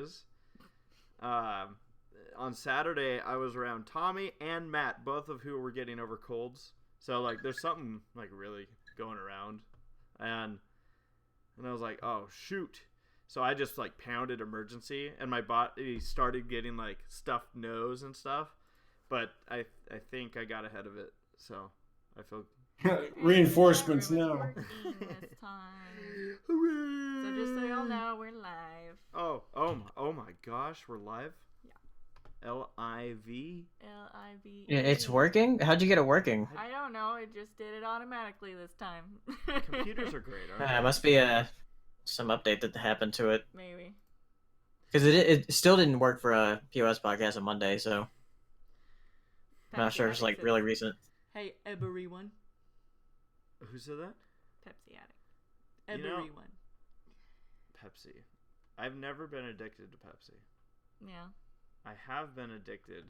days. On Saturday, I was around Tommy and Matt, both of who were getting over colds. So, like, there's something, like, really going around. And I was like, oh, shoot. So I just, like, pounded emergency, and my body started getting, like, stuffed nose and stuff. But I think I got ahead of it, so I feel... Reinforcements now. This time. So just so y'all know, we're live. Oh my gosh, we're live? Yeah. L-I-V? L-I-V. Yeah, it's working? How'd you get it working? I don't know. It just did it automatically this time. Computers are great, aren't they? It must be some update that happened to it. Maybe. Because it still didn't work for a POS podcast on Monday, so I'm not sure if it's like really recent. Hey, everyone. Who said that? Pepsi addict. Everyone. Pepsi. I've never been addicted to Pepsi. Yeah. I have been addicted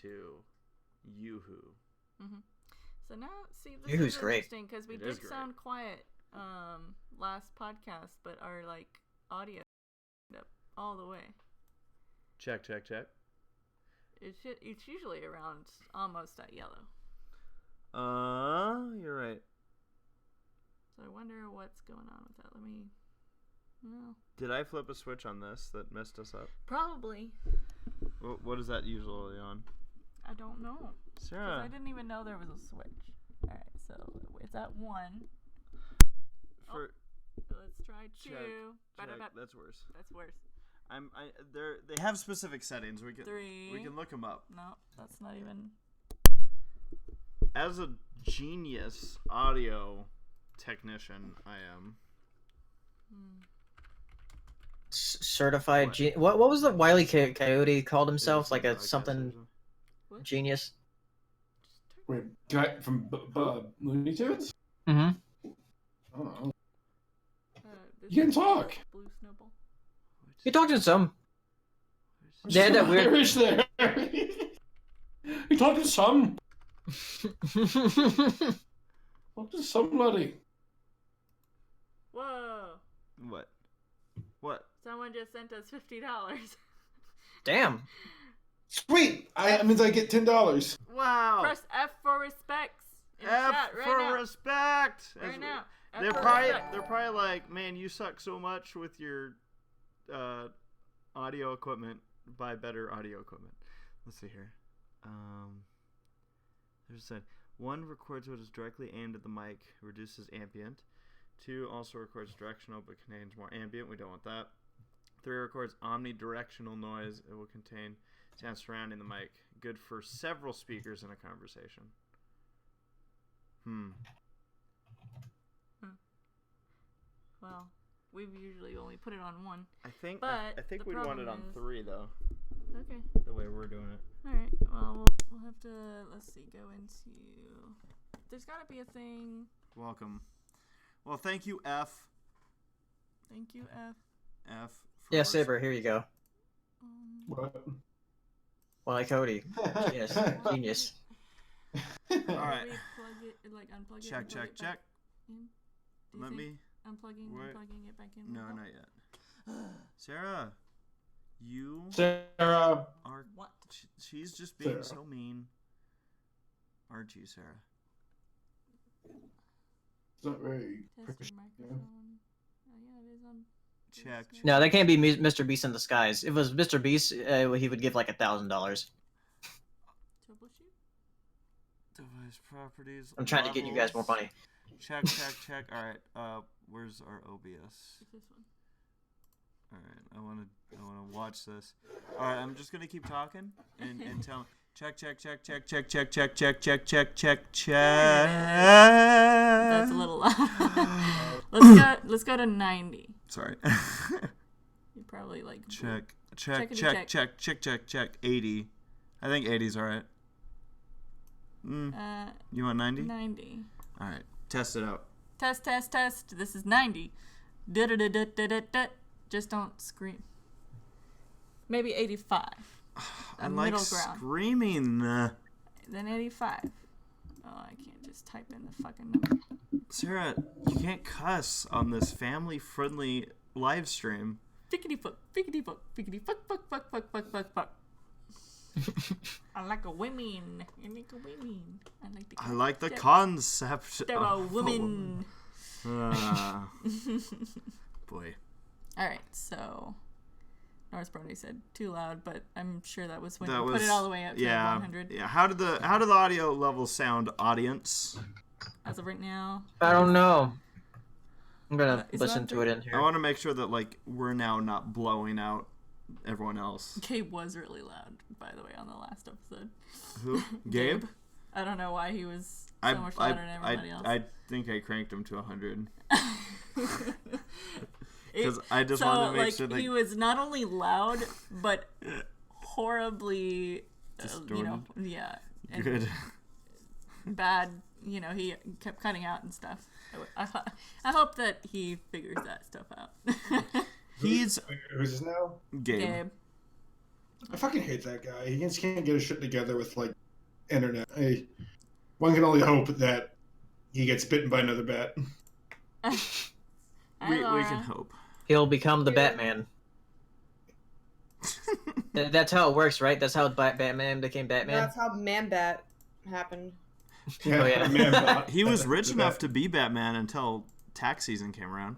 to Yoo-hoo. Mm-hmm. So now, see, this Yoo-hoo's is great. interesting because we did sound quiet last podcast, but our like audio up all the way. Check. It's usually around almost at yellow. You're right. So I wonder what's going on with that. Let me... No. Did I flip a switch on this that messed us up? Probably. What is that usually on? I don't know. Sarah. I didn't even know there was a switch. Alright, so it's at 1. Let's try 2. Check. That's worse. That's worse. They have specific settings. 3. We can look them up. No, that's not even... As a genius audio technician, I am. Certified what was the Wile E. Coyote called himself? Like a something genius? Wait, guy from Looney Tunes? Mm-hmm. Oh. You can talk. Blue Snowball. You talked to some. They had that weird... Irish there. You talked to some. Talk to somebody. Whoa. What? Someone just sent us $50. Damn. Sweet. I means I get $10. Wow. Press F for respects. F for respect. Right now. They're probably like, man, you suck so much with your audio equipment. Buy better audio equipment. Let's see here. There's said 1 records what is directly aimed at the mic, reduces ambient. 2 also records directional but contains more ambient. We don't want that. 3 records omnidirectional noise. It will contain sound surrounding the mic. Good for several speakers in a conversation. Well, we've usually only put it on 1. I think we'd want it on 3 though. Okay. The way we're doing it. All right. Well, we'll have to go into. There's got to be a thing. Welcome. Well, thank you, F. Thank you, F. F. Yeah, Saber, here you go. What? Wile E. Coyote. Yes, genius. All right. Plug it, like unplug it. Check. Let me. Unplugging it back in. No, not yet. Sarah, you Sarah. are. What? She's just being Sarah. so mean. Aren't you, Sarah? It's not very. Test your microphone. Oh, yeah, it is on. Check. No, that can't be Mr. Beast in disguise. If it was Mr. Beast, he would give like $1,000. Troubleshoot? Device properties. I'm trying to get you guys more money. Check. All right. Where's our OBS? It's this one. All right. I wanna watch this. All right. I'm just gonna keep talking and tell. Check. That's a little loud. Let's go to 90. Sorry. You probably like. Check. 80. I think 80's all right. You want 90? 90. All right. Test it out. Test. This is 90. Just don't scream. Maybe 85. I like screaming. Then 85. Oh, I can't just type in the fucking number. Sarah, you can't cuss on this family-friendly live stream. Fickety fuck, fickety fuck, fuck. I like a women. I like the concept. There are women. Boy. All right, so Norris Brody said too loud, but I'm sure that was when you put it all the way up to 100. Yeah. How did the audio levels sound, audience? As of right now, I don't know. I'm gonna Is listen that to it in here. I want to make sure that like we're now not blowing out everyone else. Gabe was really loud, by the way, on the last episode. Who? Gabe? I don't know why he was so much louder than everybody else. I think I cranked him to 100. Because I just wanted to make sure that he was not only loud, but horribly, distorted. And Good. bad. He kept cutting out and stuff. I hope that he figures that stuff out. Who's this now? Gabe. I fucking hate that guy. He just can't get his shit together with like internet. One can only hope that he gets bitten by another bat. We can hope. He'll become the Batman. That's how it works, right? That's how Batman became Batman? That's how Man-Bat happened. Yeah, Oh, yeah. Man, He was rich enough to be Batman until tax season came around.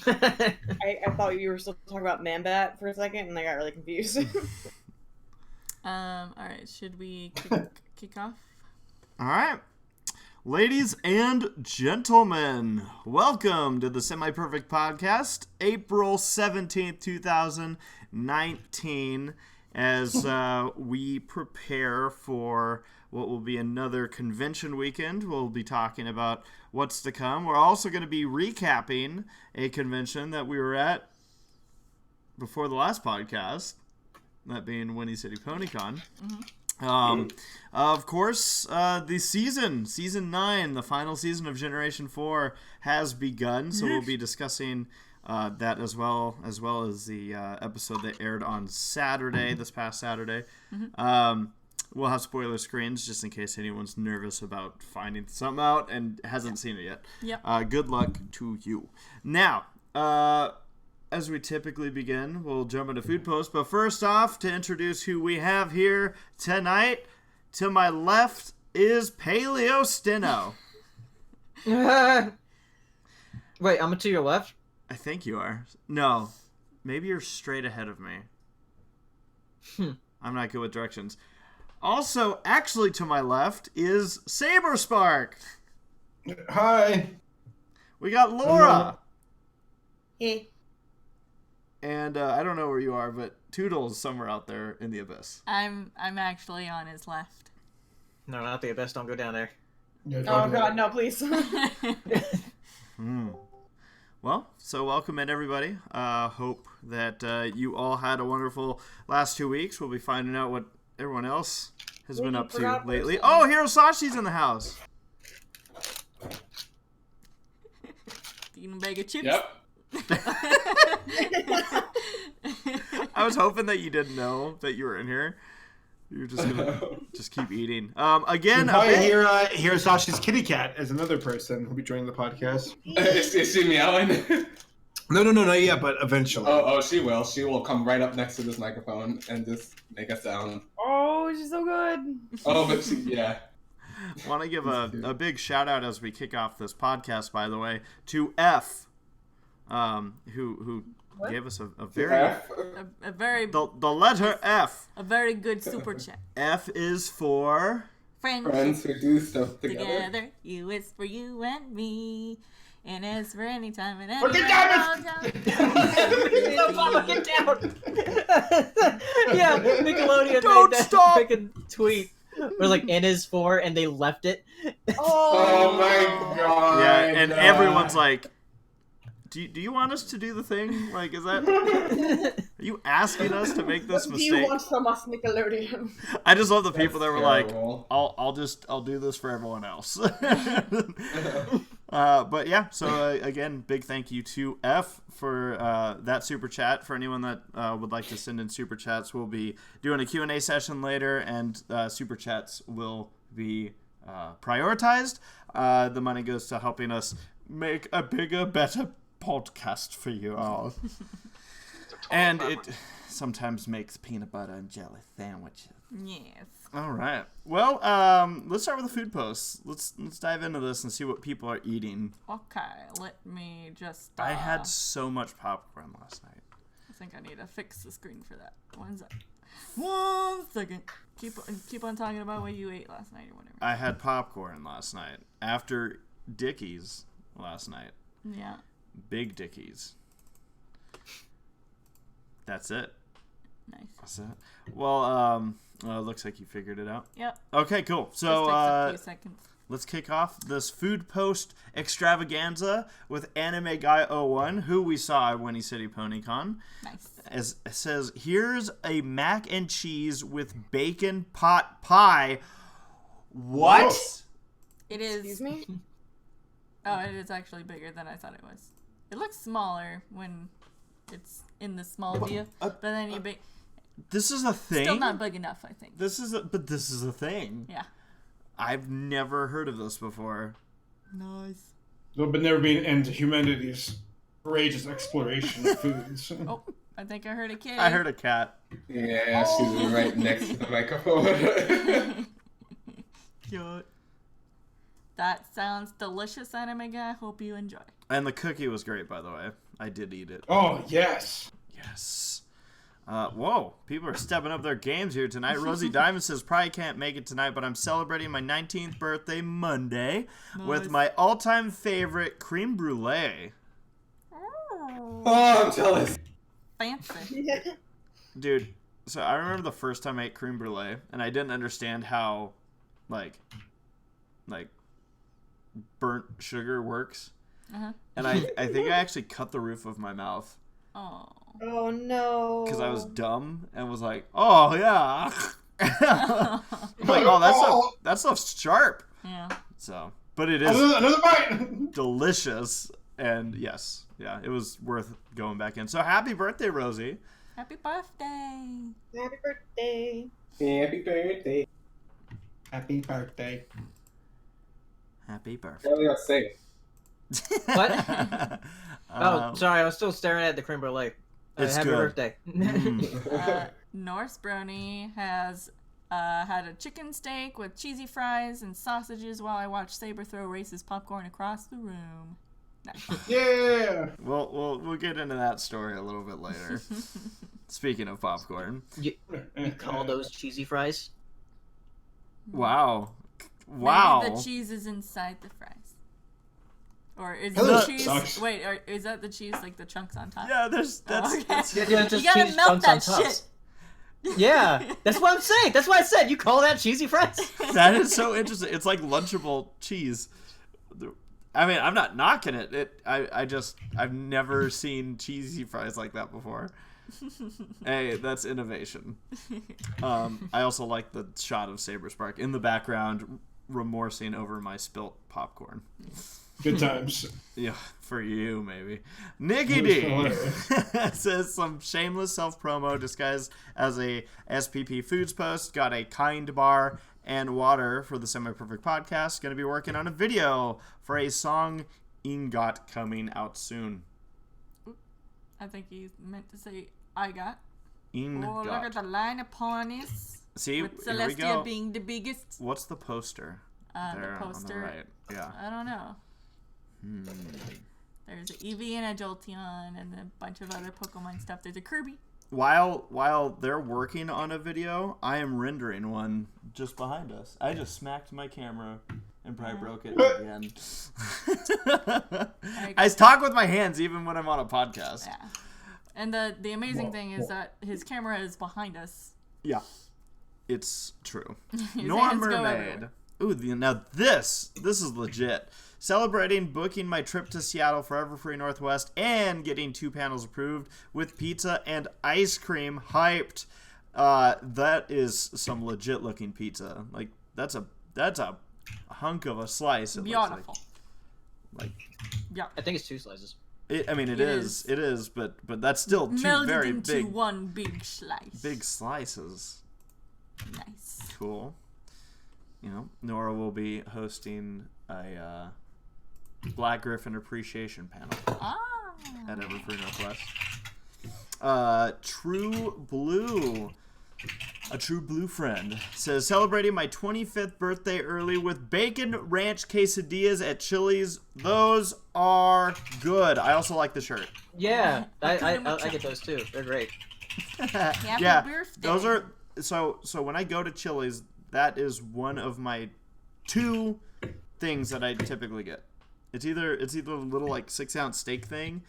I thought you were still talking about Man-Bat for a second, and I got really confused. All right, should we kick off? All right. Ladies and gentlemen, welcome to the Semi-Perfect Podcast, April 17th, 2019, as we prepare for what will be another convention weekend. We'll be talking about what's to come. We're also going to be recapping a convention that we were at before the last podcast, that being Winnie City PonyCon. Mm-hmm. Of course, the season 9, the final season of Generation 4 has begun, so we'll be discussing that as well as the episode that aired on Saturday, this past Saturday. Mm-hmm. We'll have spoiler screens just in case anyone's nervous about finding something out and hasn't seen it yet. Yep. Good luck to you. Now, as we typically begin, we'll jump into food post. But first off, to introduce who we have here tonight, to my left is Paleosteno. Wait, I'm to your left? I think you are. No, maybe you're straight ahead of me. I'm not good with directions. Also, actually to my left is SaberSpark. Hi. We got Laura. Hey. And I don't know where you are, but Toodle's somewhere out there in the abyss. I'm actually on his left. No, not the abyss. Don't go down there. Yeah, Oh god, no, please. Well, so welcome in, everybody. Hope that you all had a wonderful last 2 weeks. We'll be finding out what everyone else has been up to lately. Oh, Hirosashi's in the house. Eating a bag of chips. Yep. I was hoping that you didn't know that you were in here. You're just gonna just keep eating. Again, Here's Sashi's kitty cat as another person who'll be joining the podcast. Is she meowing? No, not yet, but eventually. Oh, she will. She will come right up next to this microphone and just make a sound. Oh, she's so good. Oh, but yeah. Want to give a big shout out as we kick off this podcast, by the way, to F, who gave us a very a very the letter F. A very good super chat. F is for Friends who do stuff together. U is for you and me. And as for any time and Get down! Yeah, Nickelodeon Don't made that stop! freaking tweet. It was like N is for, and they left it. Oh my god. Yeah, and everyone's like, do you want us to do the thing? Like, is that... Are you asking us to make this What mistake? do you want from us, Nickelodeon? I just love the people that were terrible. like, I'll do this for everyone else. But yeah, so again, big thank you to F for that super chat. For anyone that would like to send in super chats, we'll be doing a Q&A session later, and super chats will be prioritized. The money goes to helping us make a bigger, better podcast for you all. And it sometimes makes peanut butter and jelly sandwiches. Yes. All right. Well, let's start with the food posts. Let's dive into this and see what people are eating. Okay, let me just. I had so much popcorn last night. I think I need to fix the screen for that. 1 second. 1 second. Keep on talking about what you ate last night or whatever. I had popcorn last night after Dickies last night. Yeah. Big Dickies. That's it. Nice. That's it. Well, it looks like you figured it out. Yep. Okay, cool. So, Just takes a few seconds. let's kick off this food post extravaganza with Anime Guy 01, who we saw at Winnie City PonyCon. Nice. As it says, here's a mac and cheese with bacon pot pie. What? Whoa. It is. Excuse me? Oh, it is actually bigger than I thought it was. It looks smaller when it's in the small view, but then you big. This is a thing? Still not big enough, I think. This is a thing. Yeah. I've never heard of this before. Nice. There'll never be an end to humanity's courageous exploration of foods. Oh, I think I heard a kid. I heard a cat. Yeah, she's right next to the microphone. Cute. That sounds delicious, Anime Guy. Hope you enjoy. And the cookie was great, by the way. I did eat it. Oh, yes. Yes. Whoa, people are stepping up their games here tonight. Rosie Diamond says, probably can't make it tonight, but I'm celebrating my 19th birthday Monday with my all-time favorite creme brulee. Oh, Oh, I'm jealous. fancy. Dude, so I remember the first time I ate creme brulee, and I didn't understand how, like burnt sugar works. Uh-huh. And I think I actually cut the roof of my mouth. Oh. Oh no. Because I was dumb and was like, oh, yeah. I'm like, oh, that stuff's sharp. Yeah. So, but it is Another bite. delicious. And yes, yeah, it was worth going back in. So happy birthday, Rosie. Happy birthday. Happy birthday. Happy birthday. Happy birthday. Happy birthday. What are you gonna say? What? Oh, sorry, I was still staring at the creme brulee. It's happy good. birthday. Norse Brony has had a chicken steak with cheesy fries and sausages while I watch Saber throw races popcorn across the room. Nice. Yeah. We'll get into that story a little bit later. Speaking of popcorn. You call those cheesy fries? Wow. Maybe the cheese is inside the fries. Or is the That cheese... sucks. Wait, is that the cheese, like the chunks on top? Yeah, that's Okay. that's Yeah, just You gotta cheese melt chunks on that top. shit. Yeah, that's what I'm saying. That's what I said. You call that cheesy fries? that is so interesting. It's like Lunchable cheese. I mean, I'm not knocking it. I've never seen cheesy fries like that before. Hey, that's innovation. I also like the shot of SaberSpark in the background, remorsing over my spilt popcorn. Good times. Yeah, for you, maybe. Nikki D says some shameless self-promo disguised as a SPP Foods post. Got a kind bar and water for the Semi-Perfect Podcast. Going to be working on a video for a song Ingot coming out soon. I think he meant to say I got. Ingot. Oh, look at the line of ponies. See, With here we Celestia go. being the biggest. What's the poster? The There poster. on the right. Yeah. I don't know. There's an Eevee and a Jolteon and a bunch of other Pokemon stuff. There's a Kirby. While they're working on a video, I am rendering one just behind us. I just smacked my camera and probably broke it again. I talk with my hands even when I'm on a podcast. Yeah. And the amazing thing is that his camera is behind us. Yeah, it's true. His Nor hands go Mermaid. everywhere. Ooh, now this is legit. Celebrating booking my trip to Seattle Forever Free Northwest and getting 2 panels approved with pizza and ice cream hyped. That is some legit looking pizza. Like that's a hunk of a slice. It looks Beautiful. like Yeah. I think it's 2 slices. it. I mean, It is. It is. But that's still 2 Melded very into one big slice. big slices. Nice. Cool. You know, Nora will be hosting a Black Griffin appreciation panel Ah. at Everfree Northwest. True Blue. A true blue friend says, celebrating my 25th birthday early with bacon ranch quesadillas at Chili's. Those are good. I also like the shirt. Yeah, I get those too. They're great. Yeah, birthday. those are so when I go to Chili's, that is one of my 2 things that I typically get. It's either a little like 6-ounce steak thing,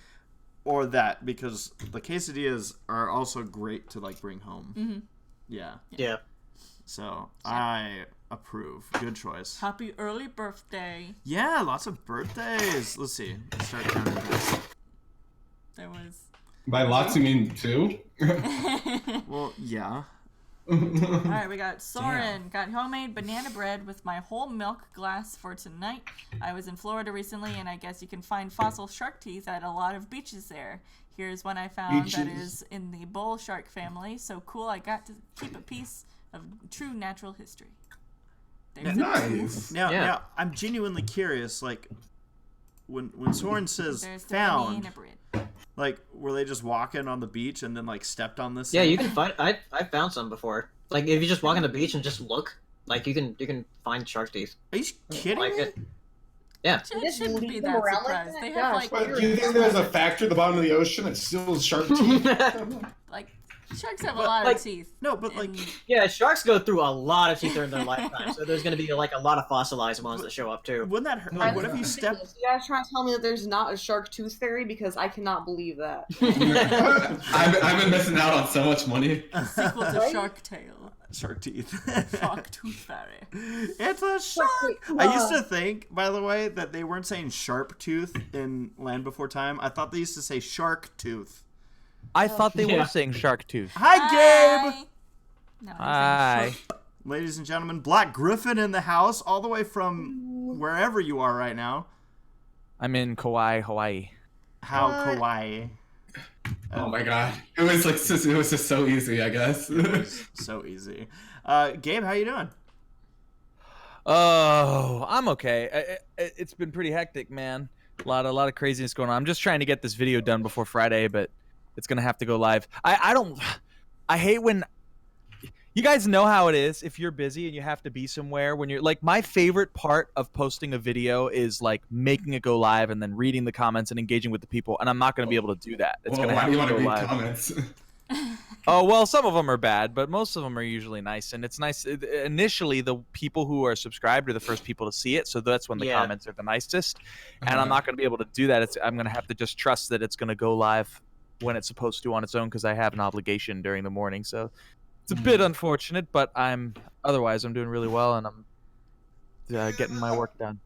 or that, because the quesadillas are also great to like bring home. Mm-hmm. Yeah. So I approve. Good choice. Happy early birthday. Yeah, lots of birthdays. Let's see. Let's start counting this. There was. By lots, you mean 2? Well, yeah. Alright, we got Soren. Got homemade banana bread with my whole milk glass for tonight. I was in Florida recently, and I guess you can find fossil shark teeth at a lot of beaches there. Here's one I found that is in the bull shark family. So cool, I got to keep a piece of true natural history. There's Nice. Now, I'm genuinely curious, like, when Soren says There's the found, banana bread. like, were they just walking on the beach and then, like, stepped on this Yeah, thing? you can find. I found some before. Like if you just walk on the beach and just look, like you can find shark teeth. Are you kidding Like me? it. Yeah. It just shouldn't leave be them that around like surprised. that? They have, Gosh, like, But do you think there's a factory at the bottom of the ocean that steals shark teeth? like, sharks have a lot like- of teeth. No, but, like, And Yeah, sharks go through a lot of teeth during their lifetime, so there's gonna be like a lot of fossilized ones that show up too. wouldn't that hurt? Like, what if you step... You guys trying to tell me that there's not a shark tooth fairy? Because I cannot believe that. I've been missing out on so much money. sequel to Right? Shark Tale. Shark teeth. Shark Tooth Fairy. It's a shark! I used to think, by the way, that they weren't saying sharp tooth in Land Before Time. I thought they used to say shark tooth. I thought they Yeah. were saying shark tooth. Hi, Gabe! Hi. No, Hi. Ladies and gentlemen, Black Griffin in the house, all the way from wherever you are right now. I'm in Kauai, Hawaii. How kawaii. Oh my god, it was just so easy, I guess. So easy. Gabe, how you doing? Oh, I'm okay. It's been pretty hectic, man. A lot of craziness going on. I'm just trying to get this video done before Friday, but it's gonna have to go live. I hate when you guys know how it is if you're busy and you have to be somewhere when you're like, my favorite part of posting a video is like making it go live and then reading the comments and engaging with the people, and I'm not going to be able to do that. It's Well, going to why have do you to want to go read live. comments? Oh, well, some of them are bad, but most of them are usually nice, and it's nice. Initially, the people who are subscribed are the first people to see it, so that's when the Yeah. comments are the nicest, and I'm not going to be able to do that. I'm going to have to just trust that it's going to go live when it's supposed to on its own because I have an obligation during the morning, so it's a bit unfortunate, but otherwise I'm doing really well, and I'm getting my work done.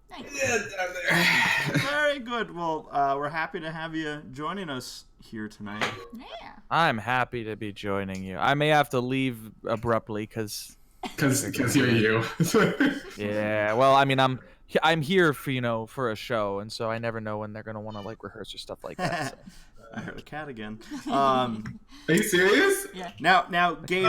Very good. Well, we're happy to have you joining us here tonight. Yeah. I'm happy to be joining you. I may have to leave abruptly because you're you. yeah, well, I mean, I'm here for a show, and so I never know when they're gonna want to like rehearse or stuff like that. So. I heard a cat again. Are you serious? Yeah. Now, Gabe,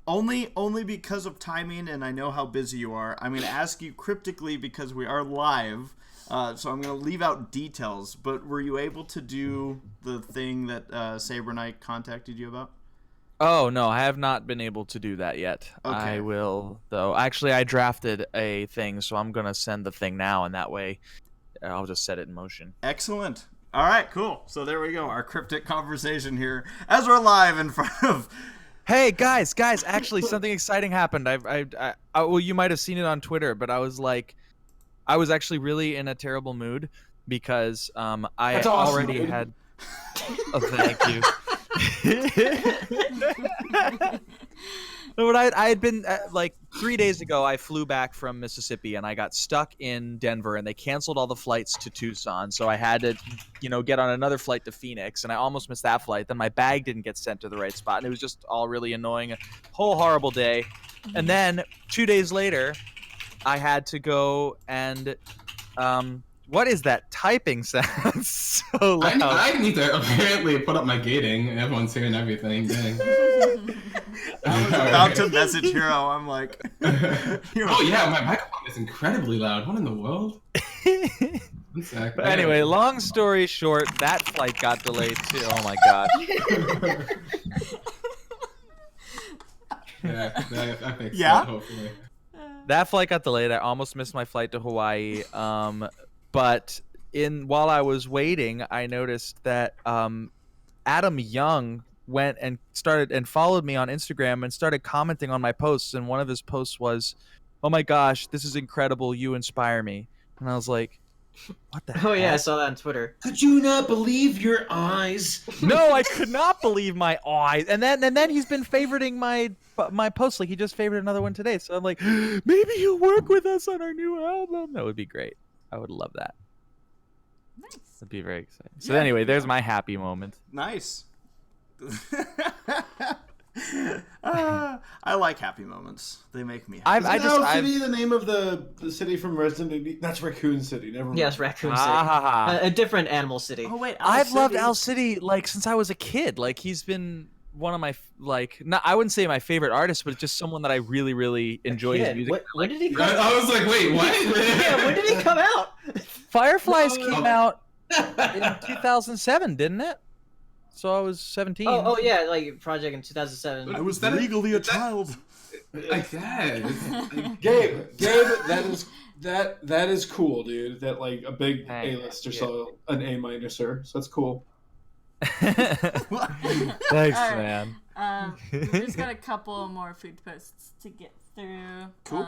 only because of timing, and I know how busy you are, I'm going to ask you cryptically because we are live, so I'm going to leave out details, but were you able to do the thing that Saber and I contacted you about? Oh, no, I have not been able to do that yet. Okay. I will, though. Actually, I drafted a thing, so I'm going to send the thing now, and that way I'll just set it in motion. Excellent. All right, cool. So there we go, our cryptic conversation here as we're live in front of... Hey, guys, actually, something exciting happened. Well, you might have seen it on Twitter, but I was actually really in a terrible mood because I That's awesome, already dude. had... Oh, thank you. No, but I had been like 3 days ago. I flew back from Mississippi and I got stuck in Denver, and they canceled all the flights to Tucson. So I had to, get on another flight to Phoenix, and I almost missed that flight. Then my bag didn't get sent to the right spot, and it was just all really annoying. A whole horrible day. And then 2 days later, I had to go and what is that typing sound so loud? I need to apparently put up my gating. Everyone's hearing everything. Dang. I was about to message Hero. I'm like... Oh yeah, my microphone is incredibly loud. What in the world? Exactly. But anyway, long story short, that flight got delayed too. Oh my gosh. Yeah, that makes Yeah? sense, hopefully. That flight got delayed. I almost missed my flight to Hawaii. But while I was waiting, I noticed that Adam Young went and started and followed me on Instagram and started commenting on my posts. And one of his posts was, "Oh my gosh, this is incredible! You inspire me." And I was like, "What the?" Oh yeah, I heck? saw that on Twitter. Could you not believe your eyes? No, I could not believe my eyes. And then he's been favoriting my posts. Like he just favored another one today. So I'm like, maybe he'll work with us on our new album. That would be great. I would love that. Nice. That'd be very exciting. So Yeah, anyway, there's my happy moment. Nice. I like happy moments. They make me happy. I Isn't just Owl I've, City the name of the city from Resident Evil? That's Raccoon City. Never mind. Yes, Raccoon City. Ah. A different animal city. Oh wait, I've loved City. Owl City like since I was a kid. Like he's been one of my not I wouldn't say my favorite artists, but just someone that I really really enjoy his Kid, music. when did he come? I was like, wait, what? Yeah, when did he come out? Fireflies No. came out in 2007, didn't it? So I was 17. Oh yeah, like project in 2007. I was That- legally a that- child. Like that. Gabe, that is cool, dude. That like a big Hey, A-lister yeah. saw an A-minuser, so that's cool. Thanks, Alright. man. We've just got a couple more food posts to get through. Cool.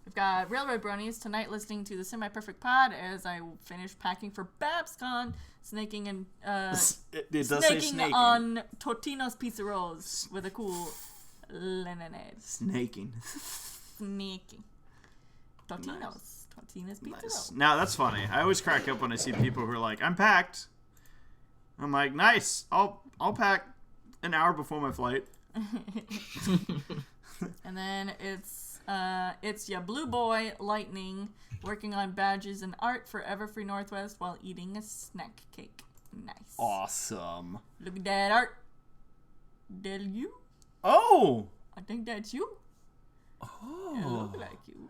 We've got Railroad Bronies tonight listening to the Semi Perfect Pod as I finish packing for BabsCon, snaking and It does say snaking snaking. on Totino's pizza rolls with a cool lemonade. Snaking. Snaking. Totino's pizza Nice. rolls. Now that's funny. I always crack up when I see people who are like, "I'm packed." I'm like, "Nice. I'll pack an hour before my flight." And then it's ya blue boy Lightning working on badges and art for Everfree Northwest while eating a snack cake. Nice. Awesome. Look at that art. That you? Oh. I think that's you. It Oh. look like you.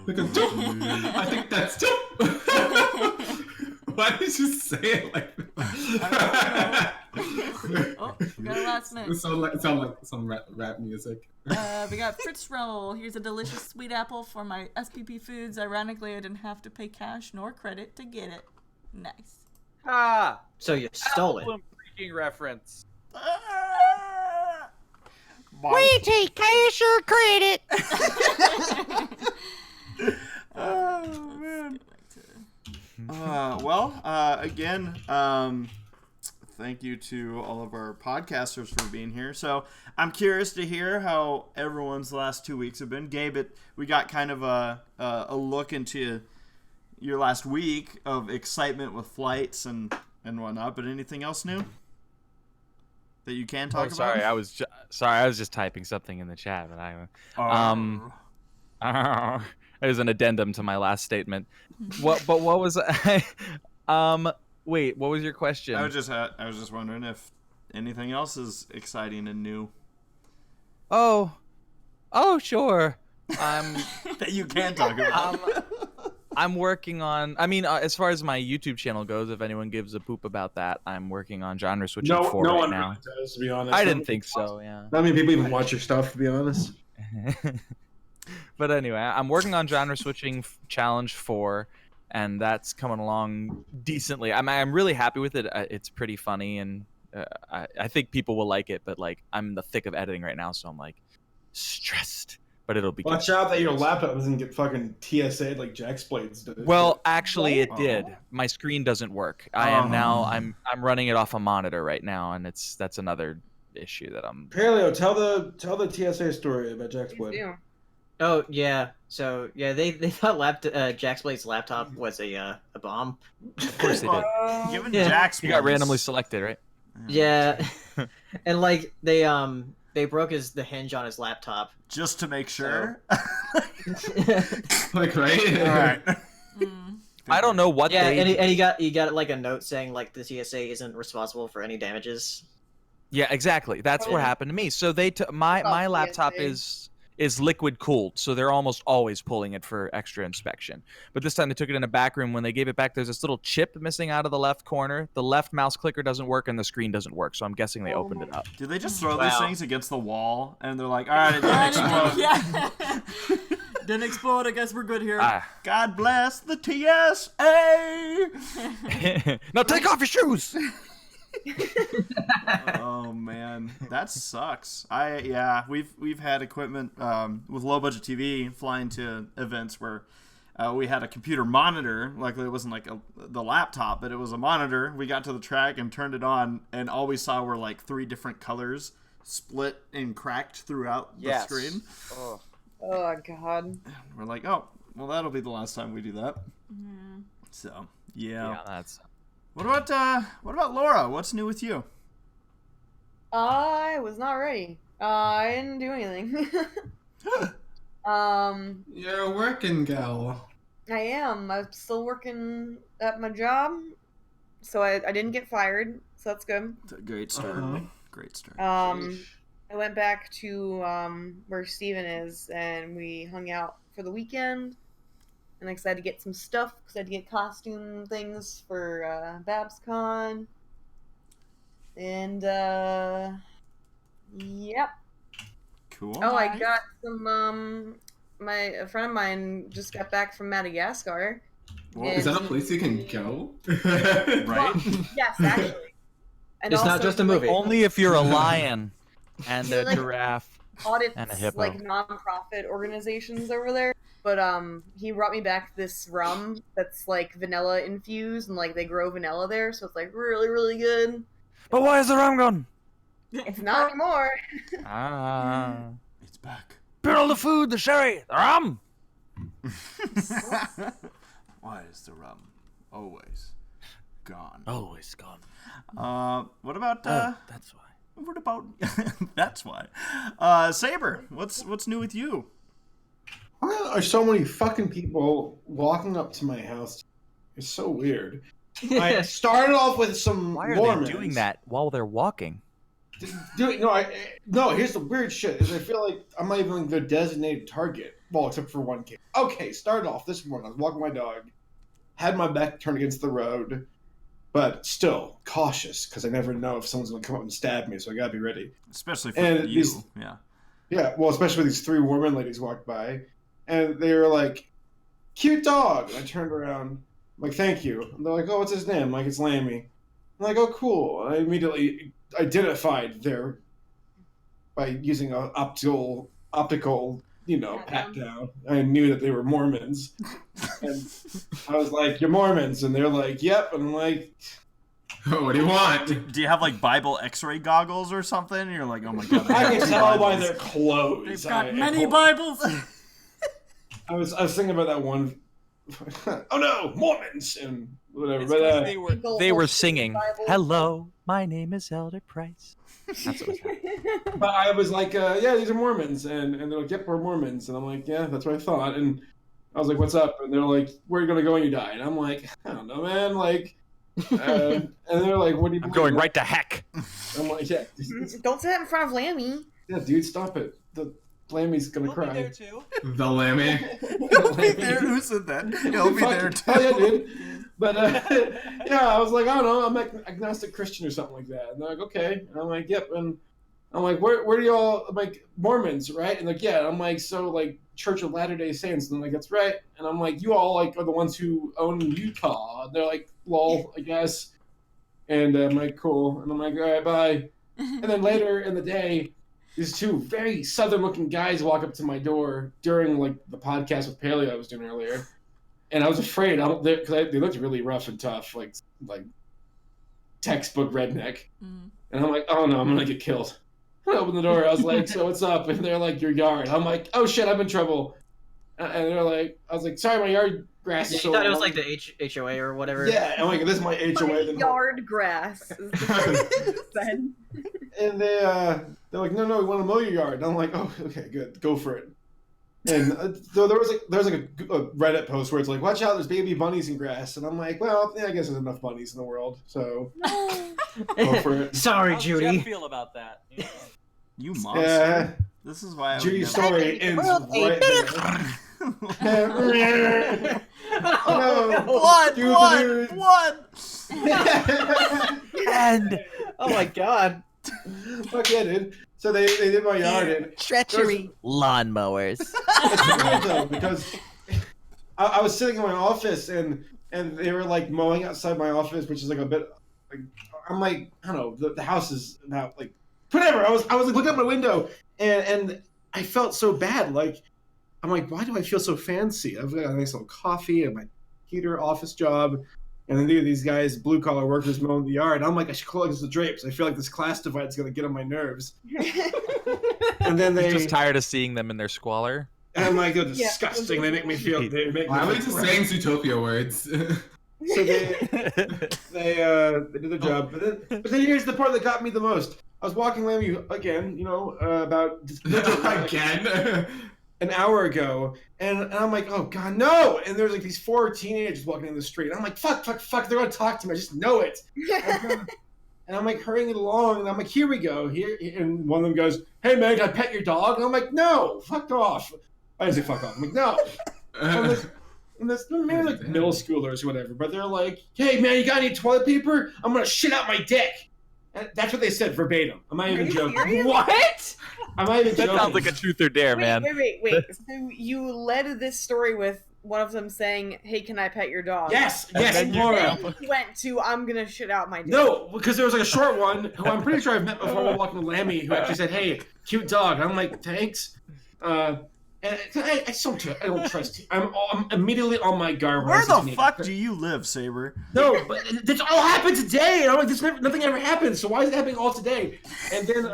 Look at dope. I think that's dope. Why did you say it like that? Oh, we got a last It minute. sound like some rap music. We got Fritz Roll. Here's a delicious sweet apple for my SPP Foods. Ironically, I didn't have to pay cash nor credit to get it. Nice. Ah, So you stole it. album freaking reference. We take cash or credit. Oh man. Again, thank you to all of our podcasters for being here. So I'm curious to hear how everyone's last 2 weeks have been. Gabe, we got kind of a look into your last week of excitement with flights and whatnot. But anything else new that you can talk about? Sorry, I was just typing something in the chat, but it was an addendum to my last statement. What was wait, what was your question? I was just wondering if anything else is exciting and new Oh, sure. that you can talk about. I'm working on. I mean, as far as my YouTube channel goes, if anyone gives a poop about that, I'm working on genre switching 4 no right one now. really does, to be honest. I didn't think so. Yeah. Not many people even watch your stuff, to be honest. But anyway, I'm working on genre switching challenge 4, and that's coming along decently. I'm really happy with it. It's pretty funny, and I think people will like it. But like, I'm in the thick of editing right now, so I'm like stressed. But it'll be Watch good. out that your laptop doesn't get fucking TSA'd like Jack's Blades did. Well, actually, it Oh. did. My screen doesn't work. I am now. I'm running it off a monitor right now, and that's another issue that I'm. Paleo, tell the TSA story about Jack's Blade. Yeah. Oh yeah. So yeah, they thought Jack's Blade's laptop was a bomb. Of course they did. Given Yeah. Jack's He got place- randomly selected, right? Yeah, and like they broke the hinge on his laptop. just to make sure. Like, right? All right. I don't know what Yeah, they. and he got like a note saying like the TSA isn't responsible for any damages. Yeah, exactly. That's what Yeah. happened to me. So they my Oh, laptop TSA. is is liquid cooled, so they're almost always pulling it for extra inspection. But this time they took it in a back room. When they gave it back, there's this little chip missing out of the left corner. The left mouse clicker doesn't work, and the screen doesn't work. So I'm guessing they opened it up. Do they just throw these Wow. things against the wall and they're like, all right, it didn't explode. Yeah. Didn't explode. I guess we're good here. God bless the TSA. Now take off your shoes. Oh man, that sucks. We've had equipment with low budget TV flying to events where we had a computer monitor. Luckily, it wasn't like the laptop, but it was a monitor. We got to the track and turned it on, and all we saw were like 3 different colors split and cracked throughout the screen. Oh God. We're like, oh, well, that'll be the last time we do that. Mm-hmm. So yeah, that's. What about Laura? What's new with you? I was not ready. I didn't do anything. You're a working gal. I am. I'm still working at my job, so I didn't get fired, so that's good. Great start. Uh-huh. Great start. I went back to where Steven is, and we hung out for the weekend. And I decided to get some stuff because I had to get costume things for BabsCon. And yep. Cool. Oh, I Nice. got some. A friend of mine just got back from Madagascar. Whoa. Is that a place you can go? Right? Well, yes, actually. And It's not also, just a like, movie. Only if you're a lion and He, a like, giraffe. audits And a hippo. like non-profit organizations over there. But he brought me back this rum that's like vanilla infused, and like they grow vanilla there, so it's like really, really good. But why is the rum gone? It's not anymore. It's back. Burn all the food, the sherry, the rum. Why is the rum always gone? Always gone. What about That's why. what about that's why. Saber, what's new with you? Why are so many fucking people walking up to my house? It's so weird. I started off with some Why are Mormons. they doing that while they're walking? No, here's the weird shit. Is I feel like I'm not even the designated target. Well, except for one kid. Okay, started off this morning. I was walking my dog, had my back turned against the road, but still cautious because I never know if someone's gonna come up and stab me. So I gotta be ready. Especially for And you. these- Yeah. Yeah, well, especially these 3 Mormon ladies walked by, and they were like, "Cute dog." And I turned around, I'm like, "Thank you." And they're like, "Oh, what's his name?" I'm like, "It's Lammy." I'm like, "Oh, cool." And I immediately identified their by using an optical, pat down. I knew that they were Mormons, and I was like, "You're Mormons," and they're like, "Yep." And I'm like, What do you want? Do you have like Bible X-ray goggles or something? And you're like, oh my god. they I have can 2 tell by Bibles. their clothes. They've got I many hope- Bibles. I was thinking about that one. Oh no, Mormons and whatever. It's But 'cause they were singing, Bible. "Hello, my name is Elder Price." That's what was happening. but I was like, yeah, these are Mormons, and they're like, yep, we're Mormons, and I'm like, yeah, that's what I thought, and I was like, what's up? And they're like, where are you gonna go when you die? And I'm like, I don't know, man, like, and they're like, what do you? I'm going right to heck. I'm like, yeah, Don't say that in front of Lammy. yeah, dude, stop it. The Lammy's gonna cry. too. The Lammy. He'll be there. Who said that? He'll be there too. Oh yeah, dude. But yeah, I was like, I don't know, I'm like agnostic Christian or something like that. And they're like, okay. And I'm like, yep. And I'm like, where do y'all? I'm like, Mormons, right? And like, yeah. I'm like, so like Church of Latter-day Saints. And I'm like, that's right. And I'm like, you all like are the ones who own Utah. And they're like, lol, I guess. And I'm like, cool. And I'm like, all right, bye. And then later in the day, these 2 very southern-looking guys walk up to my door during like the podcast with Paleo I was doing earlier, and I was afraid because they looked really rough and tough, like textbook redneck. Mm. And I'm like, oh no, I'm gonna get killed. I opened the door. I was like, so what's up? And they're like, your yard. I'm like, oh shit, I'm in trouble. And they're like, I was like, sorry, my yard grass Yeah, is you so thought it was long." like the HOA or whatever. Yeah, I'm like, this is my HOA. Then Yard grass. Is the said. And they're like, no, we want to mow your yard. And I'm like, oh, okay, good, go for it. And so there was like a Reddit post where it's like, watch out, there's baby bunnies in grass. And I'm like, well, yeah, I guess there's enough bunnies in the world, so go for it. Sorry, How's Judy. Jeff feel about that? You monster. Yeah, This is why I would Judy's never- story ends right there. Blood! And Oh my god. Fuck yeah, dude. So they did my yard and Treachery. lawnmowers. it's weird though because I was sitting in my office and they were like mowing outside my office, which is like a bit like I'm like I don't know the house is about like whatever. I was like looking out my window and I felt so bad. Like I'm like, why do I feel so fancy? I've got a nice little coffee and my computer office job. And then these guys, blue collar workers, mowing the yard. I'm like, I should close the drapes. I feel like this class divide is gonna get on my nerves. And then You're just tired of seeing them in their squalor. and I'm like, they're disgusting. They make me feel. They make me. Why are we feel just gross. saying Zootopia words? So they did their job, but then here's the part that got me the most. I was walking Lammy again, about Again. an hour ago, and I'm like, oh god, no! And there's like these 4 teenagers walking in the street. I'm like, fuck, they're gonna talk to me. I just know it. And I'm like hurrying it along, and I'm like, here we go. And one of them goes, hey man, can I pet your dog? And I'm like, no, fuck off. I didn't say fuck off. I'm like, no. And this maybe like middle schoolers or whatever, but they're like, hey man, you got any toilet paper? I'm gonna shit out my dick. And that's what they said verbatim. I'm not even joking. Serious? What? I'm not even That joking. sounds like a truth or dare, man. Wait. So you led this story with one of them saying, "Hey, can I pet your dog?" Yes, And Laura. then you went to, "I'm gonna shit out my dick." No, because there was like a short one who I'm pretty sure I've met before while walking with Lammy who actually said, hey, cute dog. And I'm like, thanks. And I don't trust you. I'm immediately on my guard. when I Where see the teenagers. fuck do you live, Saber? No, but this all happened today. And I'm like, nothing ever happened. So why is it happening all today? And then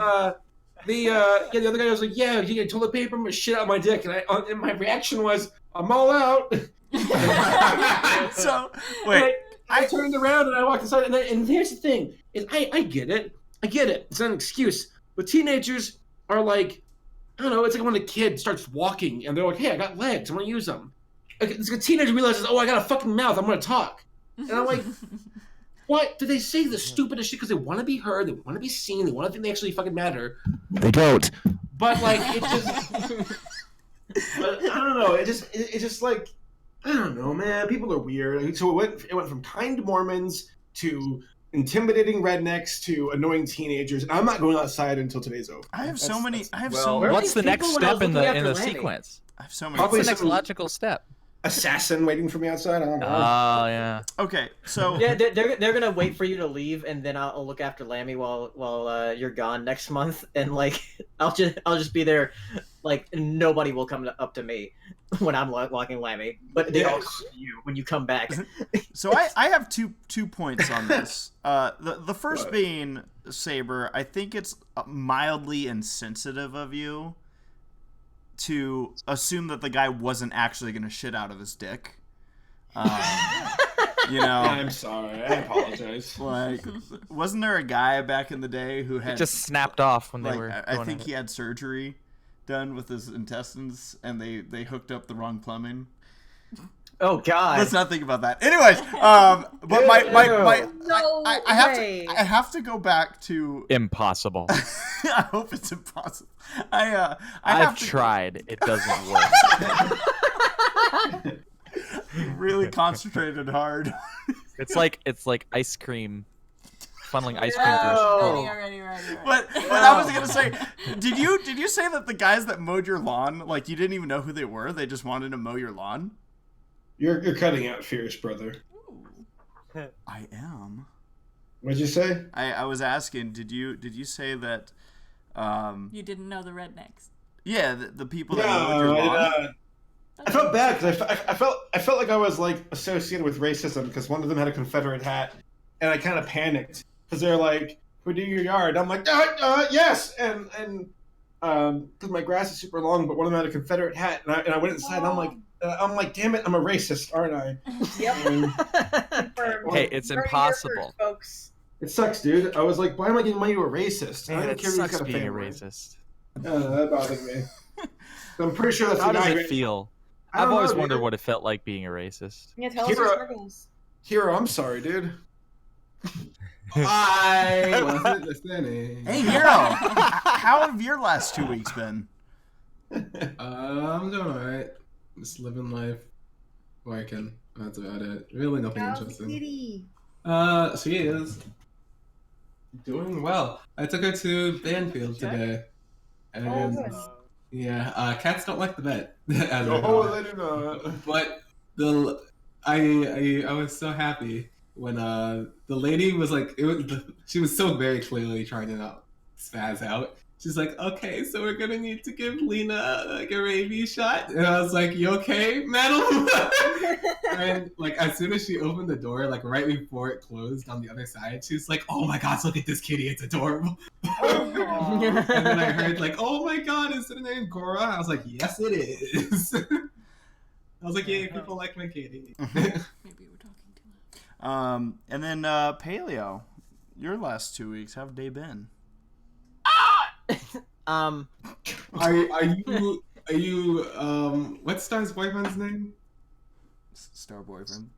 the other guy was like, yeah, you get toilet paper, I'm gonna shit out my dick. And my reaction was, I'm all out. So wait, I turned around and I walked inside. And here's the thing: is I get it. It's not an excuse. But teenagers are like, I don't know. It's like when a kid starts walking and they're like, hey, I got legs. I'm gonna use them. It's like a teenager realizes, oh, I got a fucking mouth. I'm gonna talk. And I'm like, what? Do they say the stupidest shit because they want to be heard, they want to be seen, they want to think they actually fucking matter? They don't. But like, it just, but I don't know. It's just like, I don't know, man. People are weird. So it went from kind Mormons to intimidating rednecks to annoying teenagers. And I'm not going outside until today's over. I have so many. I have well, so where many. are What's the these next people when I step was in the looking in the after Lammy? sequence? I have so many. Probably What's the next some logical step? assassin waiting for me outside. I don't know. Oh yeah. Okay, so Yeah, they're gonna wait for you to leave, and then I'll look after Lammy while you're gone next month, and like I'll just be there, like nobody will come up to me when I'm walking Lammy, but they all come to you when you come back. So I have two points on this. The first being, Saber, I think it's mildly insensitive of you to assume that the guy wasn't actually going to shit out of his dick. I'm sorry. I apologize. Like, wasn't there a guy back in the day who had It just snapped off when they like were. I going think at he it. had surgery done with his intestines, and they hooked up the wrong plumbing. Oh God! Let's not think about that. Anyways, but my No way. I have to go back to. Impossible. I hope it's impossible. I I've have to tried. It doesn't work. really concentrated hard. It's like ice cream, funneling ice cream through. Oh. Already. But I was gonna say, did you say that the guys that mowed your lawn, like you didn't even know who they were? They just wanted to mow your lawn. You're cutting out fierce, brother. I am. What'd you say? I was asking, did you say that? You didn't know the rednecks. Yeah, the people that mowed your lawn. I felt bad because I felt like I was like associated with racism because one of them had a Confederate hat, and I kind of panicked because they're like, "We do your yard." I'm like, "Yes," and because my grass is super long, but one of them had a Confederate hat, and I went inside. And I'm like, "Damn it, I'm a racist, aren't I?" Yep. And Confirmed. Hey, it's Heard it here impossible. first, folks. it sucks, dude. I was like, "Why am I giving money to a racist?" I Man, don't it care if he's sucks got a being a family. racist. That bothered me. I'm pretty sure that's How the does guy. it feel? I don't I've always know, wondered dude. what it felt like being a racist. Yeah, tell us your struggles. Hero, I'm sorry, dude. I wasn't listening. Hey, Hero, how have your last 2 weeks been? I'm doing alright. Just living life, working. That's about it. Really nothing How's the interesting. kitty? She is doing well. I took her to Banfield today. And Oh, good. yeah, cats don't like the vet. As I Oh, know. they do not. But I was so happy when the lady was like she was so very clearly trying to not spaz out. She's like, okay, so we're gonna need to give Lena like a rabies shot, and I was like, you okay, madam? And like as soon as she opened the door, like right before it closed on the other side, she was like, oh my gosh, look at this kitty, it's adorable. And then I heard like, oh my god, is it named Gora? I was like, yes, it is. I was like, yay, people like my kitty. Maybe we're talking too loud. And then Paleo, your last 2 weeks, how have they been? Um, Are you what's Star's boyfriend's name? Star boyfriend.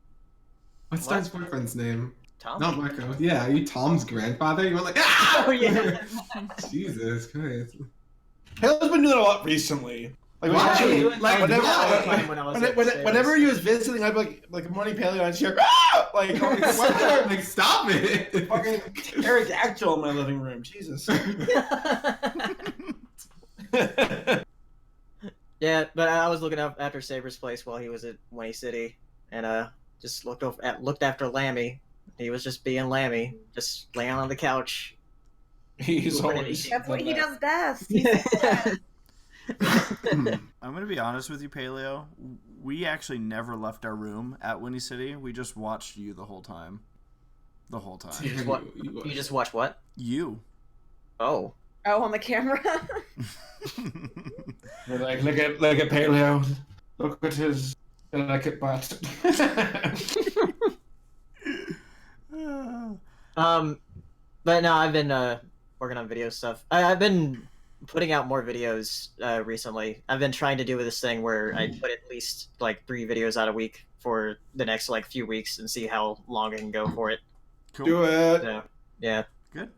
What's Star's boyfriend's name? Tom? Not Marco. Yeah, are you Tom's grandfather? You went like, ah! Oh, yeah. Jesus Christ. Hale's been doing that a lot recently. Like, Why? like Whenever- whenever he was visiting, I'd be like good morning, Paleo, and she'd ah! Like, Like, stop it! fucking pterodactyl in my living room. Jesus. Yeah, but I was looking up after Saber's place while he was at Winnie City, and just looked after Lammy. He was just being Lammy, just laying on the couch. He's always. That's what he done does best. I'm gonna be honest with you, Paleo. We actually never left our room at Winnie City. We just watched you the whole time. The whole time. You just watch what? You. Oh. Oh, on the camera. We're like, look at Paleo. Look at his delicate butt. But no, I've been working on video stuff. I've been putting out more videos recently. I've been trying to do this thing where I put at least like 3 videos out a week for the next like few weeks and see how long I can go for it. Cool. Do it. So, yeah. Good.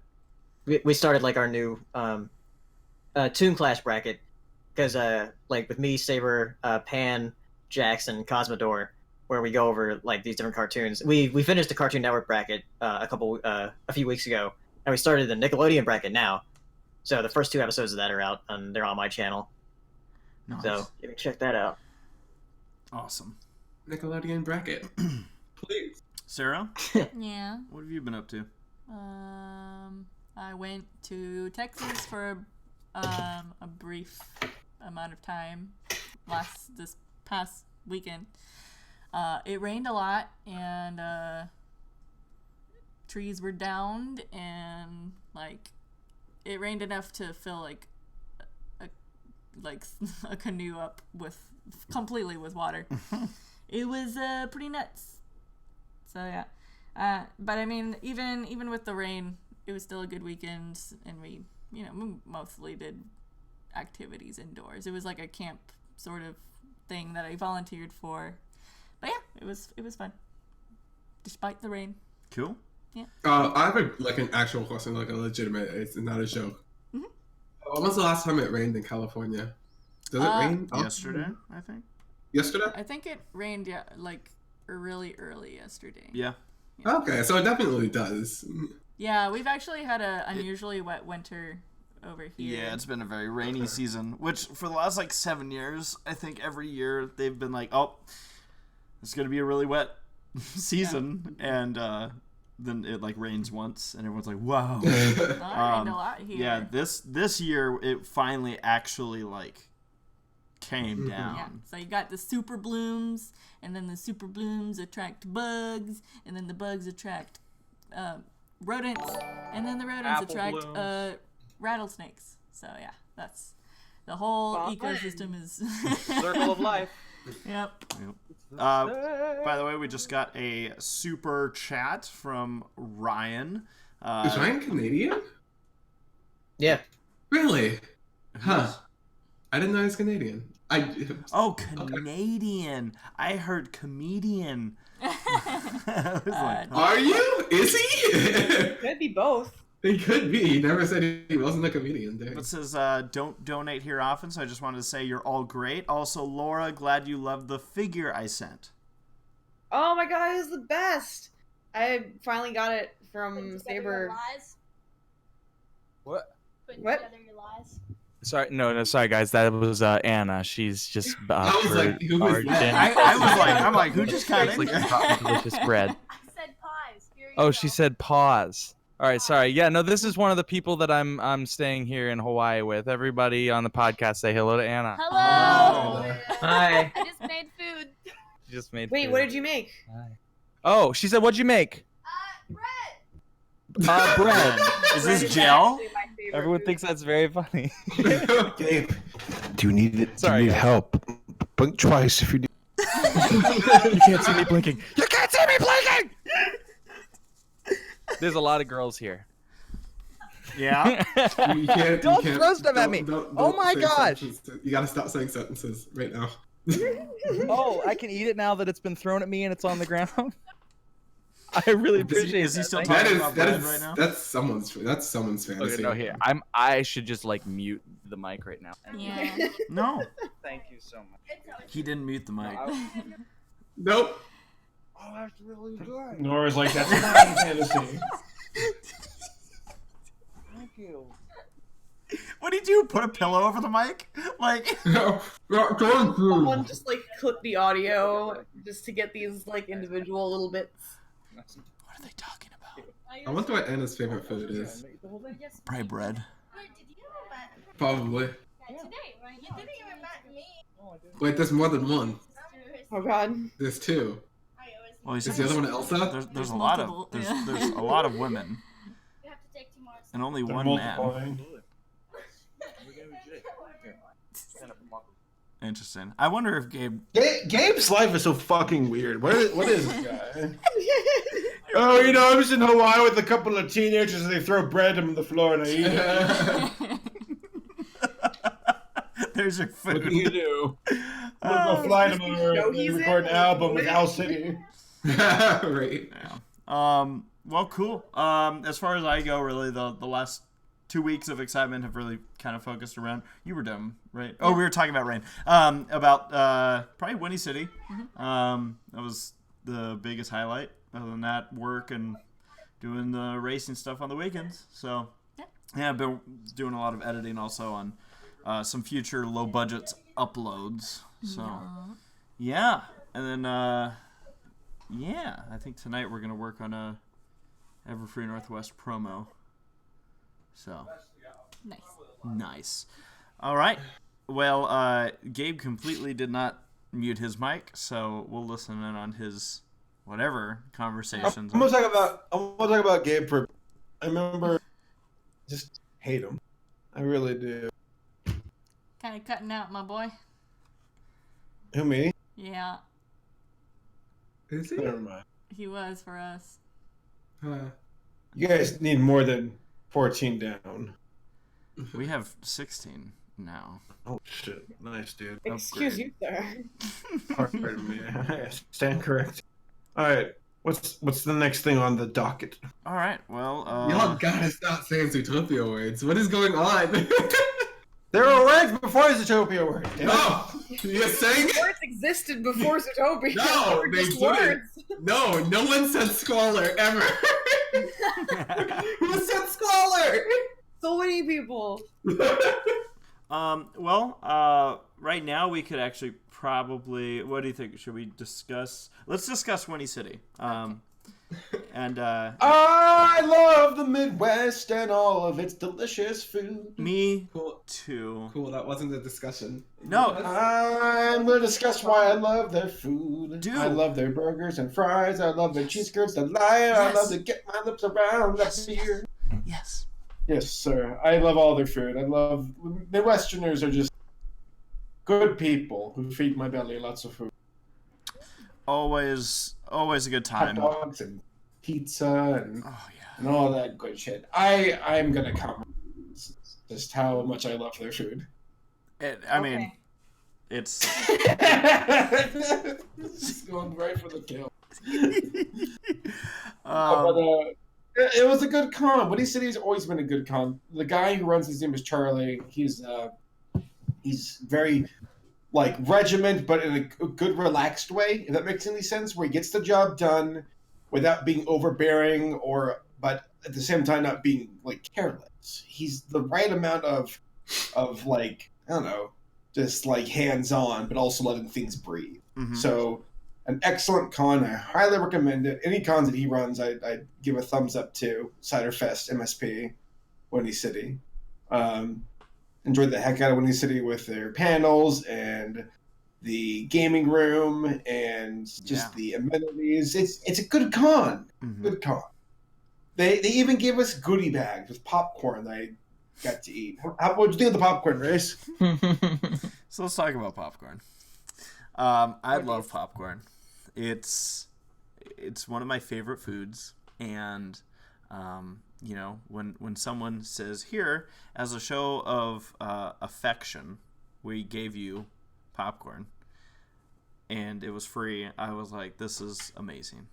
We started like our new Toon Clash bracket because like with me, Saber, Pan, Jackson, Cosmodor, where we go over like these different cartoons. We finished the Cartoon Network bracket a few weeks ago, and we started the Nickelodeon bracket now. So the first 2 episodes of that are out, and they're on my channel. Nice. So you can check that out. Awesome. Nickelodeon bracket. Please. Sarah, Yeah. what have you been up to? I went to Texas for a brief amount of time this past weekend. It rained a lot, and trees were downed, and like it rained enough to fill like a canoe up completely with water. It was pretty nuts. So yeah, but I mean, even with the rain, it was still a good weekend, and we mostly did activities indoors. It was like a camp sort of thing that I volunteered for. But yeah, it was fun, despite the rain. Cool. I have an actual question, like a legitimate. It's not a joke. Mhm. When was the last time it rained in California? Does it rain? Yesterday, I think. Yesterday? I think it rained like really early yesterday. Yeah. Okay, so it definitely does. Yeah, we've actually had an unusually wet winter over here. Yeah, it's been a very rainy season, which for the last like 7 years, I think every year they've been like, oh, it's going to be a really wet season. Yeah. And then it like rains once and everyone's like, wow. It rained a lot here. Yeah, this year it finally actually like came down. Yeah, so you got the super blooms, and then the super blooms attract bugs, and then the bugs attract rodents, and then the rodents attract rattlesnakes. So yeah, that's the whole ecosystem is Circle of life. Yep. By the way, we just got a super chat from Ryan. Is Ryan Canadian? Yeah. Really? Huh. I didn't know he was Canadian. Canadian. I heard comedian. I was like, Are you? Is he? Could be both. He could be. He never said he wasn't a comedian. Dang. It says, don't donate here often, so I just wanted to say you're all great. Also, Laura, glad you loved the figure I sent. Oh my god, it was the best! I finally got it from Saber. What? What? Sorry, guys. That was Anna. She's just I was like, who is that? I'm like, who just got in like here? delicious bread. I said pies. Here you Oh, go. she said pause. All right, sorry. Yeah, no, this is one of the people that I'm staying here in Hawaii with. Everybody on the podcast, say hello to Anna. Hello. Hi. I just made food. She just made. Wait, food. what did you make? Hi. Oh, she said, "What'd you make?" Bread. Bread. Is Bread this gel? actually my favorite Everyone food. thinks that's very funny. Gabe, do you need Sorry, guys. help? Blink twice if you need. You can't see me blinking. You can't see me blinking. There's a lot of girls here. Yeah. You can't. Don't you can't, throw stuff at don't- me. don't- Oh don't my say gosh. sentences. You gotta stop saying sentences right now. Oh, I can eat it now that it's been thrown at me and it's on the ground. I really appreciate. Is he that. still Thank That talking is about that bread is right now? that's someone's fantasy. Okay, no, here. I should just like mute the mic right now. Yeah. No, Thank you so much. he didn't mute the mic. Nope. Oh, that's really good. Nora's like, that's not fantasy. Thank you. What did you do? Put a pillow over the mic? Like, No, don't do. Someone just like clip the audio just to get these like individual little bits. what are they talking about? I wonder what Anna's favorite food is. Probably bread. Probably. Today, right? You didn't even bat me. Wait, there's more than one. Oh god. There's two. Well, he Is says the other one Elsa? there's a lot of multiple, there's yeah. there's a lot of women You have to take tomorrow's. and only They're one man. multiplying. Interesting. I wonder if Gabe. Gabe's life is so fucking weird. What is this guy? Oh, you know, I was in Hawaii with a couple of teenagers and they throw bread on the floor and I eat it. There's your What can food. you do? I'm gonna go fly tomorrow No, and he's record an in. album with Al City. Right. Yeah. Well, cool. As far as I go, really, the last 2 weeks of excitement have really kind of focused around. You were dumb, right? Oh, we were talking about rain. About probably Winnie City. That was the biggest highlight. Other than that, work and doing the racing stuff on the weekends. So, yeah, I've been doing a lot of editing also on some future low budget uploads. So, yeah, and then yeah, I think tonight we're gonna work on a Everfree Northwest promo. So nice. All right. Well, Gabe completely did not mute his mic, so we'll listen in on his whatever conversations. I'm gonna talk about Gabe for. I remember, just hate him. I really do. Kind of cutting out, my boy. Who, me? Yeah, Is he? Never mind. he was for us. You guys need more than 14 down. We have 16 now. Oh shit! Nice, dude. Excuse you, sir. Pardon me. I stand correct. All right. What's the next thing on the docket? All right. Well, Y'all gotta stop saying Zootopia words. What is going on? There were words before Zootopia were. No! You're saying it? Words existed before Zootopia. No, They were they just didn't. words. No, no one said scholar ever. Who said scholar? So many people. well, right now we could actually probably. What do you think? Should we discuss? Let's discuss Winnie City. And I love the Midwest and all of its delicious food. me Cool. too. Cool, that wasn't a discussion. No. I'm going to discuss why I love their food. Dude. I love their burgers and fries. I love their cheese curds, the lion. I Yes. love to get my lips around that beer. Yes. Yes, sir. I love all their food. I love Midwesterners are just good people who feed my belly lots of food. Always a good Hot time. dogs and pizza and, Oh yeah. and all that good shit. I'm gonna comment just how much I love their food. I mean, it's. Just going right for the kill. Um, It was a good con. Windy City's always been a good con. The guy who runs his name is Charlie. He's very like regiment, but in a good, relaxed way. If that makes any sense, where he gets the job done without being overbearing, but at the same time not being like careless. He's the right amount of like, I don't know, just like hands on, but also letting things breathe. Mhm. So an excellent con. I highly recommend it. Any cons that he runs, I give a thumbs up to. SaberSpark, MSP, Windy City. Enjoyed the heck out of Windy City with their panels and the gaming room and just the amenities. It's a good con. Mhm. Good con. They even gave us goodie bags with popcorn that I got to eat. What'd you think of the popcorn, Race? So let's talk about popcorn. I love popcorn. It's one of my favorite foods, and you know, when someone says, here, as a show of affection, we gave you popcorn and it was free, I was like, this is amazing.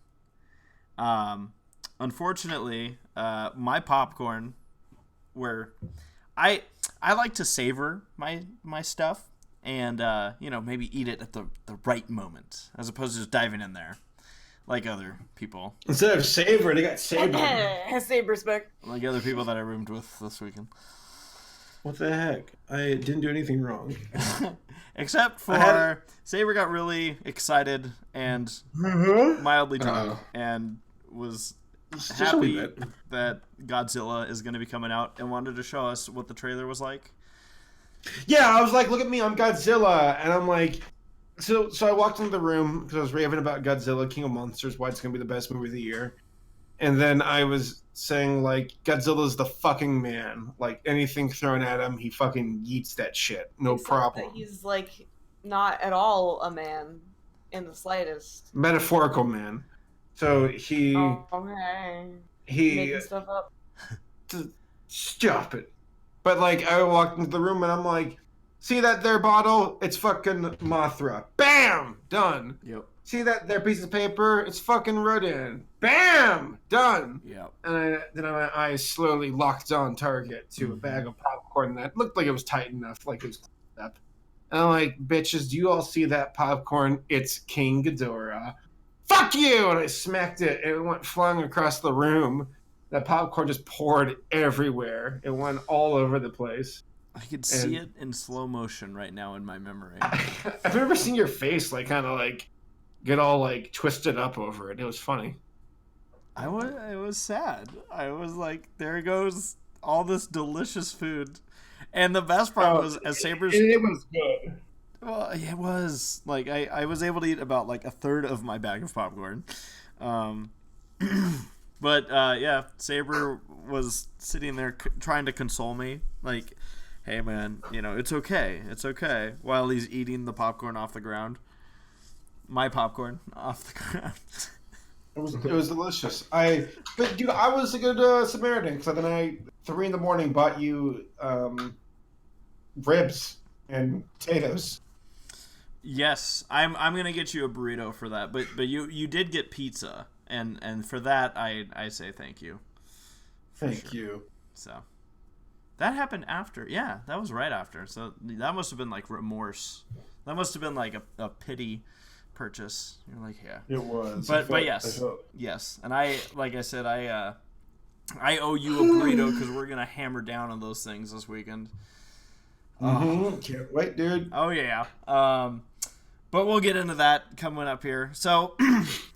Unfortunately, my popcorn, where I like to savor my stuff and you know, maybe eat it at the right moment as opposed to just diving in there like other people. Instead of savor, they got saber. SaberSpark. Like other people that I roomed with this weekend. What the heck? I didn't do anything wrong. Except for Saber got really excited and mildly drunk and was happy that Godzilla is going to be coming out and wanted to show us what the trailer was like. Yeah, I was like, look at me, I'm Godzilla. And I'm like, so I walked into the room because I was raving about Godzilla, King of Monsters, why it's going to be the best movie of the year. And then I was saying, like, Godzilla's the fucking man. Like, anything thrown at him, he fucking yeets that shit. No problem. That he's, like, not at all a man in the slightest. Metaphorical man. So he... Okay. Making stuff up. Stop it. But, like, I walked into the room and I'm like, see that there bottle? It's fucking Mothra. Bam! Done. Yep. See that there piece of paper? It's fucking Rodin. Bam! Done. Yep. And then my eyes slowly locked on target to a bag of popcorn that looked like it was tight enough, like it was cleaned up. And I'm like, bitches, do you all see that popcorn? It's King Ghidorah. Fuck you! And I smacked it, and it went flying across the room. That popcorn just poured everywhere. It went all over the place. I could see it in slow motion right now in my memory. I've never seen your face, like, kind of, like, get all, like, twisted up over it. It was funny. It was sad. I was like, there goes all this delicious food. And the best part was, as Saber's... It was good. Well, it was. Like, I was able to eat about, like, a third of my bag of popcorn. But, yeah, Saber was sitting there trying to console me. Like, hey, man, you know, it's okay. It's okay. While he's eating the popcorn off the ground. My popcorn off the ground. It was delicious. But dude, I was a good Samaritan because then I 3 a.m. bought you ribs and potatoes. Yes, I'm gonna get you a burrito for that. But you did get pizza, and for that I say thank you. Thank you. So that happened after. Yeah, that was right after. So that must have been like remorse. That must have been like a pity purchase. You're like, yeah. It was. But yes. And I said, I owe you a burrito because we're gonna hammer down on those things this weekend. Can't wait, dude. Oh yeah. But we'll get into that coming up here. So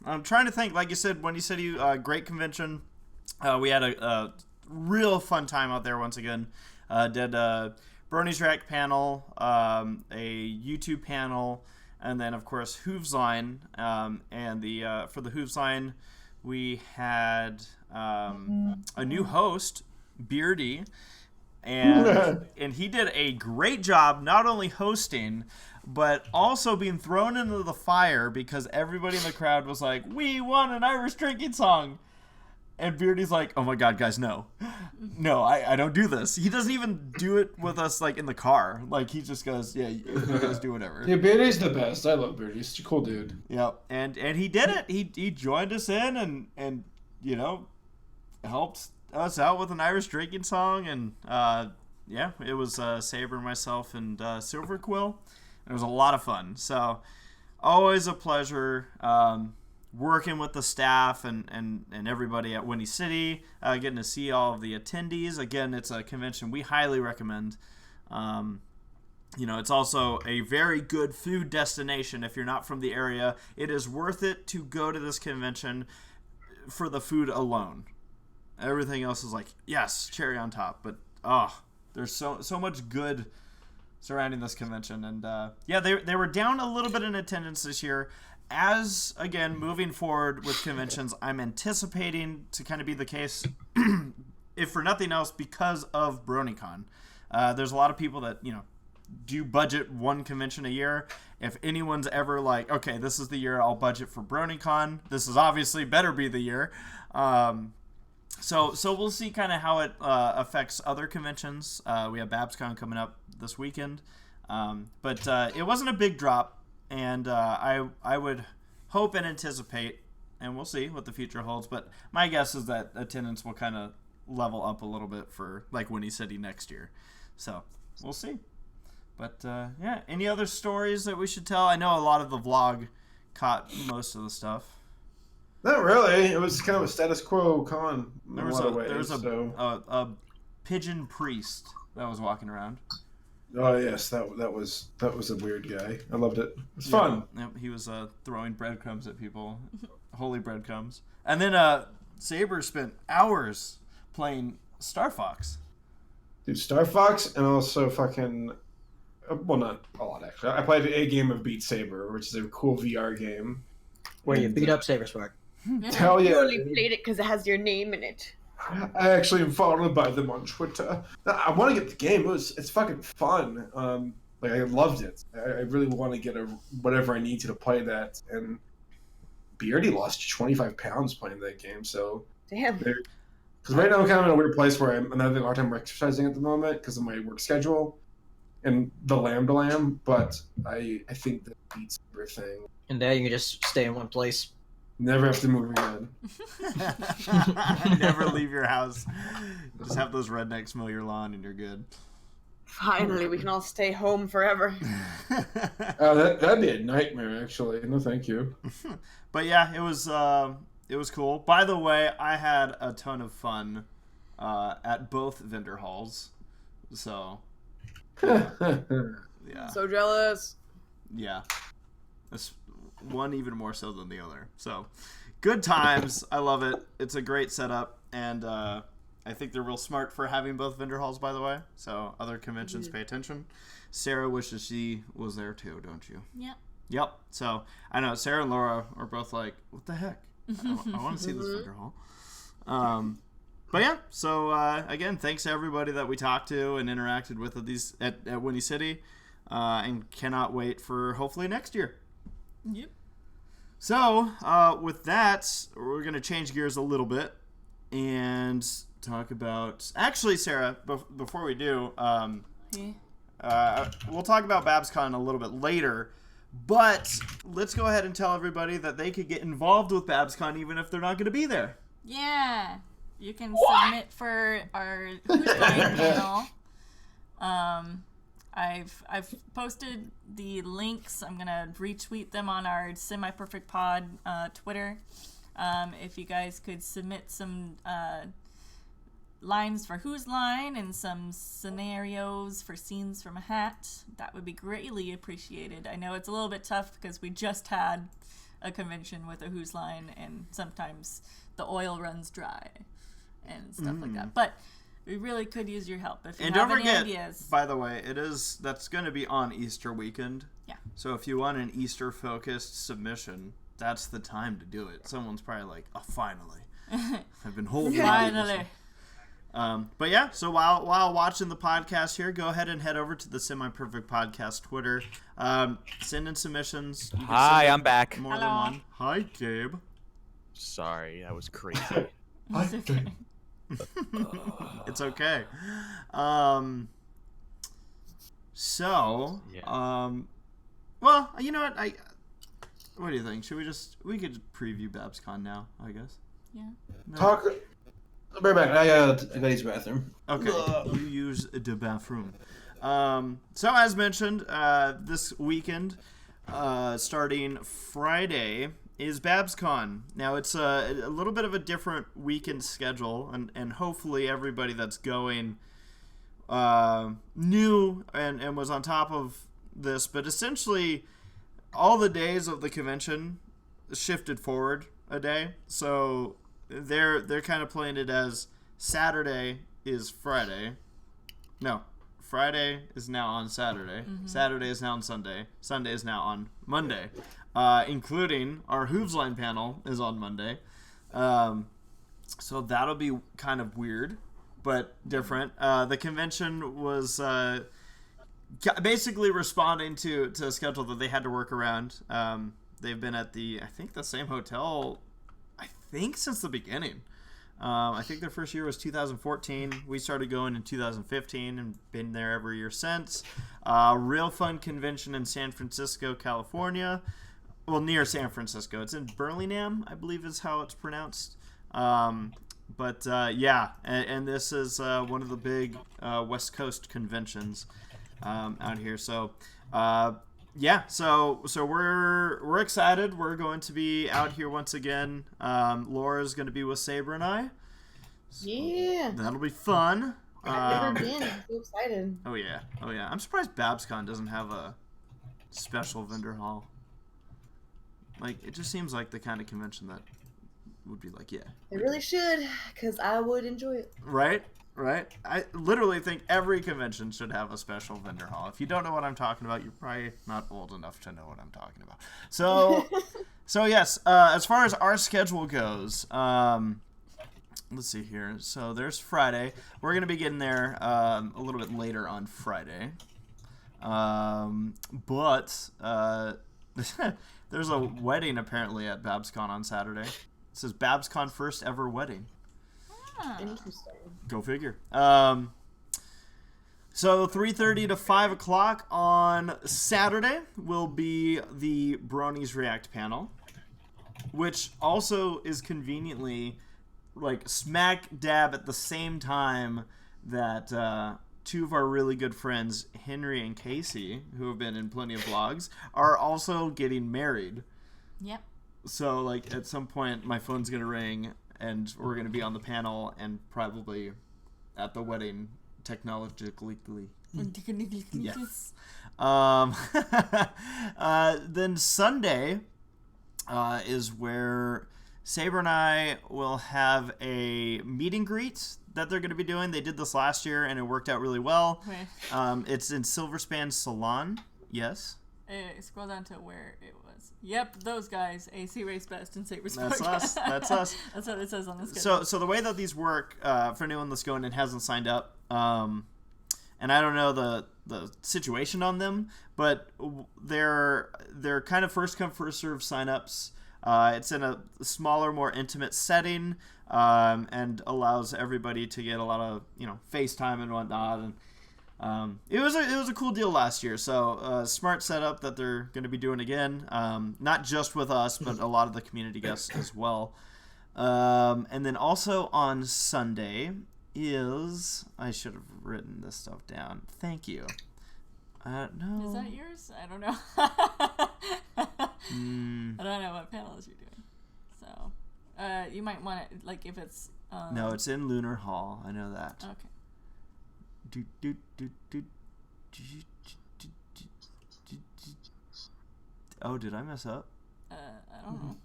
I'm trying to think. Like you said, when you said great convention, we had a real fun time out there once again. Did a Brony's Rack panel, a YouTube panel. And then, of course, Hooves Line, and for the Hooves Line, we had a new host, Beardy, and he did a great job not only hosting, but also being thrown into the fire because everybody in the crowd was like, "We want an Irish drinking song." And Beardy's like, oh my god, guys, no. No, I don't do this. He doesn't even do it with us, like, in the car. Like, he just goes, yeah, you guys do whatever. Yeah, Beardy's the best. I love Beardy. He's a cool dude. Yep. And he did it. He joined us in and you know, helped us out with an Irish drinking song, and yeah, it was Saber, myself, and Silverquill. It was a lot of fun. So always a pleasure working with the staff and everybody at Windy City, getting to see all of the attendees. Again, it's a convention we highly recommend. It's also a very good food destination if you're not from the area. It is worth it to go to this convention for the food alone. Everything else is like, yes, cherry on top. But, there's so much good surrounding this convention. And, yeah, they were down a little bit in attendance this year. As, again, moving forward with conventions, I'm anticipating to kind of be the case, if for nothing else, because of BronyCon. There's a lot of people that, do budget one convention a year. If anyone's ever like, okay, this is the year I'll budget for BronyCon, this is obviously better be the year. So we'll see kind of how it affects other conventions. We have BabsCon coming up this weekend. But it wasn't a big drop, and I would hope and anticipate, and we'll see what the future holds, but my guess is that attendance will kind of level up a little bit for like Windy City next year. So we'll see. But, yeah, any other stories that we should tell? I know a lot of the vlog caught most of the stuff. Not really. It was kind of a status quo con in a lot of ways. There was a pigeon priest that was walking around. Oh, yes. That was a weird guy. I loved it. It was fun. Yep, he was throwing breadcrumbs at people. Holy breadcrumbs. And then Saber spent hours playing Star Fox. Dude, Star Fox and also fucking... Well, not a lot, actually. I played a game of Beat Saber, which is a cool VR game. Where you beat up SaberSpark. Hell yeah. You only played it because it has your name in it. I actually am followed by them on Twitter. I want to get the game. It's fucking fun. I loved it. I really want to get whatever I need to play that. And Beardy lost 25 pounds playing that game, so... Damn. Because right now I'm kind of in a weird place where I'm having a hard time exercising at the moment because of my work schedule and the lamb, but I think the Beat Saber thing... And now you can just stay in one place. Never have to move again. Never leave your house. Just have those rednecks mow your lawn and you're good. Finally, we can all stay home forever. That'd be a nightmare, actually. No, thank you. But yeah, it was cool. By the way, I had a ton of fun at both vendor halls. So... yeah. So jealous. Yeah. This one even more so than the other. So, good times. I love it. It's a great setup, and I think they're real smart for having both vendor halls, by the way. So, other conventions pay attention. Sarah wishes she was there too, don't you? Yeah. Yep. So, I know Sarah and Laura are both like, what the heck? I want to see this vendor hall. But yeah, so again, thanks to everybody that we talked to and interacted with at Windy City, and cannot wait for hopefully next year. Yep. So with that, we're gonna change gears a little bit and talk about. Actually, Sarah, before we do, we'll talk about BabsCon a little bit later. But let's go ahead and tell everybody that they could get involved with BabsCon even if they're not going to be there. Yeah. You can submit for our Who's Going panel. I've posted the links. I'm gonna retweet them on our Semi-Perfect Pod Twitter. If you guys could submit some lines for Who's Line and some scenarios for scenes from a hat, that would be greatly appreciated. I know it's a little bit tough because we just had a convention with a Who's Line, and sometimes the oil runs dry and stuff like that. But we really could use your help if you and have don't any forget, ideas. By the way, that's going to be on Easter weekend. Yeah. So if you want an Easter focused submission, that's the time to do it. Someone's probably like, "Oh, finally! I've been holding." Finally. But yeah, so while watching the podcast here, go ahead and head over to the Semi-Perfect Podcast Twitter. Send in submissions. Hi, I'm back. More than Hello. one. Hi, Gabe. Sorry, that was crazy. It's okay. It's okay. Well, you know what? What do you think? We could preview BabsCon now, I guess. Yeah. No? Talk I'll be right back. I gotta use the bathroom. Okay, you use the bathroom. So as mentioned, this weekend, starting Friday, is BabsCon. Now it's a little bit of a different weekend schedule, and hopefully everybody that's going knew and was on top of this. But essentially, all the days of the convention shifted forward a day, so they're kind of playing it as Saturday is Friday. No, Friday is now on Saturday. Mm-hmm. Saturday is now on Sunday. Sunday is now on Monday. Including our Hooves Line panel is on Monday. So that'll be kind of weird, but different. The convention was basically responding to a schedule that they had to work around. They've been at the same hotel, since the beginning. I think their first year was 2014. We started going in 2015 and been there every year since. Real fun convention in San Francisco, California. Well, near San Francisco. It's in Burlingame, I believe is how it's pronounced. But and this is one of the big West Coast conventions out here. So, so we're excited. We're going to be out here once again. Laura's going to be with Saber and I. So yeah, that'll be fun. I've never been. I'm so excited. Oh yeah. I'm surprised BabsCon doesn't have a special vendor hall. Like, it just seems like the kind of convention that would be like, yeah. It really should, because I would enjoy it. Right? I literally think every convention should have a special vendor hall. If you don't know what I'm talking about, you're probably not old enough to know what I'm talking about. So yes, as far as our schedule goes, let's see here. So there's Friday. We're going to be getting there a little bit later on Friday. But there's a wedding apparently at BabsCon on Saturday. It says BabsCon first ever wedding. Interesting. Go figure. So 3:30 to 5 o'clock on Saturday will be the Bronies React panel, which also is conveniently like smack dab at the same time that two of our really good friends, Henry and Casey, who have been in plenty of vlogs, are also getting married. Yep. So like at some point my phone's gonna ring and we're going to be on the panel and probably at the wedding technologically. Yes. Then Sunday is where Saber and I will have a meet and greet that they're going to be doing. They did this last year and it worked out really well. Okay. It's in Silverspan Salon. Yes. Scroll down to where it was. Yep, those guys. ACRacebest and SaberSpark. That's us. That's us. That's what it says on the schedule. So the way that these work, for anyone that's going and hasn't signed up, and I don't know the situation on them, but they're kind of first come first serve signups. It's in a smaller, more intimate setting, and allows everybody to get a lot of FaceTime and whatnot. And it was a cool deal last year, so smart setup that they're going to be doing again, not just with us, but a lot of the community guests as well. And then also on Sunday is, I should have written this stuff down. Thank you. No. Is that yours? I don't know. I don't know what panels you're doing. So you might want to, like, if it's... No, it's in Lunar Hall. I know that. Okay. Oh, did I mess up? I don't know.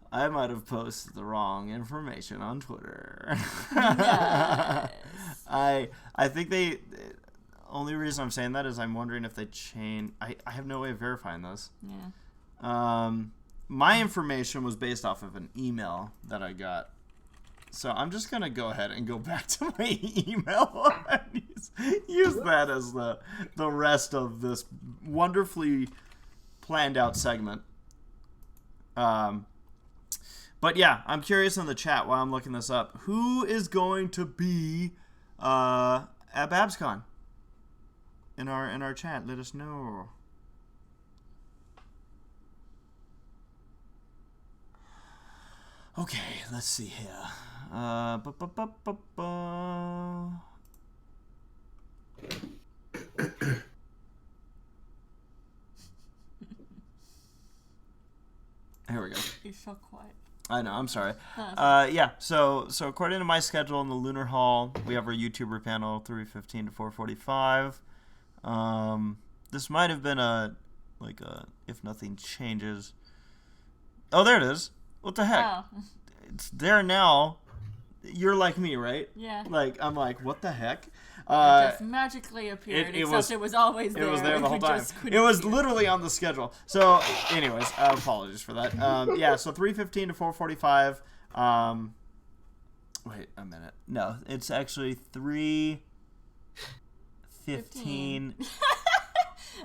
I might have posted the wrong information on Twitter. Yes. I think they... Only reason I'm saying that is I'm wondering if they change... I have no way of verifying this. Yeah. My information was based off of an email that I got. So I'm just going to go ahead and go back to my email and use that as the rest of this wonderfully planned out segment. But yeah, I'm curious in the chat while I'm looking this up. Who is going to be at BabsCon? In our chat, let us know. Okay, let's see here. Here we go. You're so quiet. I know, I'm sorry. Huh. Yeah, so according to my schedule in the Lunar Hall, we have our YouTuber panel 3:15 to 4:45. This might have been a if nothing changes. Oh, there it is. What the heck? Oh, It's there now. You're like me, right? yeah. Like, I'm like, what the heck? It just magically appeared, it except was- it was always there. It was there the We whole time. just couldn't It was see literally on the schedule. So, anyways, apologies for that. Yeah, so 3:15 to 4:45. Wait a minute. No, it's actually 3:15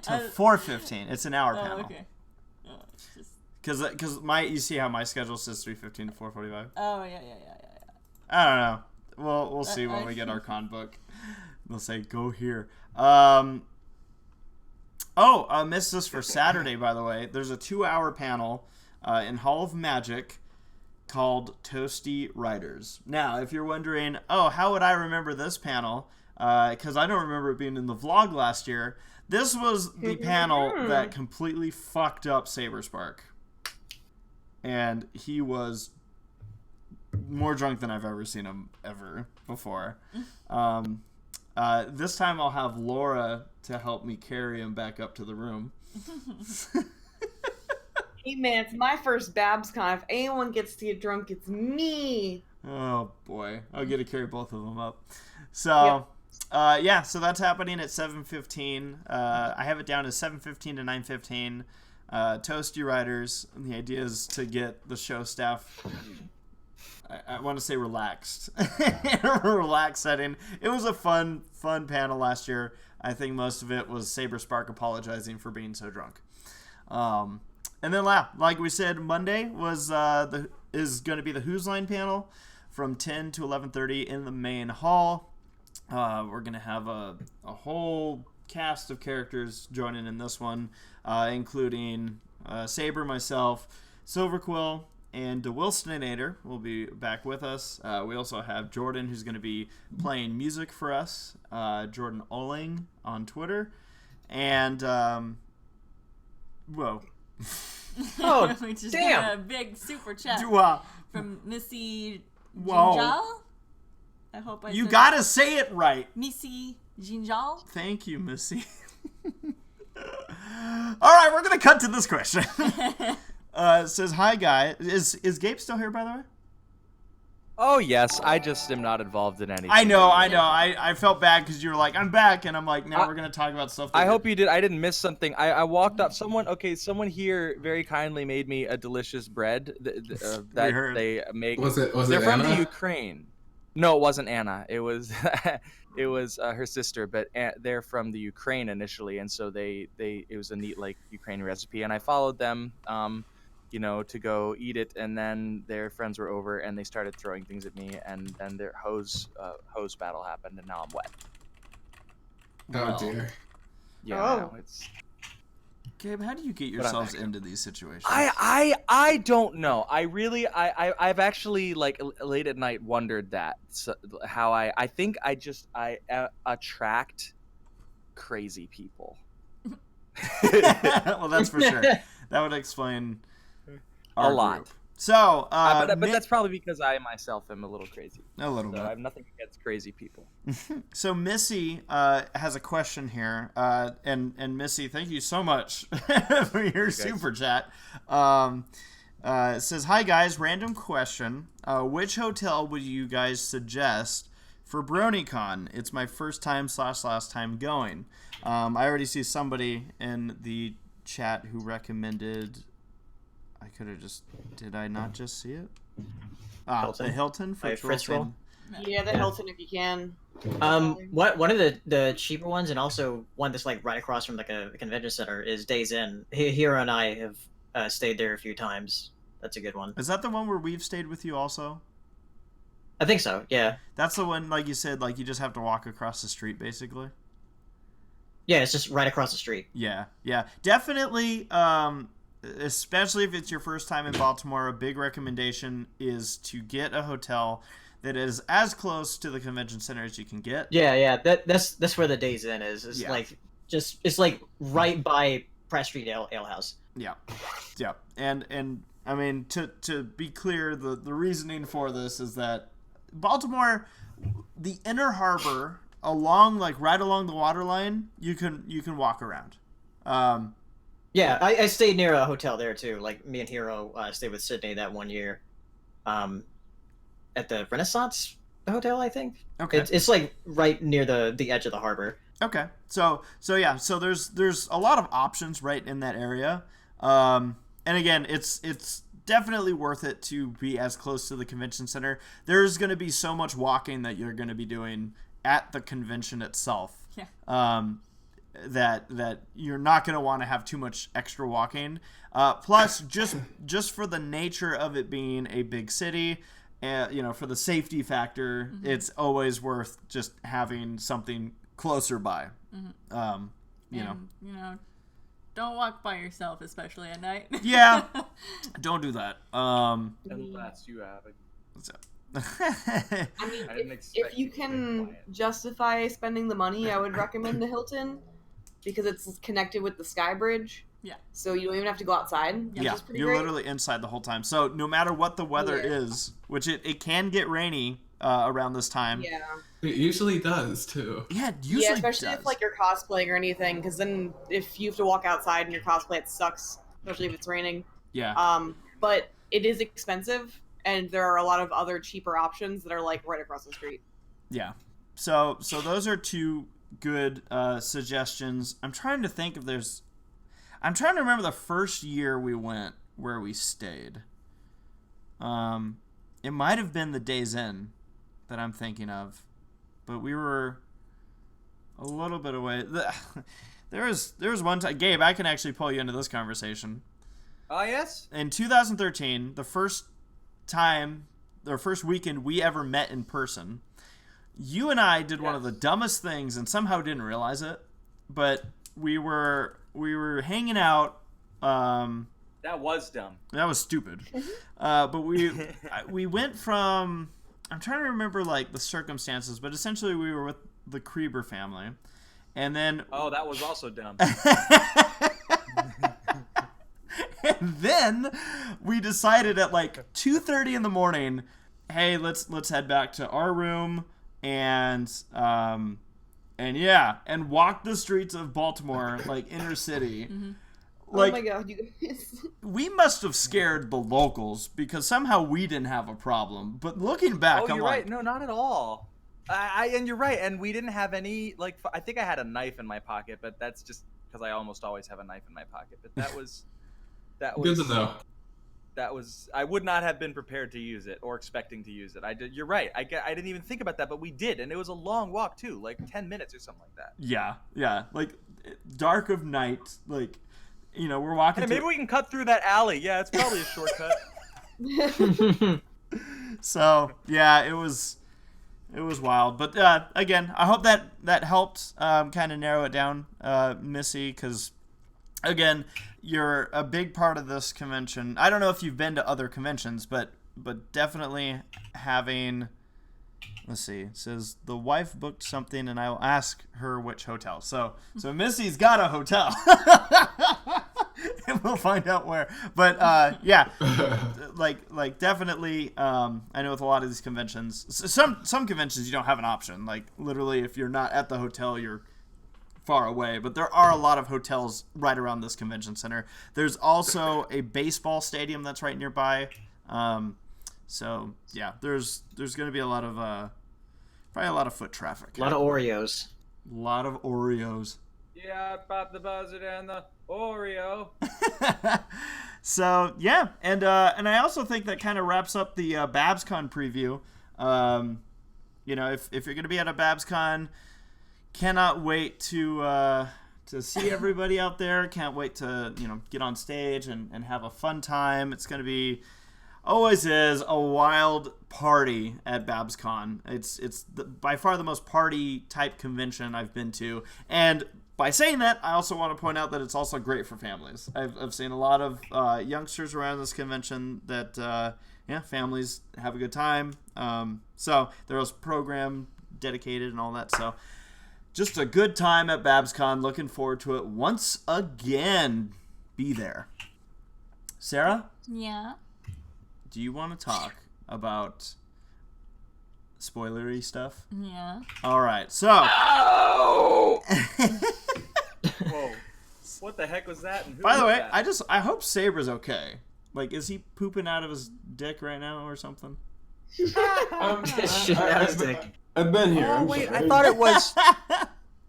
to 4:15. It's an hour Oh, panel. okay. Oh, it's just... Because you see how my schedule says 3:15 to 4:45. oh yeah. I don't know. We'll see when I we get see. our con book. They'll say go here. I missed this for Saturday, by the way. There's a 2-hour panel in Hall of Magic called Toasty Writers. Now, if you're wondering, how would I remember this panel? Because I don't remember it being in the vlog last year. This was the panel that completely fucked up SaberSpark. And he was more drunk than I've ever seen him ever before. This time I'll have Laura to help me carry him back up to the room. Hey man, it's my first BabsCon. If anyone gets to get drunk, it's me. Oh boy, I'll get to carry both of them up. So, so that's happening at 7:15. I have it down as 7:15 to 9:15. Toasty Writers. And the idea is to get the show staff. I want to say relaxed. In a relaxed setting. It was a fun panel last year. I think most of it was SaberSpark apologizing for being so drunk. And then, like we said, Monday is going to be the Who's Line panel from 10 to 11:30 in the main hall. We're going to have a whole cast of characters joining in this one, including Saber, myself, Silverquill, and DeWilstonator will be back with us. We also have Jordan, who's going to be playing music for us. Jordan Oling on Twitter. And, whoa. Oh, we just damn. got a big super chat Wow. from Missy Whoa. Jinjal. I hope I You said gotta say it right. Missy Jinjal. Thank you, Missy. All right, we're gonna cut to this question. It says, "Hi, guy. Is Gabe still here, by the way?" Oh yes, I just am not involved in anything. I know. I felt bad because you were like, "I'm back," and I'm like, "Now we're gonna talk about stuff." I hope you did. I didn't miss something. I walked up. Someone here very kindly made me a delicious bread that heard. they make. Was it They're from the Anna? Ukraine. No, it wasn't Anna. It was her sister. But they're from the Ukraine initially, and so it was a neat Ukrainian recipe, and I followed them. To go eat it, and then their friends were over and they started throwing things at me, and then their hose battle happened, and now I'm wet. Oh dear. Yeah, Oh. no, it's. Gabe, how do you get I'm yourselves back. into these situations? I don't know. I've actually late at night wondered that how I think I attract crazy people. Well, that's for sure. That would explain A lot. group. So, But that's probably because I myself am a little crazy. a little So I bit. have nothing against crazy people. So Missy has a question here, and Missy, thank you so much for your super chat. It says, "Hi guys, random question. Which hotel would you guys suggest for BronyCon? It's my first time / last time going." I already see somebody in the chat who recommended. I could have just. Did I not just see it? Hilton. The Hilton for By Fritz Wilson. Yeah, the Hilton if you can. One of the cheaper ones, and also one that's right across from a convention center, is Days Inn. Hero and I have stayed there a few times. That's a good one. Is that the one where we've stayed with you also? I think so. Yeah. That's the one, like you said, you just have to walk across the street, basically. Yeah, it's just right across the street. Yeah, definitely. especially if it's your first time in Baltimore, a big recommendation is to get a hotel that is as close to the convention center as you can get. Yeah. That's where the Days Inn is. It's Yeah. it's like right by Press Street Ale House. Yeah. And I mean, to be clear, the reasoning for this is that Baltimore, the inner harbor, right along the waterline, you can walk around. Yeah, I stayed near a hotel there too. Like me and Hero stayed with Sydney that one year, at the Renaissance Hotel, I think. Okay. It's like right near the edge of the harbor. Okay. So there's a lot of options right in that area. And again, it's definitely worth it to be as close to the convention center. There's going to be so much walking that you're going to be doing at the convention itself. Yeah. That you're not going to want to have too much extra walking. Plus, just for the nature of it being a big city, for the safety factor, it's always worth just having something closer by. Don't walk by yourself, especially at night. Yeah, don't do that. Unless you have a... I mean, if you can justify spending the money, I would recommend the Hilton because it's connected with the Sky Bridge. Yeah. So you don't even have to go outside, which Yeah, is pretty you're great. literally inside the whole time. So no matter what the weather is, which it can get rainy around this time. Yeah. It usually does too. Yeah, it usually especially does. if like you're cosplaying or anything, because then if you have to walk outside in your cosplay, it sucks, especially if it's raining. Yeah. But it is expensive, and there are a lot of other cheaper options that are like right across the street. Yeah. So those are two good suggestions. I'm trying to think if there's... I'm trying to remember the first year we went where we stayed. It might have been the Days Inn that I'm thinking of, but we were a little bit away. There was one time, Gabe, I can actually pull you into this conversation. Oh, yes? In 2013, the first weekend we ever met in person, you and I did one of the dumbest things and somehow didn't realize it, but we were hanging out. That was dumb. That was stupid. But we went from... I'm trying to remember like the circumstances, but essentially we were with the Kreber family, and then... Oh, that was also dumb. And then we decided at like 2:30 in the morning, hey, let's head back to our room and walk the streets of Baltimore, like inner city. Like, oh my god, you guys. We must have scared the locals because somehow we didn't have a problem. But looking back, you're I'm right. like, No, not at all. And you're right. And we didn't have any, like, I think I had a knife in my pocket, but that's just because I almost always have a knife in my pocket. But that was Good to know. That was, I would not have been prepared to use it or expecting to use it. You're right. I didn't even think about that, but we did. And it was a long walk too, like 10 minutes or something like that. yeah. Like, dark of night, like, we're walking. Hey, maybe we can cut through that alley. Yeah, it's probably a shortcut. So yeah, it was wild. But again, I hope that helped kind of narrow it down, Missy, because again, you're a big part of this convention. I don't know if you've been to other conventions, but definitely having. Let's see. It says the wife booked something, and I will ask her which hotel. So Missy's got a hotel, and we'll find out where. But yeah, like definitely. I know with a lot of these conventions, some conventions you don't have an option. Like literally, if you're not at the hotel, you're far away. But there are a lot of hotels right around this convention center. There's also a baseball stadium that's right nearby. So yeah, there's going to be a lot of probably a lot of foot traffic. A lot of Oreos. Yeah, pop the buzzard and the Oreo. So yeah, and I also think that kind of wraps up the BabsCon preview. If you're going to be at a BabsCon, cannot wait to see everybody out there. Can't wait to get on stage and have a fun time. It's going to be. always is a wild party at BabsCon. It's by far the most party type convention I've been to, and by saying that, I also want to point out that it's also great for families. I've seen a lot of youngsters around this convention that families have a good time. So there was program dedicated and all that. So just a good time at BabsCon. Looking forward to it once again. Be there. Sarah? Yeah. Do you want to talk about spoilery stuff? Yeah. All right. So. Whoa. What the heck was that? And who By the was way, that? I hope Saber's okay. Like, is he pooping out of his dick right now or something? Shit out of his dick. I've been here. Oh I'm wait, sorry. I thought it was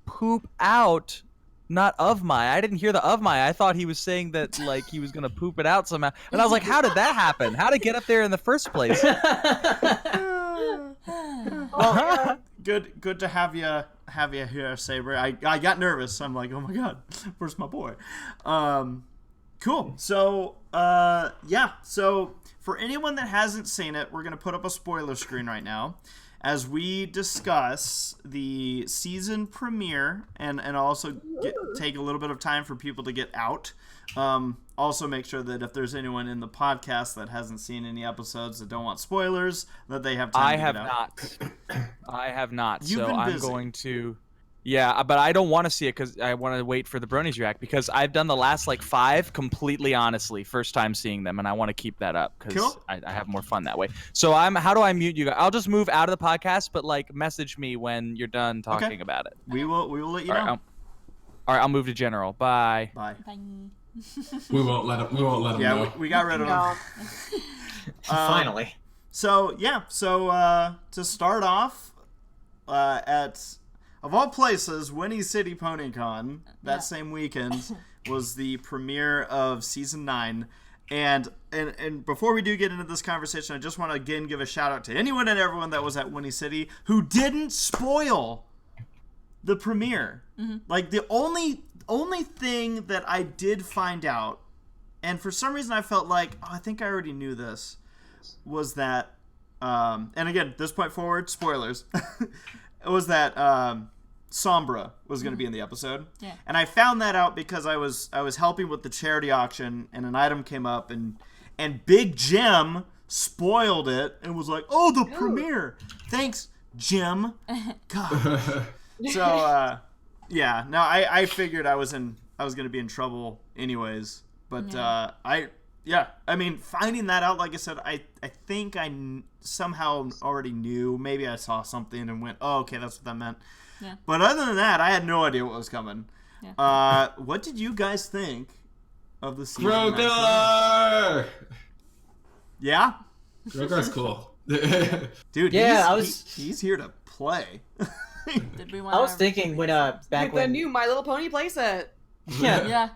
poop out, not of my. I didn't hear the of my. I thought he was saying that like he was gonna poop it out somehow, and I was like, how did that happen? How did it get up there in the first place? Well, good to have you here, Saber. I got nervous. I'm like, oh my god, where's my boy? Cool. So So for anyone that hasn't seen it, we're gonna put up a spoiler screen right now as we discuss the season premiere and also take a little bit of time for people to get out. Also make sure that if there's anyone in the podcast that hasn't seen any episodes that don't want spoilers, that they have time to get out. I have not. You've so been I'm busy. going to. Yeah, but I don't want to see it because I want to wait for the Bronies react because I've done the last like 5 completely honestly, first time seeing them, and I want to keep that up because Cool. I have more fun that way. So how do I mute you guys? I'll just move out of the podcast, but like message me when you're done talking about it. We will let you All know. right, I'll move to general. Bye. Bye. Bye. We won't let him know. Yeah, we got rid of No. him. Finally. So to start off, at of all places, Winnie City PonyCon that same weekend was the premiere of season 9, and before we do get into this conversation, I just want to again give a shout out to anyone and everyone that was at Winnie City who didn't spoil the premiere. Like the only thing that I did find out, and for some reason I felt like, I think I already knew this, was that, and again, this point forward, spoilers, it was that Sombra was going to be in the episode. Yeah. And I found that out because I was helping with the charity auction, and an item came up, and Big Jim spoiled it and was like, "Oh, the premiere! Thanks, Jim." God. So no, I figured I was going to be in trouble anyways, but I mean, finding that out, like I said, I think I somehow already knew. Maybe I saw something and went, "Oh, okay, that's what that meant." Yeah. But other than that, I had no idea what was coming. Yeah. What did you guys think of the season? Grogar! Yeah, Grogar's cool. dude. Yeah, he's here to play. Did we want? I was thinking when back With the when new My Little Pony playset. Yeah.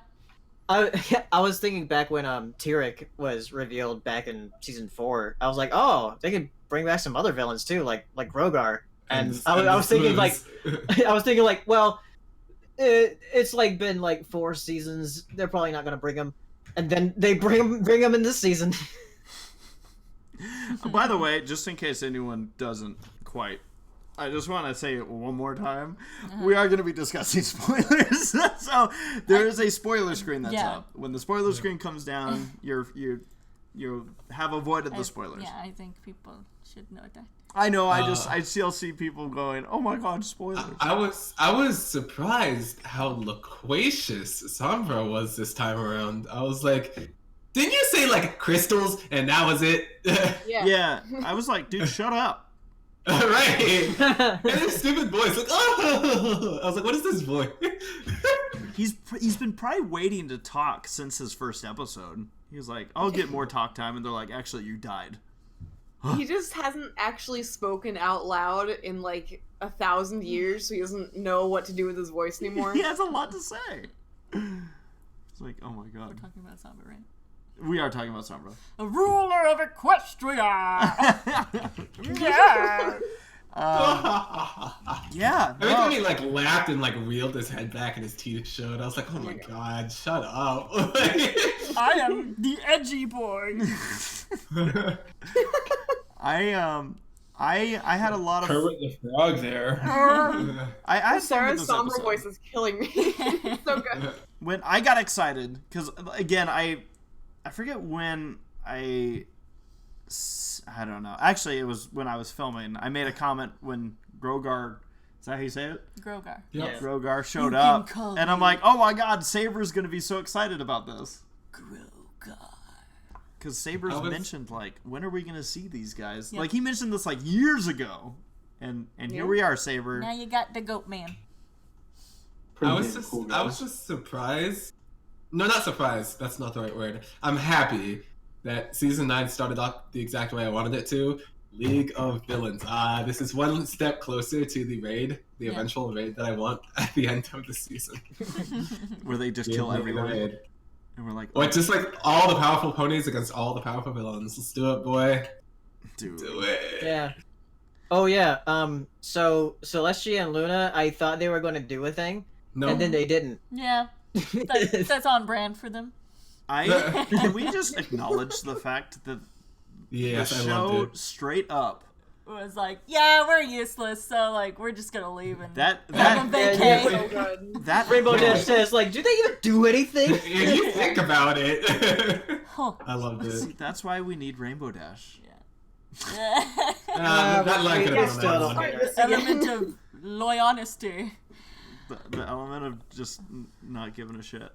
I was thinking back when Tyrek was revealed back in season 4. I was like, oh, they could bring back some other villains too, like Grogar. And I was thinking like, well, it's like been like 4 seasons. They're probably not gonna bring him, and then they bring him in this season. By the way, just in case anyone doesn't quite, I just want to say it one more time. We are going to be discussing spoilers. So there is a spoiler screen that's up. When the spoiler screen comes down, you have avoided the spoilers. Yeah, I think people should know that. I know. I still see people going, "Oh my god, spoilers!" I was surprised how loquacious Sombra was this time around. I was like, didn't you say like crystals and that was it? Yeah. I was like, dude, shut up. Right. And this stupid voice, like, oh! I was like, what is this voice? He's been probably waiting to talk since his first episode. He was like, I'll get more talk time, and they're like, actually, you died. He just hasn't actually spoken out loud in like 1,000 years, so he doesn't know what to do with his voice anymore. He has a lot to say. It's like, oh my god. We're talking about Sombra, right? We are talking about Sombra. A ruler of Equestria! Yeah! Yeah. Every time he like laughed and like reeled his head back and his teeth showed, I was like, oh my god, shut up. I am the edgy boy. I had a lot of Kermit the Frog there. I had fun with Sarah's this somber episode. voice is killing me. It's so good. When I got excited, because again, I forget when I don't know. Actually, it was when I was filming. I made a comment when Grogar, is that how you say it? Grogar. Yeah. Grogar showed You up, can call and I'm me like, oh my god, Saber's gonna be so excited about this. Grogar. Because Saber's I was- mentioned, like, when are we gonna see these guys? Yeah. Like, he mentioned this like years ago, and here we are, Saber. Now you got the goat man. Pretty I was damn just cool, I guys. was just surprised. No, not surprised. That's not the right word. I'm happy that season 9 started off the exact way I wanted it to. League of Villains. This is one step closer to the raid, the Yeah. eventual raid that I want at the end of the season. Where they just The kill raid. everyone, and we're like, Or just like all the powerful ponies against all the powerful villains. Let's do it, boy. dude. Do it. Yeah. Oh yeah. So Celestia and Luna, I thought they were going to do a thing, No. and then they didn't. Yeah. That's on brand for them. Can we just acknowledge the fact that Yes, the I show loved it. straight up It was like, yeah, we're useless, so like we're just gonna leave and that have a that Yeah, vacay. So good. that Rainbow hill- Dash says, like, do they even do anything? If you think about it. Huh. I loved See, it. that's why we need Rainbow Dash. That line could have been still on don't that hate one. her. Element of loyalty. The element of just not giving a shit.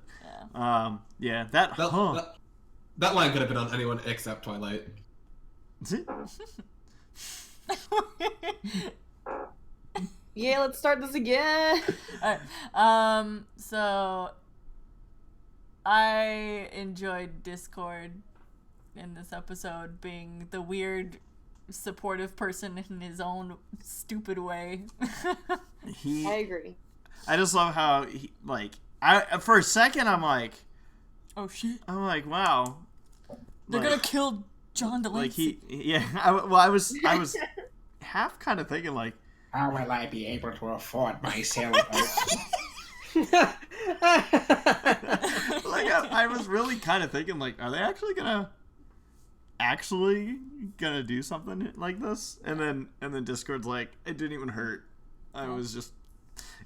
Yeah. Yeah, that That line could have been on anyone except Twilight. Yeah, let's start this again. Alright. So I enjoyed Discord in this episode being the weird supportive person in his own stupid way. I agree. I just love how he, like, I for a second I'm like, Oh shit. wow. They're Like- gonna kill John Like Delancey. yeah. I was half kind of thinking like, How will I be able to afford my sailboat? like I was really kind of thinking like, are they actually gonna do something like this? And then Discord's like, it didn't even hurt. I was just,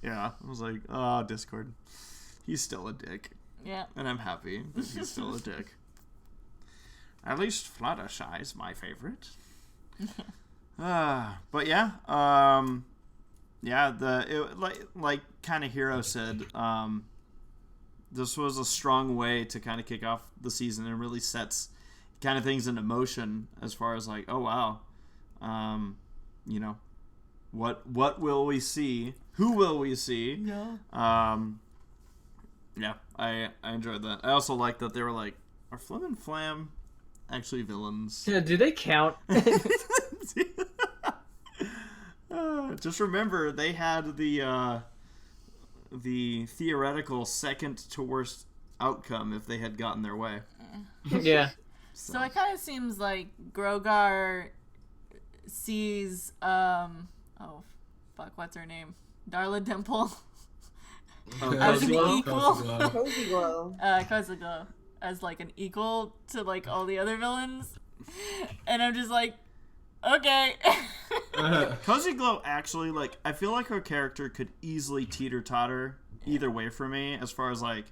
yeah, I was like, oh, Discord, he's still a dick, Yeah. and I'm happy that he's still a dick. At least Fluttershy is my favorite. But yeah, like kind of Hero said, this was a strong way to kind of kick off the season and really sets kind of things into motion as far as like, oh wow, you know, what will we see? Who will we see? Yeah. Yeah, I enjoyed that. I also like that they were like, are Flim and Flam actually villains? Do they count? Just remember, they had the theoretical second to worst outcome if they had gotten their way. Yeah. So it kind of seems like Grogar sees oh fuck, what's her name? Darla Dimple. As an Cozy equal. Cozy glow. Cozy Glow as like an equal to like all the other villains, and I'm just like, okay. Cozy Glow actually, like, I feel like her character could easily teeter-totter either way for me as far as like,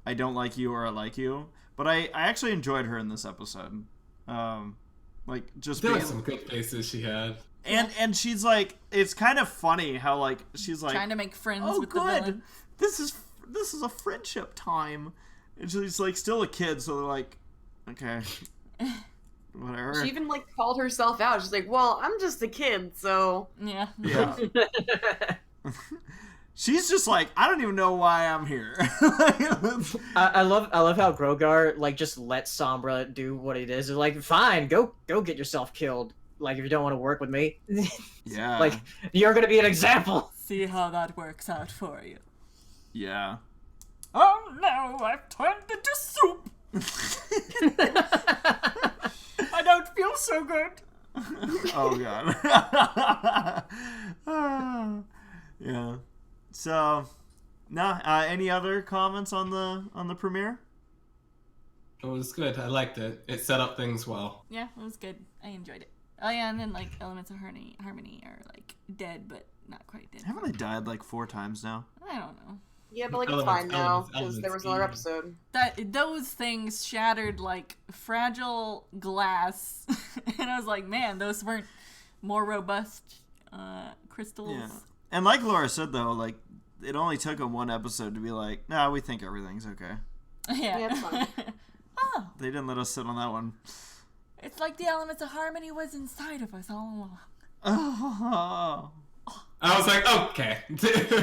I don't like you or I like you. But I actually enjoyed her in this episode. Like, just There were being... some good faces she had. And she's like, it's kind of funny how like she's like Trying to make friends oh with good, the villain. this is a friendship time, and she's like still a kid, so they're like, okay, whatever. She even like called herself out. She's like, "Well, I'm just a kid, so." Yeah. Yeah. She's just like, I don't even know why I'm here. I love how Grogar like just lets Sombra do what it is. They're like, fine, go get yourself killed. Like if you don't want to work with me, Yeah. like you're gonna be an example. See how that works out for you. Yeah. Oh no, I've turned into soup. I don't feel so good. Oh god. Yeah. So, any other comments on the premiere? It was good. I liked it. It set up things well. Yeah, it was good. I enjoyed it. Oh yeah, and then like elements of harmony are like dead, but not quite dead. Haven't they died like 4 times now? I don't know. Yeah, but like it's Elements, fine now elements, because there was elements, another even. episode. Those things shattered like fragile glass, and I was like, man, those weren't more robust crystals. Yeah. And like Laura said though, like it only took them 1 episode to be like, nah, we think everything's okay. Yeah. Yeah, it's fine. Oh, They didn't let us sit on that one. it's like the elements of harmony was inside of us all along. Oh. I was like, okay.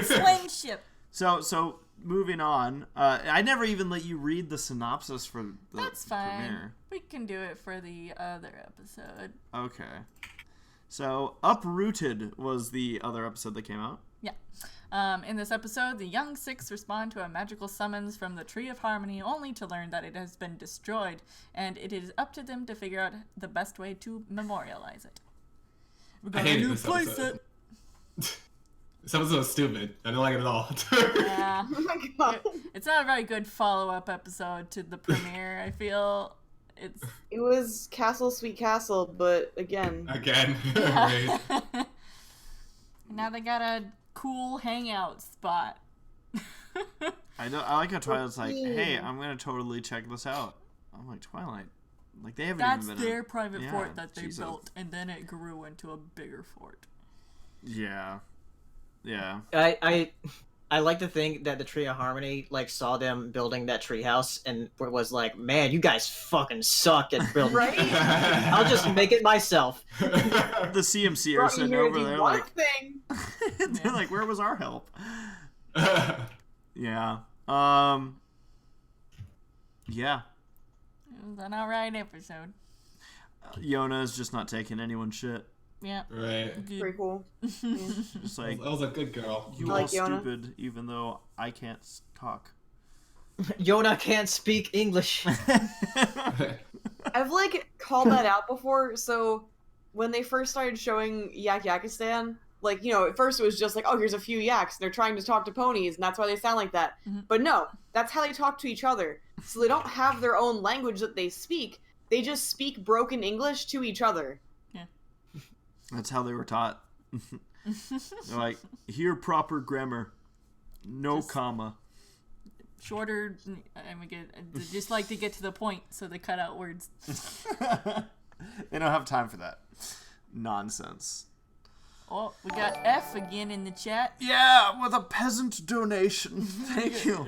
Swing ship. So moving on. I never even let you read the synopsis for the That's fine. premiere. We can do it for the other episode. Okay. So Uprooted was the other episode that came out. Yeah. In this episode, the young Six respond to a magical summons from the Tree of Harmony only to learn that it has been destroyed, and it is up to them to figure out the best way to memorialize it. We're I gonna hated new this place episode. it. This episode was stupid. I didn't like it at all. Yeah. Oh my god. It's not a very good follow-up episode to the premiere. I feel it's It was Castle Sweet Castle, but again. Again. yeah. Right. Now they got a cool hangout spot. I like how Twilight's like, hey, I'm gonna totally check this out. I'm like, Twilight, like they haven't That's even been. their private Yeah, fort that they Jesus. built, and then it grew into a bigger fort. Yeah. Yeah. I like to think that the Tree of Harmony like saw them building that treehouse and was like, "Man, you guys fucking suck at building. Right? I'll just make it myself." The CMC are Brought you sitting here to over do there one like, thing. they're like, where was our help? Yeah. Yeah. It was an alright episode. Yona is just not taking anyone's shit. Yeah. Right. Good. Pretty cool. Just like, That was a good girl. you I all like Yona. stupid, even though I can't talk. Yona can't speak English. I've like called that out before. So when they first started showing Yakistan, like, you know, at first it was just like, oh, here's a few yaks. They're trying to talk to ponies, and that's why they sound like that. Mhm. But no, that's how they talk to each other. So they don't have their own language that they speak. They just speak broken English to each other. That's how they were taught. They're like, here proper grammar, no Just- comma. Shorter, and we they just like to get to the point, so they cut out words. They don't have time for that nonsense. Oh, we got F again in the chat. Yeah, with a peasant donation. Thank you.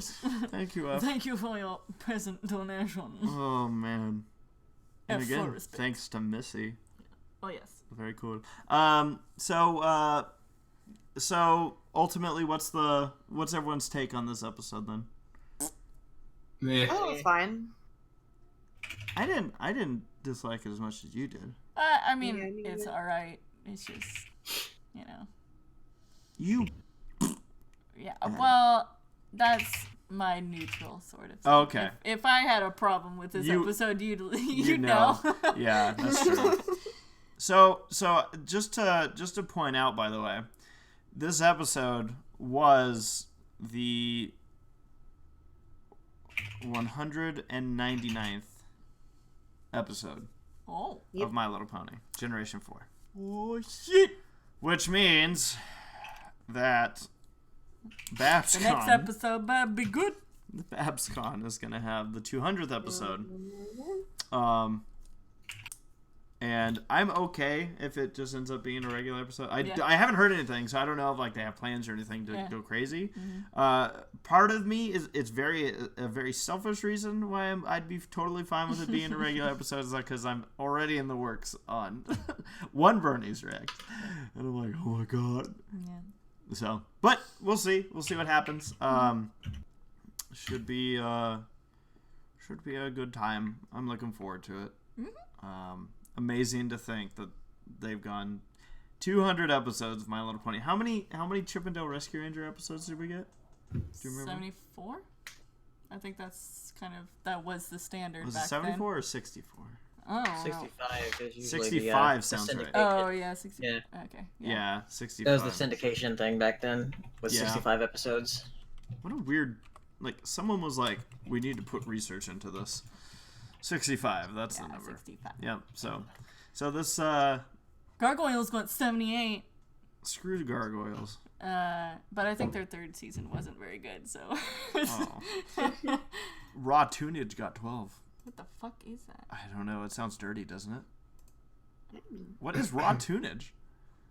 Thank you, F. Thank you for your present donation. Oh, man. And F for again, respect. thanks to Missy. Oh yes. Very cool. So ultimately, what's everyone's take on this episode then? Meh. Oh, it's fine. I didn't dislike it as much as you did. I mean, Yeah, me it's neither. alright. It's just, you know. You. Yeah, well, that's my neutral sort of thing. Oh, okay. If I had a problem with this You- episode, you'd you know. Yeah, that's true. So just to point out, by the way, this episode was the 199th episode Oh. of My Little Pony Generation 4. Oh, shit. Which means that BabsCon, The next episode better be good. BabsCon is going to have the 200th episode. And I'm okay if it just ends up being a regular episode. Yeah. I haven't heard anything, so I don't know if like they have plans or anything to Yeah. go crazy. Mm-hmm. Part of me is a very selfish reason why I'd be totally fine with it being a regular episode is like because I'm already in the works on one Bernie's React, and I'm like, oh my god. Yeah. So, but we'll see. We'll see what happens. Should be a good time. I'm looking forward to it. Mm-hmm. Amazing to think that they've gone 200 episodes of My Little Pony. How many Chippendale Rescue Ranger episodes did we get? Do you remember? 74? I think that was the standard Was it back 74 or 64? then. Oh, 65 is usually 65 the sounds right. Oh, yeah, 60. Yeah. Okay. Yeah, 65. That was the syndication thing back then with Yeah. 65 episodes. What a weird... Like, someone was like, we need to put research into this. 65. That's the Yeah, number. 65. Yep. So this Gargoyles got 78. screw gargoyles. But I think their third season wasn't very good, so. Oh. Raw tunage got 12. What the fuck is that? I don't know. It sounds dirty, doesn't it? What is raw tunage?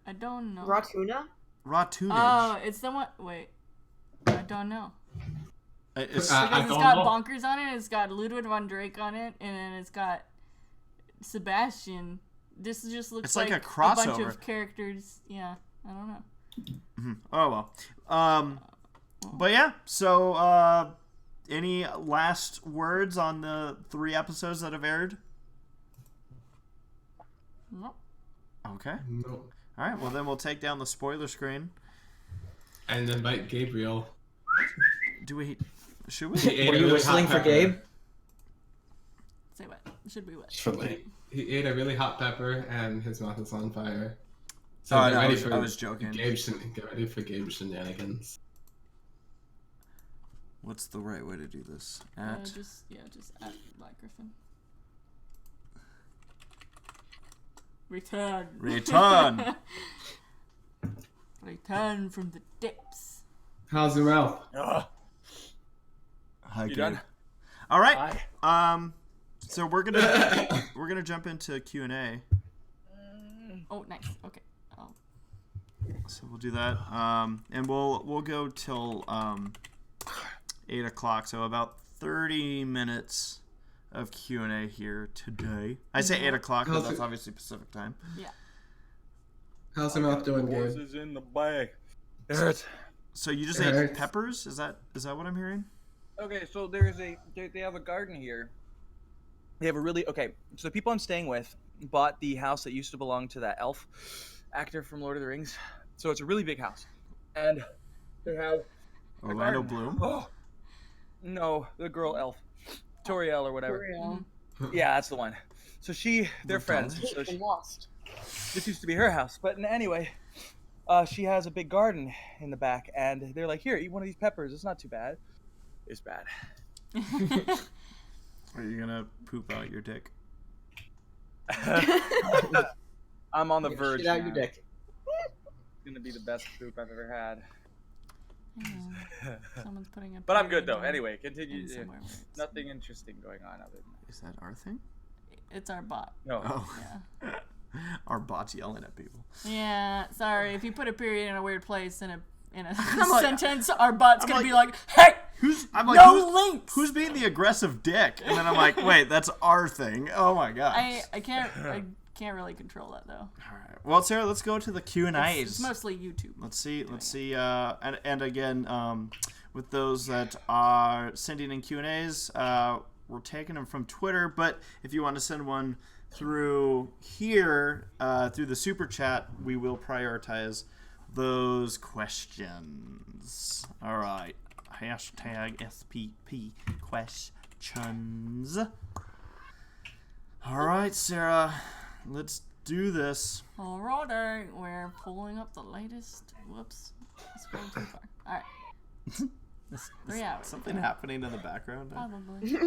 I don't know. Raw tuna? Raw tunage. Oh, it's the one. Wait. I don't know. It's, I Because it's don't got know. Bonkers on it, it's got Ludwig von Drake on it, and then it's got Sebastian. This just looks It's like a bunch crossover. of characters. Yeah, I don't know. oh well. But yeah. So any last words on the 3 episodes that have aired? Nope. Okay. No. All right. Well, then we'll take down the spoiler screen. And invite Gabriel. Do we? Should we? He ate Were a you really whistling hot for pepper. Gabe? Say what? Should be what? For late. He ate a really hot pepper and his mouth is on fire. So Oh, get no, ready I was joking. Get ready for Gabe's shenanigans. What's the right way to do this? At Just at Black Griffin. Return. return. Return from the depths. How's your mouth? Hi, You Gabe. done? All right. Hi. So we're gonna jump into Q&A. Oh, nice. Okay. Oh. So we'll do that. And we'll go till 8 o'clock. So about 30 minutes of Q&A here today. I say 8 o'clock, but that's obviously Pacific time. Yeah. How's your mouth doing, Gabe? Horses in the bag. It hurts. So you just It ate hurts. peppers? Is that what I'm hearing? Okay, so they have a garden here. They have a really so the people I'm staying with bought the house that used to belong to that elf actor from Lord of the Rings. So it's a really big house, and they have Orlando garden. Bloom? Oh, no, the girl elf, Toriel or whatever. Real. Yeah, that's the one. So they're friends. So I'm lost. this used to be her house, but anyway, she has a big garden in the back, and they're like, "Here, eat one of these peppers. It's not too bad." It's bad. Are you gonna poop out your dick? I'm on the Yeah, verge. shit out now. your dick. It's gonna be the best poop I've ever had. I know. Someone's putting a But I'm good period though. in- Anyway, continue. in somewhere where it's- Nothing interesting going on other than that. Is that our thing? It's our bot. No. Oh. Yeah. Our bot's yelling at people. Yeah. Sorry, if you put a period in a weird place in a like- sentence, our bot's I'm gonna like- be like, "Hey, I'm like, no links." who's being the aggressive dick? And then I'm like, wait, that's our thing. Oh my god. I can't really control that though. All right. Well, Sarah, let's go to the Q&As. It's mostly YouTube. Let's see. And again, with those that are sending in Q&As, we're taking them from Twitter. But if you want to send one through here, through the super chat, we will prioritize those questions. All right. Hashtag SPP questions. All right, Sarah. Let's do this. Alrighty, we're pulling up the latest. Whoops, I scrolled too far. All right, 3 hours. Something happening in the background. Probably.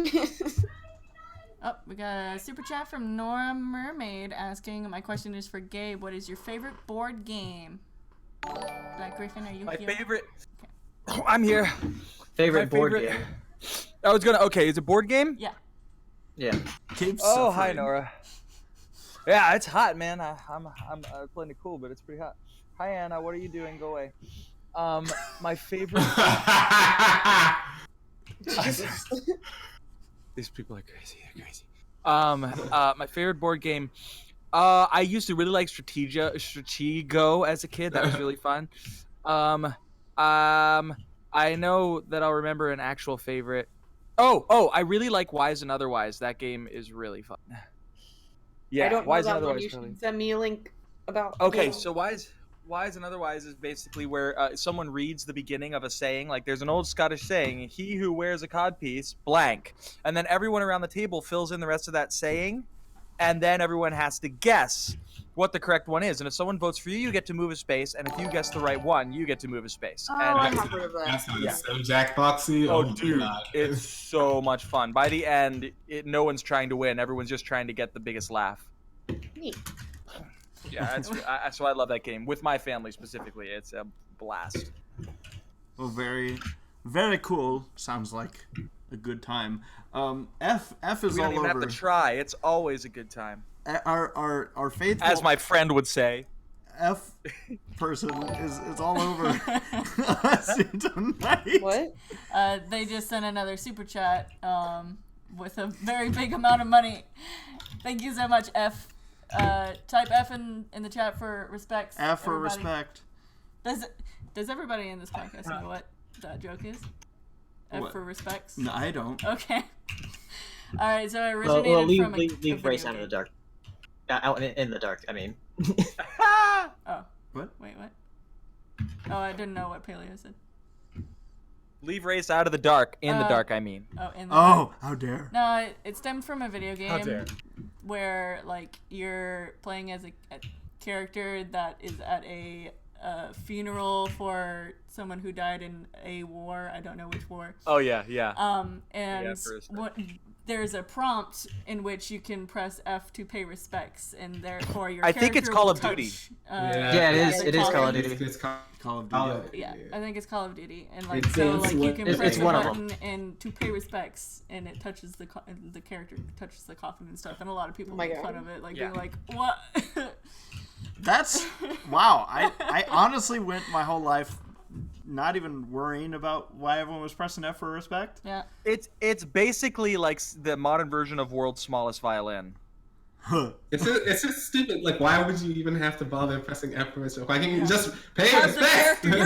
Oh, we got a super chat from Nora Mermaid asking, my question is for Gabe, what is your favorite board game? Black Griffin, are you My here? favorite. I'm here. Favorite My board favorite- game. I was gonna. Okay, it's a board game. Yeah. Yeah. Keep Oh, hi suffering. Nora. Yeah, it's hot, man. I'm playing it cool, but it's pretty hot. Hi Anna, what are you doing? Go away. My favorite. These people are crazy. They're crazy. My favorite board game. I used to really like Stratego as a kid. That was really fun. I know that I'll remember an actual favorite. Oh, I really like Wise and Otherwise. That game is really fun. Yeah, I don't know Wise and that one. Otherwise. You Probably. should send me a link about. Okay, yeah. so Wise and Otherwise is basically where someone reads the beginning of a saying. Like there's an old Scottish saying, "He who wears a codpiece, blank," and then everyone around the table fills in the rest of that saying, and then everyone has to guess. what the correct one is. And if someone votes for you, you get to move a space. And if you guess the right one, you get to move a space. Oh, And I have heard of that. That's how Yeah. it's so Jackboxy. Oh, my dude, God. it's so much fun. By the end, no one's trying to win. Everyone's just trying to get the biggest laugh. Neat. Yeah, that's why I love that game. With my family specifically, it's a blast. Well, very, very cool. Sounds like a good time. F is We all don't even over. have to try. It's always a good time. Our faithful, As my friend would say. F person is all over us tonight. What? They just sent another super chat with a very big amount of money. Thank you so much, F. Type F in the chat for respects. F for everybody. respect. Does everybody in this podcast know what that joke is? F What? for respects? No, I don't. Okay. All right, so it originated Well, from leave a race video out of the game. dark. Out in the dark. I mean. Oh. What? Wait, what? Oh, I didn't know what Paleo said. Leave race out of the dark. In the dark, I mean. Oh, in the dark. Oh, how dare. No, it stemmed from a video How game dare. where like you're playing as a character that is at a funeral for someone who died in a war. I don't know which war. Oh, yeah, yeah. And Yeah, for respect. there's a prompt in which you can press F to pay respects, and therefore your I think it's character Call will of Duty. touch, Yeah, it is. the It is Call of coffin. Duty. It's Call Call of Call Duty. of- Yeah, I think it's Call of Duty, and like It's- so, it's like you what- can it's press the one of button and to pay respects, and it touches the character touches the coffin and stuff, and a lot of people Oh my make God. fun of it, like Yeah. being like, "What?" That's wow. I honestly went my whole life not even worrying about why everyone was pressing F for respect. Yeah, It's basically like the modern version of World's Smallest Violin. It's just stupid. Like, why would you even have to bother pressing F for itself? Why can't you just pay have the respect? character do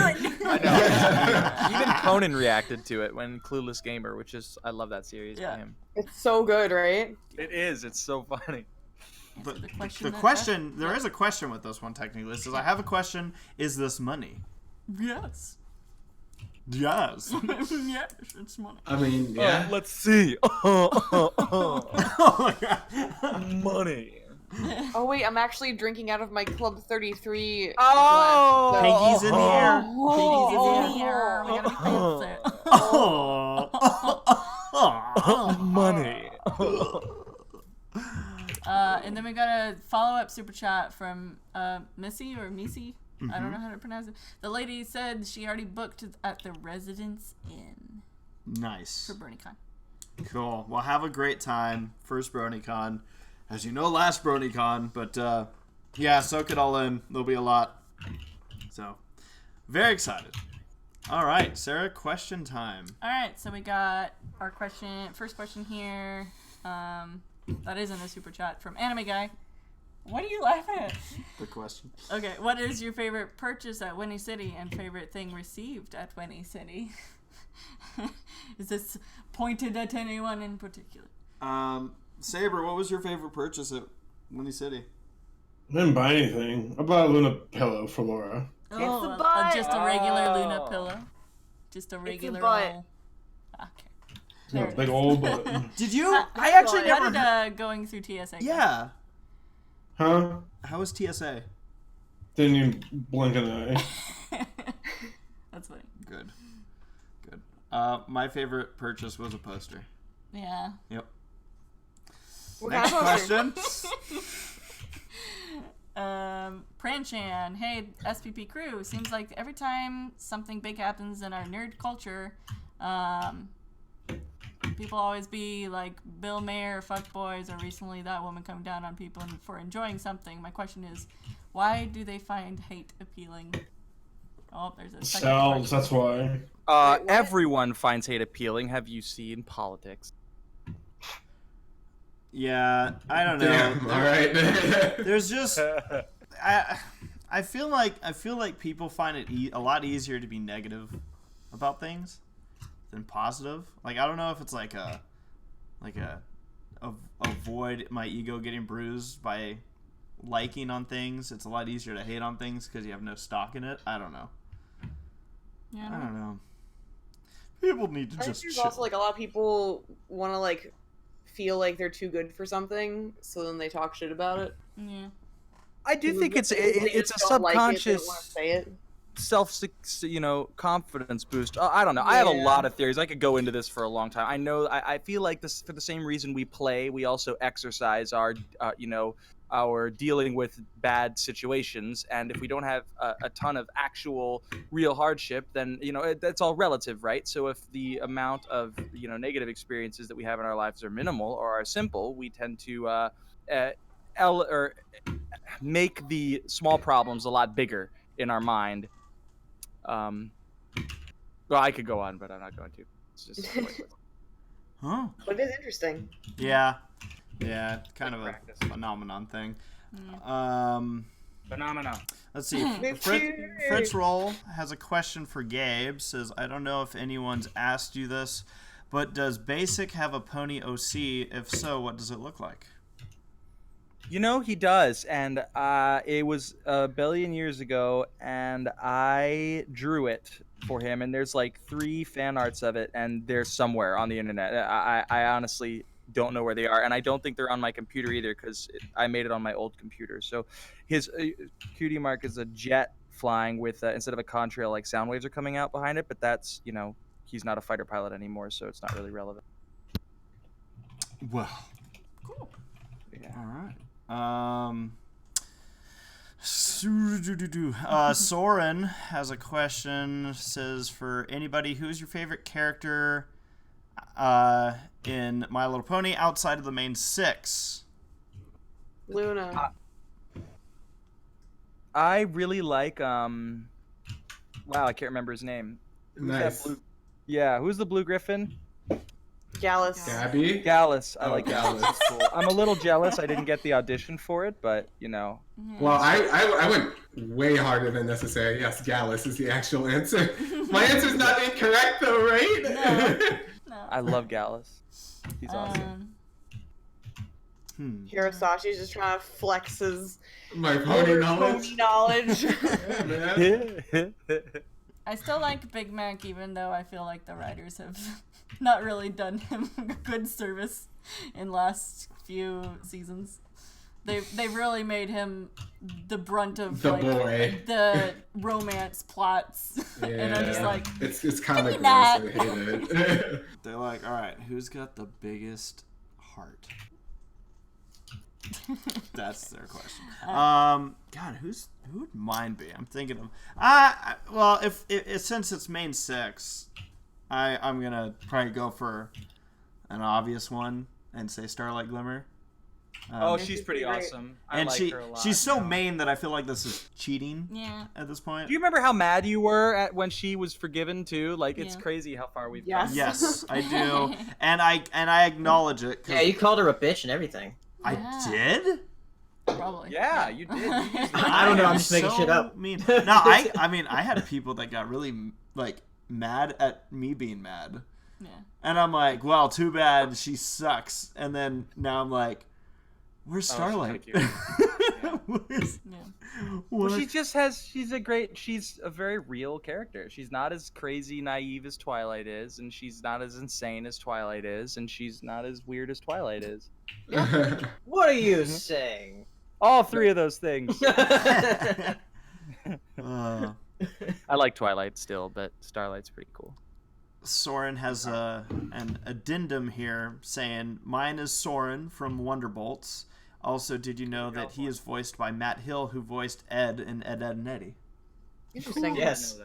it. Even Conan reacted to it when Clueless Gamer, which is I love that series Yeah. by him. It's so good, right? It is. It's so funny. But The question the that- question, there is a question with this one technically. It says, I have a question. Is this money? Yes. Yes. Yes, it's money. I mean, yeah. Let's see. Oh my God. Money. Oh wait, I'm actually drinking out of my Club 33. Oh! glass, Peggy's in here. Piggy's in here. We gotta be fancy. Oh. Money. And then we got a follow-up super chat from Missy or Missy. I don't know how to pronounce it. The lady said she already booked at the Residence Inn Nice. for BronyCon. Cool. Well, have a great time. First BronyCon. As you know, last BronyCon. But, yeah, soak it all in. There'll be a lot. So, very excited. All right, Sarah, question time. All right, so we got our first question here. That isn't a super chat from Anime Guy. What are you laughing at? The question. Okay, what is your favorite purchase at Winnie City and favorite thing received at Winnie City? Is this pointed at anyone in particular? Saber, what was your favorite purchase at Winnie City? I didn't buy anything. I bought a Luna pillow for Laura. Oh, the butt. just a regular Luna Oh. pillow. Just a regular butt. old- Okay. Yeah, There it big is. old butt. Did you? How- I actually How never. did going through TSA go? Yeah. Huh? How was TSA? Didn't even blink an eye. That's funny. Good. Good. My favorite purchase was a poster. Yeah. Yep. What Next kind of poster? question. Pranchan, hey SPP crew, seems like every time something big happens in our nerd culture, people always be like Bill Mayer, fuckboys, or recently that woman coming down on people for enjoying something. My question is, why do they find hate appealing? Oh, there's a second Selves, question. that's why. Wait, what? Everyone finds hate appealing. Have you seen politics? Yeah, I don't know. Damn, all right. There's just I feel like people find it a lot easier to be negative about things than positive. Like I don't know if it's like avoid my ego getting bruised by liking on things. It's a lot easier to hate on things because you have no stock in it. I don't know. Yeah, I don't know. People need to I think just there's chill. also like a lot of people want to like feel like they're too good for something, so then they talk shit about it. yeah. I do think it's They it's a just don't like it, they don't subconscious wanna say it. confidence boost. I don't know. I have a Yeah. lot of theories. I could go into this for a long time. I feel like this, for the same reason we play, we also exercise our our dealing with bad situations. And if we don't have a ton of actual real hardship, then that's all relative, right? So if the amount of negative experiences that we have in our lives are minimal or are simple, we tend to make the small problems a lot bigger in our mind. Well, I could go on, but I'm not going to. It's just pointless. Huh? But it is interesting. Yeah, kind of a Practice. phenomenon thing. Mm. Phenomena. Let's see. Fritz Roll has a question for Gabe. Says, I don't know if anyone's asked you this, but does Basic have a pony OC? If so, what does it look like? He does, and it was a billion years ago, and I drew it for him, and there's like 3 fan arts of it, and they're somewhere on the internet. I honestly don't know where they are, and I don't think they're on my computer either, because I made it on my old computer. So his cutie mark is a jet flying with, instead of a contrail, like sound waves are coming out behind it, but that's, he's not a fighter pilot anymore, so it's not really relevant. Well, Cool. all right. Soren has a question. Says, for anybody, who's your favorite character in My Little Pony outside of the main 6? Luna. I really like wow, I can't remember his name. Who's that Nice. blue? Yeah, who's the blue griffin? Gallus. Gabby? Gallus. I Oh, like Gallus. Gallus. It's cool. I'm a little jealous I didn't get the audition for it, but Yeah. Well, I went way harder than necessary. Yes, Gallus is the actual answer. My answer's not incorrect though, right? No. I love Gallus. He's awesome. Hirosashi's just trying to flex his My pony pony knowledge. knowledge. Man. I still like Big Mac, even though I feel like the writers have not really done him good service in last few seasons. They've really made him the brunt of The like boy. the romance plots, and I'm just like, it's kind of "Give gross. me I hate it. They're like, all right, who's got the biggest heart? That's their question. God, who would mine be? I'm thinking of. Well, if since it's main 6, I'm gonna probably go for an obvious one and say Starlight Glimmer. She's pretty awesome. I and like her a lot. she's so main that I feel like this is cheating yeah. at this point. Do you remember how mad you were when she was forgiven too? Like, it's Yeah. crazy how far we've Yes. come. Yes, I do, and I acknowledge it. 'Cause Yeah, you called her a bitch and everything. I Yeah. did. Probably. Yeah, you did. You used the I don't know, am I'm just making shit up. Mean. No, I mean, I had people that got really like mad at me being mad, Yeah. and I'm like, well, too bad, she sucks. And then now I'm like, where's Starlight? kinda Where's- Yeah. what? Well, she's a very real character. She's not as crazy naive as Twilight is, and she's not as insane as Twilight is, and she's not as weird as Twilight is. What are you saying? All 3 of those things. Uh, I like Twilight still, but Starlight's pretty cool. Soren has an addendum here saying, mine is Soren from Wonderbolts. Also, did you know that he is voiced by Matt Hill, who voiced Ed in Ed, Ed and Eddie? Interesting. Yes.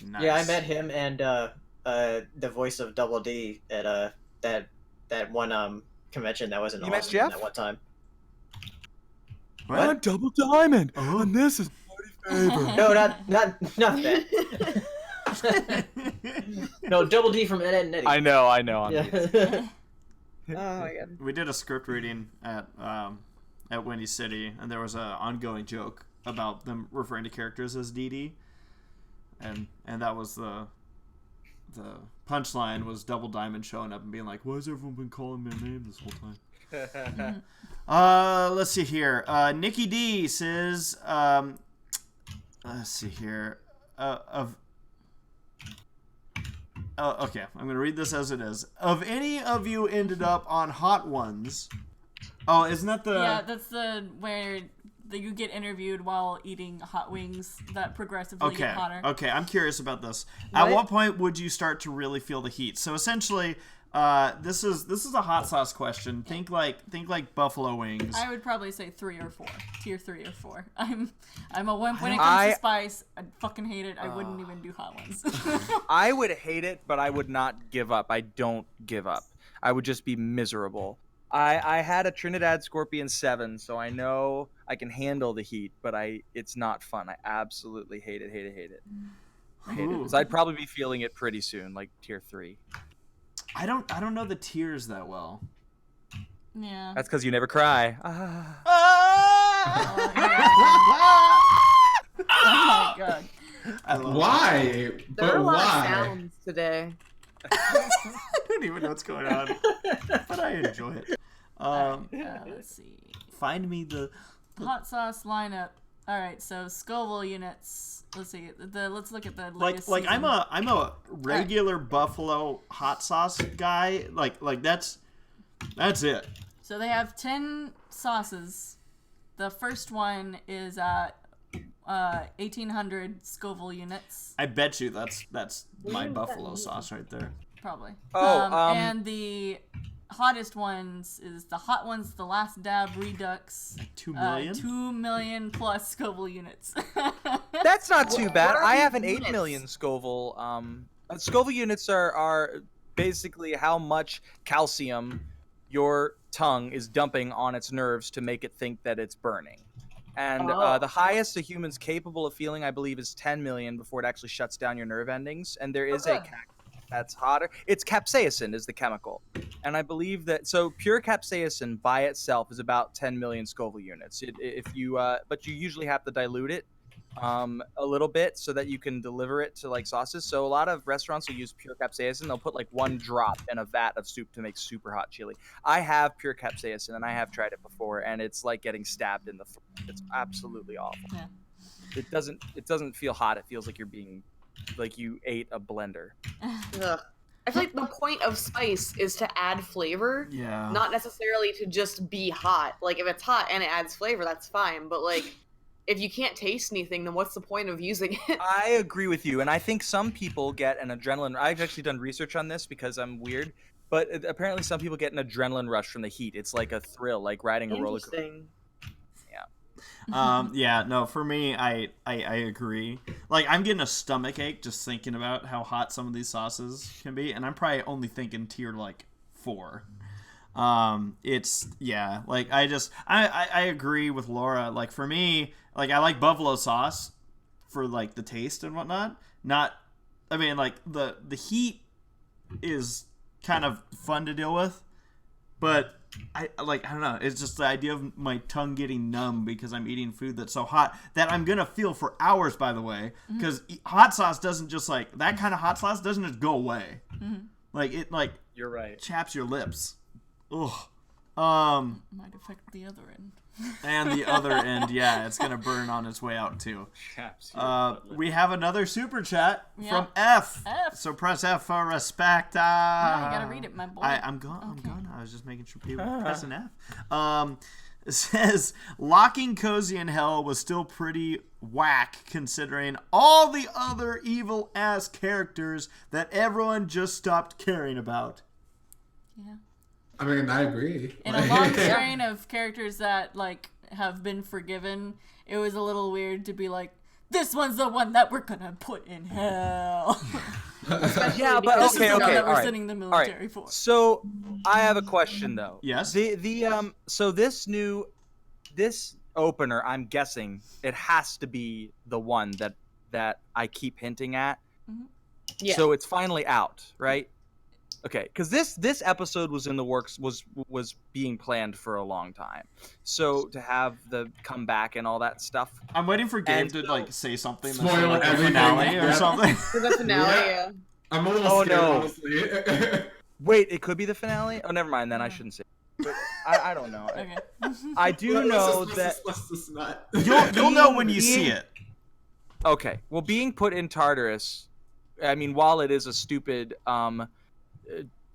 Nice. Yeah, I met him and the voice of Double D at that one convention that was in You met Austin Jeff? that one time. What? I'm Double Diamond, and this is Party Favor. No, not that. No, Double D from Ed, Ed and Eddie. I know. I'm Yeah. Oh my god. We did a script reading at Windy City, and there was an ongoing joke about them referring to characters as DD, and that was the punchline was Double Diamond showing up and being like, "Why has everyone been calling me a name this whole time?" Let's see here. Nikki D says, let's see here. Okay, I'm gonna read this as it is. Of any of you ended up on Hot Ones? Oh, isn't that the? Yeah, that's the where you get interviewed while eating hot wings that progressively get hotter. Okay, I'm curious about this. At what point would you start to really feel the heat? So essentially, this is a hot sauce question. Think like buffalo wings. I would probably say 3 or 4, tier 3 or 4. I'm a wimp when it comes to spice. I fucking hate it. I wouldn't even do hot ones. I would hate it, but I would not give up. I don't give up. I would just be miserable. I had a Trinidad Scorpion 7, so I know I can handle the heat, but it's not fun. I absolutely hate it. Hate it. So I'd probably be feeling it pretty soon, like tier 3. I don't know the tiers that well. Yeah. That's because you never cry. Oh my god. Why? There are But a lot of why? sounds today. I don't even know what's going on, but I enjoy it. Let's see. Find me the Hot sauce lineup. All right, so Scoville units. Let's see. Let's look at the latest like season. I'm a regular buffalo hot sauce guy. Like that's it. So they have 10 sauces. The first one is 1800 Scoville units. I bet you that's my buffalo sauce right there. Probably. Oh, and the hottest ones is the hot ones, the Last Dab Redux. 2 million? 2 million plus Scoville units. That's not too bad. What are I these have an 8 units? million Scoville. Scoville units are basically how much calcium your tongue is dumping on its nerves to make it think that it's burning. And the highest a human's capable of feeling, I believe, is 10 million before it actually shuts down your nerve endings. And there is a that's hotter. It's capsaicin is the chemical. And I believe that, so pure capsaicin by itself is about 10 million Scoville units. But you usually have to dilute it a little bit so that you can deliver it to like sauces. So a lot of restaurants will use pure capsaicin. They'll put like 1 drop in a vat of soup to make super hot chili. I have pure capsaicin and I have tried it before, and it's like getting stabbed in the throat. It's absolutely awful. Yeah. It doesn't feel hot. It feels like you're being like you ate a blender. Ugh. I feel like the point of spice is to add flavor, Yeah. not necessarily to just be hot. Like, if it's hot and it adds flavor, that's fine. But, like, if you can't taste anything, then what's the point of using it? I agree with you, and I think some people get an adrenaline. I've actually done research on this because I'm weird, but apparently some people get an adrenaline rush from the heat. It's like a thrill, like riding a roller coaster. Interesting. Yeah, no, for me, I agree. Like, I'm getting a stomach ache just thinking about how hot some of these sauces can be, and I'm probably only thinking tier, like, 4. It's, yeah, like, I agree with Laura. Like, for me, like, I like buffalo sauce for, like, the taste and whatnot. I mean, like, the heat is kind of fun to deal with, but I don't know. It's just the idea of my tongue getting numb because I'm eating food that's so hot that I'm gonna feel for hours. By the way, because hot sauce doesn't just like that kind of hot sauce doesn't just go away. Like it You're right. chaps your lips. Ugh. Might affect the other end. And the other end, yeah, it's gonna burn on its way out too. We have another super chat from F. So press F for respect. Yeah, you gotta read it, my boy. I'm gone. I was just making sure people were pressing F. It says locking Cozy in Hell was still pretty whack considering all the other evil ass characters that everyone just stopped caring about. Yeah. I mean, I agree. In a long string of characters that like have been forgiven, it was a little weird to be like, this one's the one that we're gonna put in hell. Yeah, but This is the one okay, that all we're right. sending the All military right. for. So I have a question though. Yes. So this opener, I'm guessing it has to be the one that I keep hinting at. Yeah. So it's finally out, right? Okay, because this episode was in the works, was being planned for a long time. So to have the comeback and all that stuff. I'm waiting for Gabe And to so- like say something that's Spoil like a everything, finale or yeah. something. For the finale, yeah. I'm almost Oh, scared, no. honestly. Wait, it could be the finale? Oh, never mind then. I shouldn't say it. But I don't know. Okay. I do know Let's that. just not. You'll know when you see it. Okay. Well, being put in Tartarus, I mean, while it is a stupid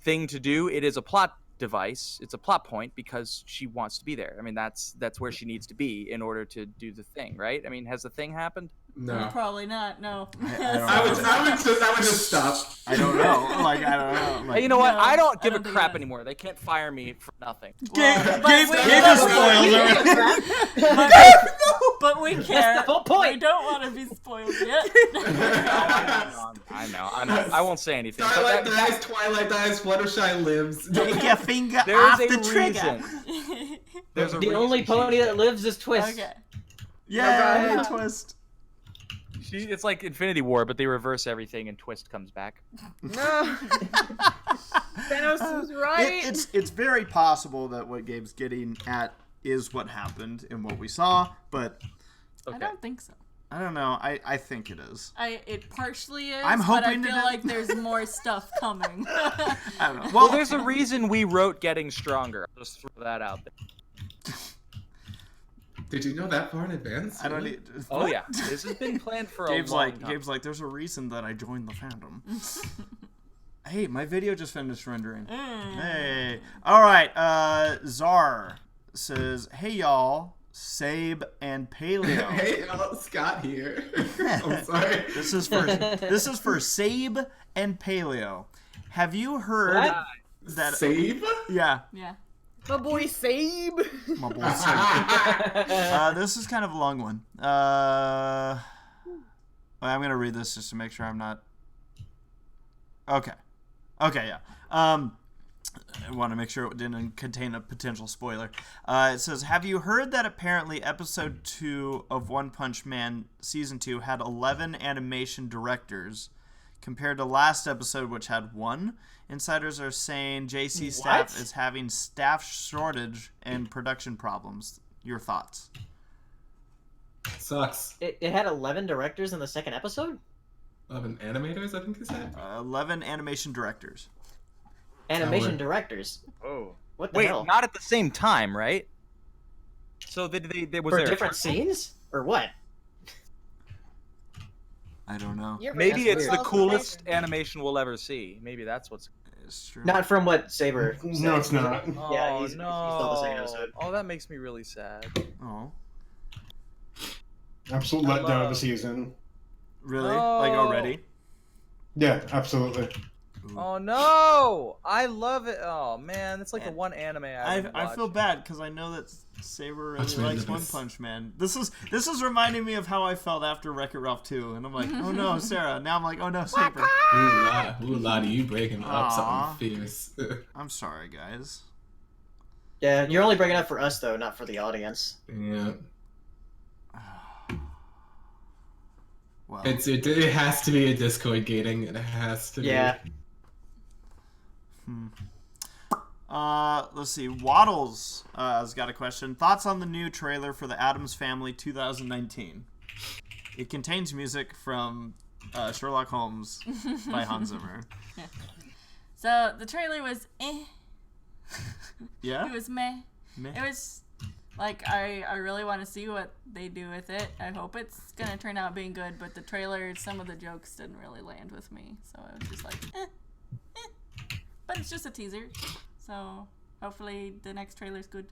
thing to do, it is a plot device. It's a plot point because she wants to be there. I mean, that's where she needs to be in order to do the thing, right? I mean, has the thing happened? No. Probably not. No. I would just stop. I don't know. Like, I don't know. Like, Hey, you know what? No, I don't I give don't a think crap it is. anymore. They can't fire me for nothing. Gabe But we care. That's the whole point. We don't want to be spoiled yet. I know. I won't say anything. but Starlight that- dies, Twilight dies, Fluttershy lives. Take your finger There's off a the trigger. reason. There's a The only reason pony that lives is Twist. Okay. Yay, Twist. It's like Infinity War, but they reverse everything and Twist comes back. No. Thanos is right. It's very possible that what Gabe's getting at is what happened in what we saw, but Okay. I don't think so. I don't know. I think it is. It partially is, I'm but I hoping feel it is. like there's more stuff coming. I don't know. Well, there's a reason we wrote Getting Stronger. I'll just throw that out there. Did you know that far in advance? I don't Really? need. Oh, yeah. This has been planned for a Gabe's long like, time. Gabe's like, there's a reason that I joined the fandom. Hey, my video just finished rendering. Hey. All right. Czar says, "Hey y'all, Sabe and Paleo." Hey, Scott here. I'm sorry. This is for Sabe and Paleo. Have you heard What? that? Save? Yeah, Yeah. My boy Sabe. my boy Sabe. This is kind of a long one. I'm gonna read this just to make sure I'm not. Okay, yeah. I want to make sure it didn't contain a potential spoiler. It says, have you heard that apparently episode 2 of One Punch Man season 2 had 11 animation directors compared to last episode, which had 1? Insiders are saying JC staff is having staff shortage and production problems. Your thoughts? Sucks. It had 11 directors in the second episode? 11 animators, I think he said. 11 animation directors. Animation would- directors. Oh. What the Wait, hell? not at the same time, right? So was For there different scenes? Or what? I don't know. Maybe That's it's weird. the coolest animation we'll ever see. Maybe that's what's. It's true. Not from what Saber said. No, it's not. Yeah, Oh he's no! still the second episode. Oh, that makes me really sad. Oh, Absolute I letdown of love- the season. really? No. Like already? Yeah, absolutely. Oh no! I love it. Oh man, it's like the one anime I feel bad because I know that Saber really Punch Man likes the One best. Punch Man. This is reminding me of how I felt after Wreck-It Ralph 2, and I'm like, oh no, Sarah. Now I'm like, oh no, Saber. Ooh, Lottie, you breaking up Aw. something fierce. I'm sorry, guys. Yeah, you're only bringing it up for us, though, not for the audience. Yeah. Well, It has to be a Discord gating. It has to be. Yeah. let's see. Waddles has got a question. Thoughts on the new trailer for the Addams Family 2019? It contains music from Sherlock Holmes by Hans Zimmer. So the trailer was Yeah? It was meh. Meh. It was like I really want to see what they do with it. I hope it's gonna turn out being good, but the trailer, some of the jokes didn't really land with me, so I was just like, But it's just a teaser, so hopefully the next trailer's good.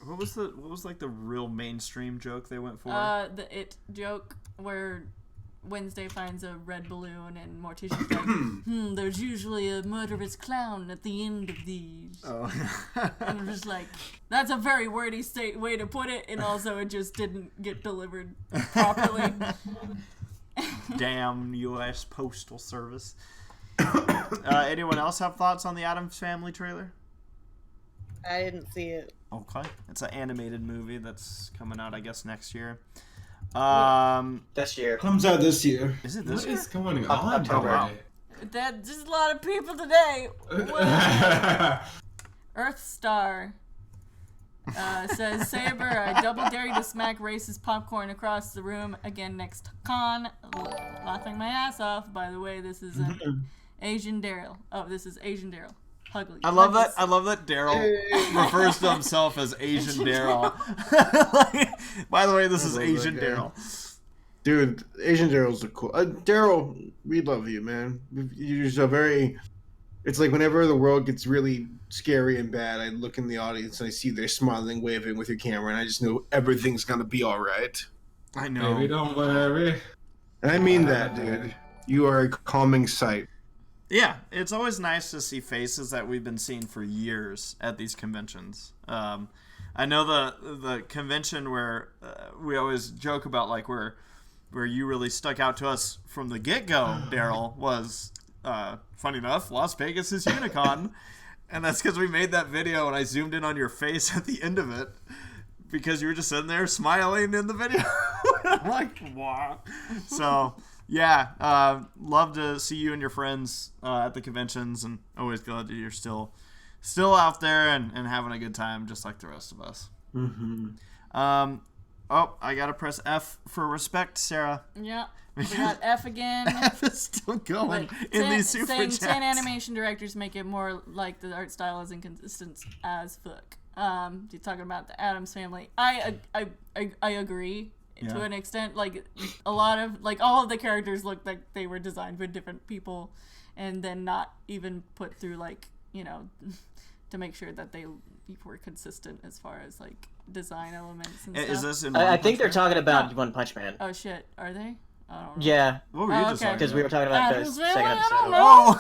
What was like the real mainstream joke they went for? The It joke where Wednesday finds a red balloon and Morticia's like, there's usually a murderous clown at the end of these. Oh. And I'm just like, that's a very wordy way to put it, and also it just didn't get delivered properly. Damn U.S. Postal Service. Anyone else have thoughts on the Addams Family trailer? I didn't see it. Okay. It's an animated movie that's coming out, I guess, next year. This year. Comes out this year. Is it this What year? is going on? October. wow. There's just a lot of people today. Earthstar says, Saber, I double dare you to smack racist popcorn across the room again next con. Laughing my ass off. By the way, this is Asian Daryl. Oh, this is Asian Daryl. Hugly. I love that Daryl refers to himself as Asian Daryl. By the way, this is love Asian that guy. Daryl. Dude, Asian Daryl's a cool. Daryl, we love you, man. You're just a very It's like whenever the world gets really scary and bad, I look in the audience and I see they're smiling, waving with your camera, and I just know everything's gonna be all right. I know. Baby, don't worry. And I mean that, dude. You are a calming sight. Yeah, it's always nice to see faces that we've been seeing for years at these conventions. I know the convention where we always joke about, like, where you really stuck out to us from the get-go, Daryl, was, funny enough, Las Vegas is Unicon. And that's because we made that video and I zoomed in on your face at the end of it because you were just sitting there smiling in the video. I'm like, wow. So, yeah, love to see you and your friends at the conventions, and always glad that you're still out there and having a good time just like the rest of us. Mm-hmm. I gotta press F for respect, Sarah. Yeah, we got F again. F is still going in these super saying chats. 10 animation directors make it more like the art style is inconsistent as fuck. You're talking about the Addams Family. I agree to an extent. Like, a lot of, like, all of the characters look like they were designed by different people and then not even put through, like, you know, to make sure that they were consistent as far as, like, design elements and stuff. Is this in I think they're talking about One Punch Man. Oh shit, are they? I don't know. Yeah. What were you just talking Because we were about? talking about the Addams second Family? I episode. don't Oh!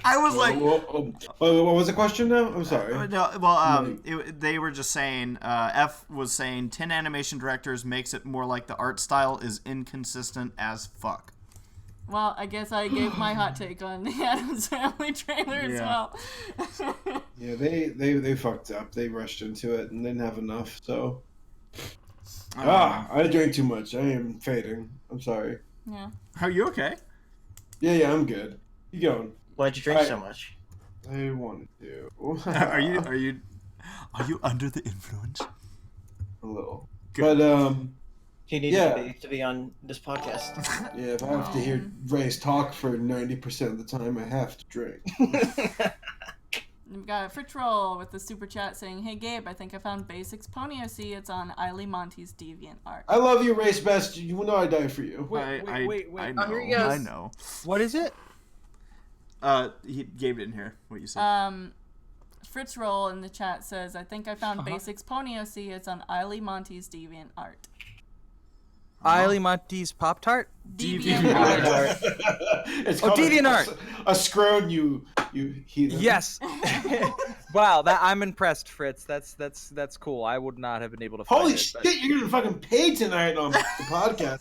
I was like... what was the question now? I'm sorry. They were just saying, F was saying 10 animation directors makes it more like the art style is inconsistent as fuck. Well, I guess I gave my hot take on the Addams Family trailer as well. Yeah, they fucked up. They rushed into it and didn't have enough, so... I drank too much. I am fading. I'm sorry. Yeah. Are you okay? Yeah, I'm good. You going? Why'd you drink so much? I wanted to. Are you under the influence? A little. Good. But He needs to be on this podcast. Yeah, if I have to hear Ray's talk for 90% of the time, I have to drink. We've got Fritz Roll with the super chat saying, "Hey Gabe, I think I found Basics Pony OC. It's on Eiley Monty's Deviant Art." I love you, ACRacebest. You know I die for you. Wait. I know. Oh, here he goes. I know. What is it? Gabe didn't hear what you said. Fritz Roll in the chat says, "I think I found Basics Pony OC. It's on Eiley Monty's Deviant Art." Eiley Monty's Pop-Tart? Deviant Art. It's Oh, called DeviantArt. A scrone, you heathen. Yes. Wow, I'm impressed, Fritz. That's cool. I would not have been able to find Holy it. shit, you're getting fucking paid tonight on the podcast.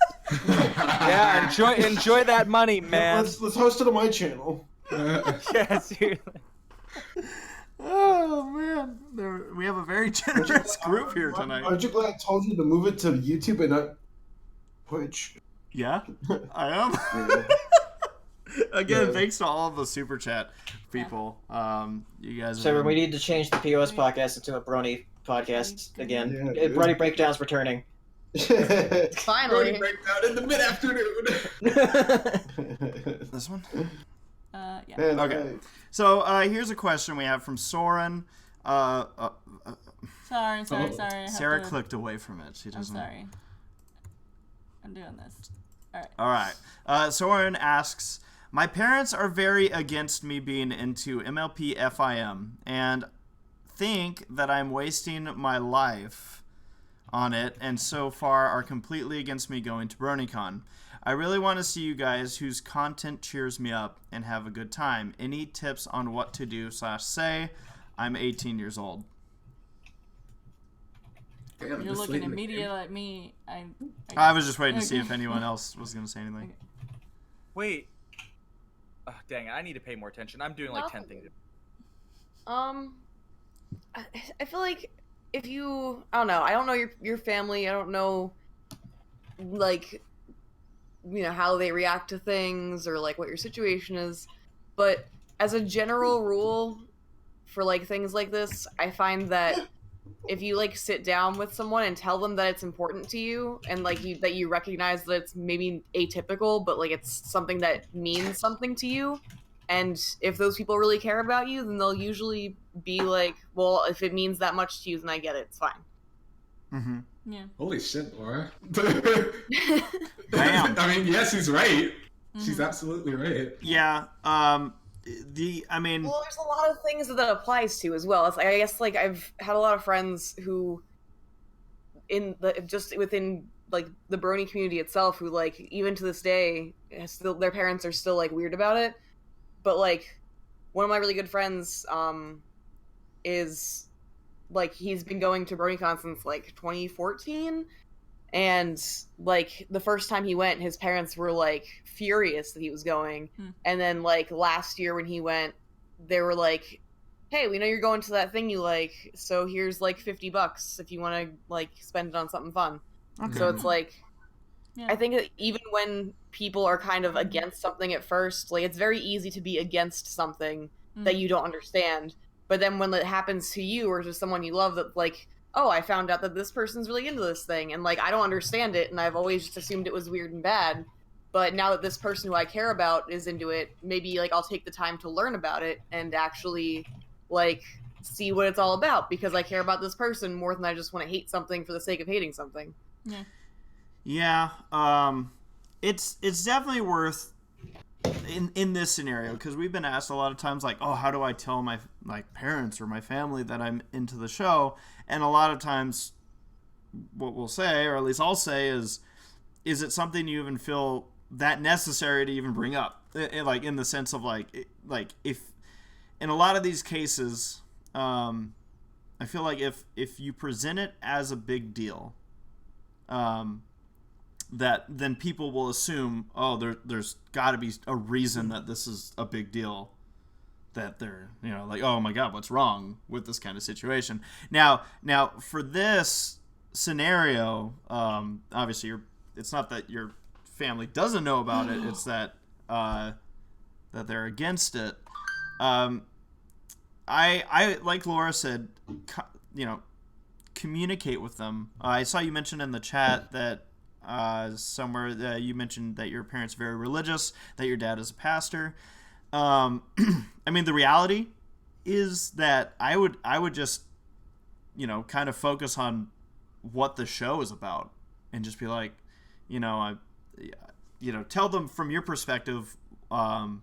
Yeah, enjoy that money, man. Let's host it on my channel. Yeah, seriously. Oh man, we have a very generous group here tonight. Aren't you glad I told you to move it to YouTube and not Twitch? Yeah, I am. Again, thanks to all of the super chat people. You guys. So we need to change the POS podcast into a Brony podcast again. Yeah, Brony Breakdown's returning. Finally. Breakdown in the mid-afternoon. This one. Yeah. Man, Okay. So here's a question we have from Soren. Sorry. I have Sarah to- clicked away from it. She I'm doesn't. sorry. I'm doing this. All right. Soren asks, "My parents are very against me being into MLP FIM and think that I'm wasting my life on it, and so far are completely against me going to BronyCon. I really want to see you guys whose content cheers me up and have a good time. Any tips on what to do / say? I'm 18 years old." You're looking immediately at me. I was just waiting to see if anyone else was going to say anything. Wait. Oh, dang it, I need to pay more attention. I'm doing like 10 things. I feel like if you, I don't know your family. I don't know, like, you know, how they react to things or like what your situation is. But as a general rule, for like things like this, I find that if you like sit down with someone and tell them that it's important to you and like that you recognize that it's maybe atypical, but like it's something that means something to you, and if those people really care about you, then they'll usually be like, well, if it means that much to you, then I get it, it's fine. Mm-hmm. Yeah. Holy shit, Laura. Damn. I mean, yes, he's right. She's absolutely right. Yeah. I mean, Well, there's a lot of things that applies to as well. It's like, I guess like I've had a lot of friends who, just within like the brony community itself, who like even to this day, still their parents are still like weird about it. But like one of my really good friends, is like he's been going to BronyCon since like 2014. And like the first time he went, his parents were like furious that he was going. And then like last year when he went, they were like, "Hey, we know you're going to that thing you like, so here's like $50 if you want to like spend it on something fun." Okay. So it's like, Yeah. I think that even when people are kind of against something at first, like it's very easy to be against something that you don't understand. But then when it happens to you or to someone you love, that like, oh, I found out that this person's really into this thing, and like I don't understand it, and I've always just assumed it was weird and bad. But now that this person who I care about is into it, maybe like I'll take the time to learn about it and actually like see what it's all about, because I care about this person more than I just want to hate something for the sake of hating something. Yeah, it's definitely worth in this scenario, because we've been asked a lot of times like, oh, how do I tell my parents or my family that I'm into the show? And a lot of times what we'll say, or at least I'll say, is it something you even feel that necessary to even bring up? Like in the sense of like if in a lot of these cases, I feel like if you present it as a big deal, that then people will assume, oh, there's got to be a reason that this is a big deal, that they're, like, oh my God, what's wrong with this kind of situation? Now for this scenario, obviously it's not that your family doesn't know about it, it's that that they're against it. I like Laura said, communicate with them. I saw you mention in the chat that somewhere that you mentioned that your parents are very religious, that your dad is a pastor. I mean, the reality is that I would just, kind of focus on what the show is about, and just be like, tell them from your perspective, A,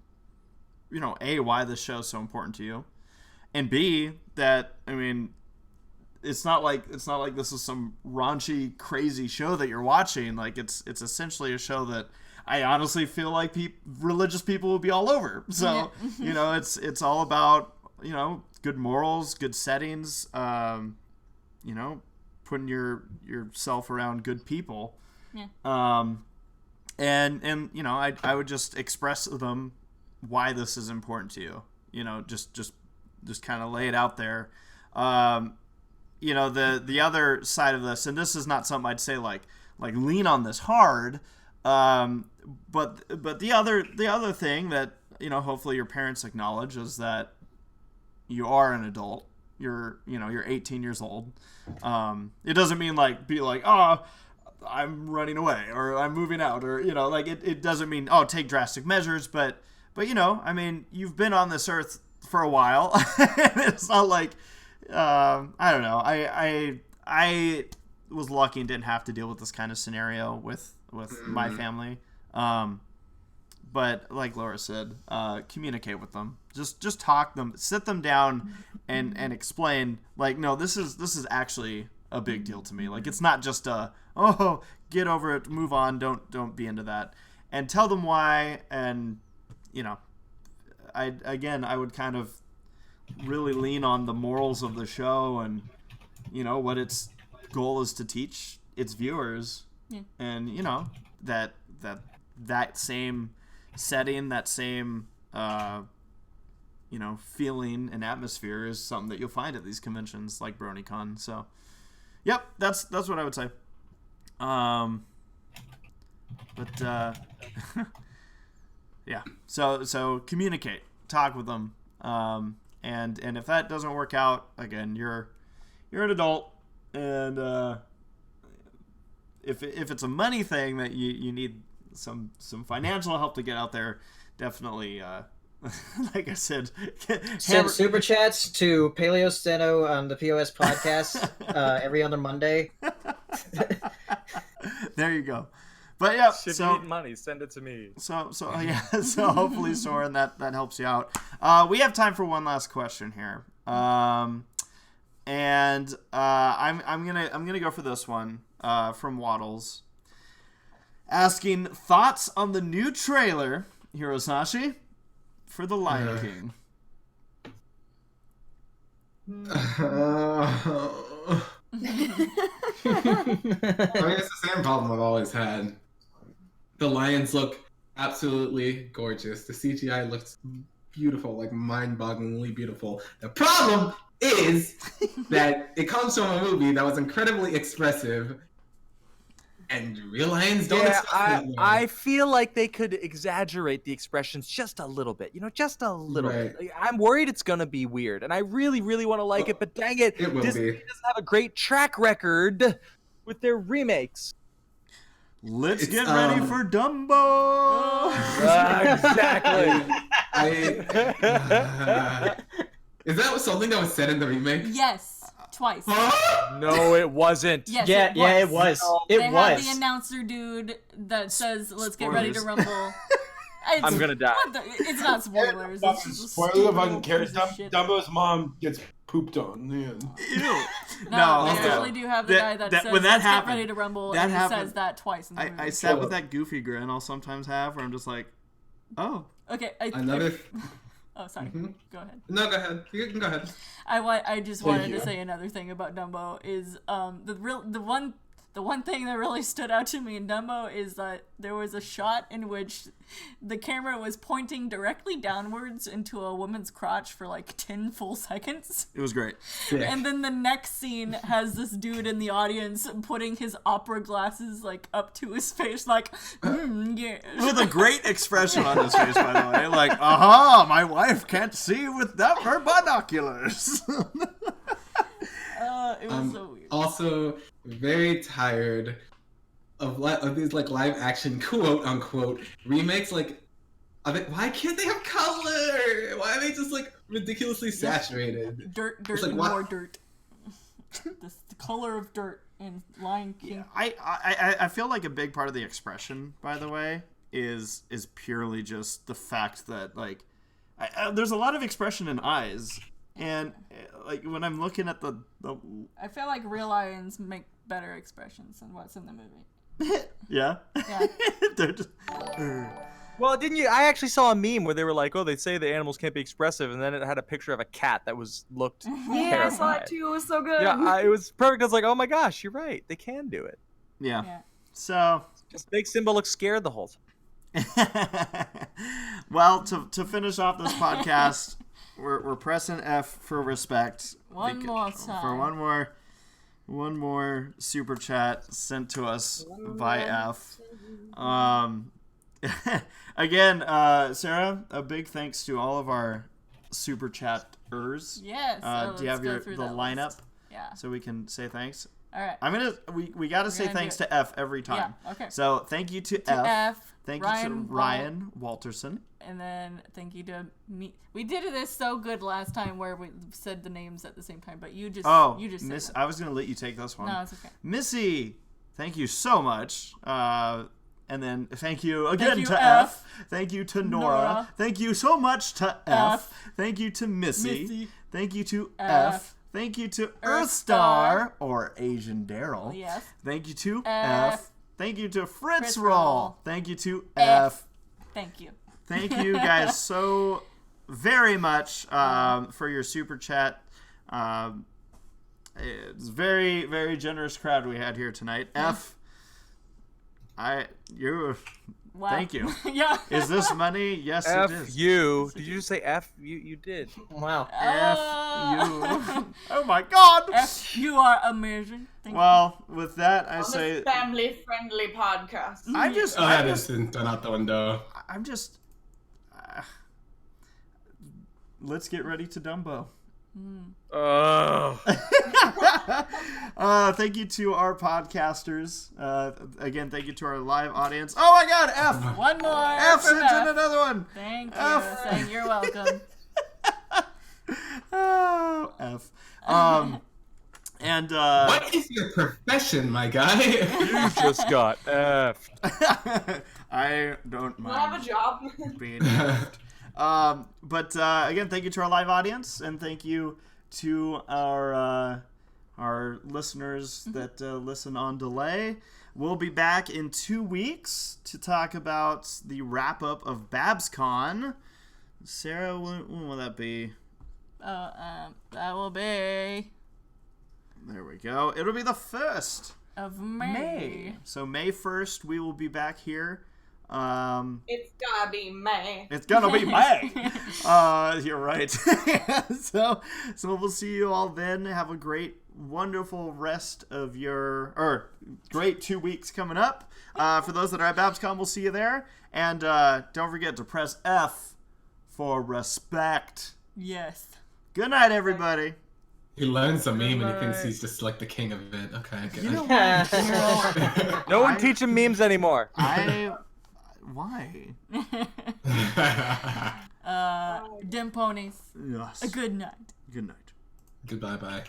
why this show is so important to you, and B, that, I mean, it's not like this is some raunchy, crazy show that you're watching. Like it's essentially a show that I honestly feel like religious people would be all over. So it's all about good morals, good settings, putting yourself around good people. Yeah. And I would just express to them why this is important to you. Just kind of lay it out there. The other side of this, and this is not something I'd say like lean on this hard, but the other thing that hopefully your parents acknowledge is that you are an adult. You're 18 years old. It doesn't mean be like, oh, I'm running away or I'm moving out, or it doesn't mean, oh, take drastic measures, but I mean, you've been on this earth for a while. It's not like I don't know. I was lucky and didn't have to deal with this kind of scenario with my family. But like Laura said, communicate with them. Just talk them, sit them down, and explain. Like, no, this is actually a big deal to me. Like, it's not just oh, get over it, move on, don't be into that, and tell them why. And I would kind of really lean on the morals of the show, and what its goal is to teach its viewers. And that same setting, that same feeling and atmosphere is something that you'll find at these conventions like BronyCon. So yep, that's what I would say. Yeah, so communicate, talk with them. And if that doesn't work out, again, you're an adult, and if it's a money thing that you need some financial help to get out there, definitely, like I said, send super chats to Paleosteno on the POS podcast every other Monday. There you go. But yeah, If you so need money, send it to me. So hopefully, Soren, that helps you out. We have time for one last question here, I'm gonna go for this one from Waddles, asking thoughts on the new trailer, Hirosashi, for The Lion King. I mean, it's the same problem I've always had. The lions look absolutely gorgeous. The CGI looks beautiful, like mind-bogglingly beautiful. The problem is that it comes from a movie that was incredibly expressive, and real lions don't express that way. I feel like they could exaggerate the expressions just a little bit. Just a little bit. I'm worried it's going to be weird, and I really, really want to like it, but dang it, Disney doesn't have a great track record with their remakes. Let's get ready for Dumbo! Exactly. Is that something that was said in the remake? Yes, twice. No, it wasn't. Yes, it was. They had the announcer dude that says, "Let's get ready to rumble." I'm gonna die. It's not spoilers. It's just Spoiler if I can care. piece of shit. Dumbo's mom gets pooped on. Yeah. Ew. No, they actually do have the guy that says, when that "Let's happened, get ready to rumble," that and he happened. says that twice in the movie. I sat with that goofy grin I'll sometimes have, where I'm just like, oh. Okay. Oh, sorry. Go ahead. No, go ahead. You can go ahead. I just wanted to say another thing about Dumbo is the one thing that really stood out to me in Dumbo is that there was a shot in which the camera was pointing directly downwards into a woman's crotch for like 10 full seconds. It was great. And then the next scene has this dude in the audience putting his opera glasses like up to his face like, yeah. With a great expression on his face, by the way. Like, aha, my wife can't see without her binoculars. It was so weird. Also very tired of these like live action quote unquote remakes. Like, why can't they have color? Why are they just like ridiculously saturated? Dirt, like, and more dirt. The color of dirt in Lion King. I feel like a big part of the expression, by the way, is purely just the fact that like there's a lot of expression in eyes. And like when I'm looking at the I feel like real lions make better expressions than what's in the movie. Yeah. They're just... Well, didn't you? I actually saw a meme where they were like, "Oh, they say the animals can't be expressive," and then it had a picture of a cat that looked Yeah, terrified. I saw it too. It was so good. Yeah, it was perfect. I was like, "Oh my gosh, you're right. They can do it." Yeah. So just make Simba look scared the whole time. Well, to finish off this podcast, we're pressing F for respect. One more time. For one more super chat sent to us by F. Again, Sarah, a big thanks to all of our super chatters. Yes. Do you have the lineup? List. Yeah. So we can say thanks. All right. We got to say thanks to F every time. Yeah. Okay. So thank you to F. Thank you to Ryan Walterson. And then thank you to me. We did this so good last time where we said the names at the same time, but you just said I was gonna let you take this one. No, it's okay. Missy, thank you so much. And then thank you again to F. Thank you to Nora. Thank you so much to F. Thank you to Missy. Thank you to F. Thank you to Earthstar or Asian Daryl. Yes. Thank you to F. Thank you to Fritz Roll. Thank you to F. Thank you. Thank you guys so very much for your super chat. It's very, very generous crowd we had here tonight. F. Wow. Thank you. Yeah. Is this money? Yes, F it is. you. Did you just say F? You did. Wow. F you. Oh my God. F, you are amazing. Thank well, with that, I On say this family-friendly podcast. I just done out the window. I'm just. Let's get ready to Dumbo. Thank you to our podcasters. Again, thank you to our live audience. Oh my God, F! One more. F sent in another one. Thank you. F. Saying you're welcome. Oh, F. And What is your profession, my guy? You just got F. I don't You have a mind job. being effed. But again, thank you to our live audience, and thank you to our listeners that listen on delay. We'll be back in 2 weeks to talk about the wrap up of BabsCon. Sarah, when will that be? That will be There we go. It'll be the 1st of May. So May 1st, we will be back here. It's gonna be May. It's gonna be May. You're right. so we'll see you all then. Have a great, wonderful rest of great 2 weeks coming up. For those that are at BabsCon, we'll see you there. And don't forget to press F for respect. Yes. Good night, everybody. He learns a meme and he thinks he's just like the king of it. Okay, I get it. No one teaching memes anymore. Why? Dim ponies. Yes. A good night. Good night. Goodbye, bye.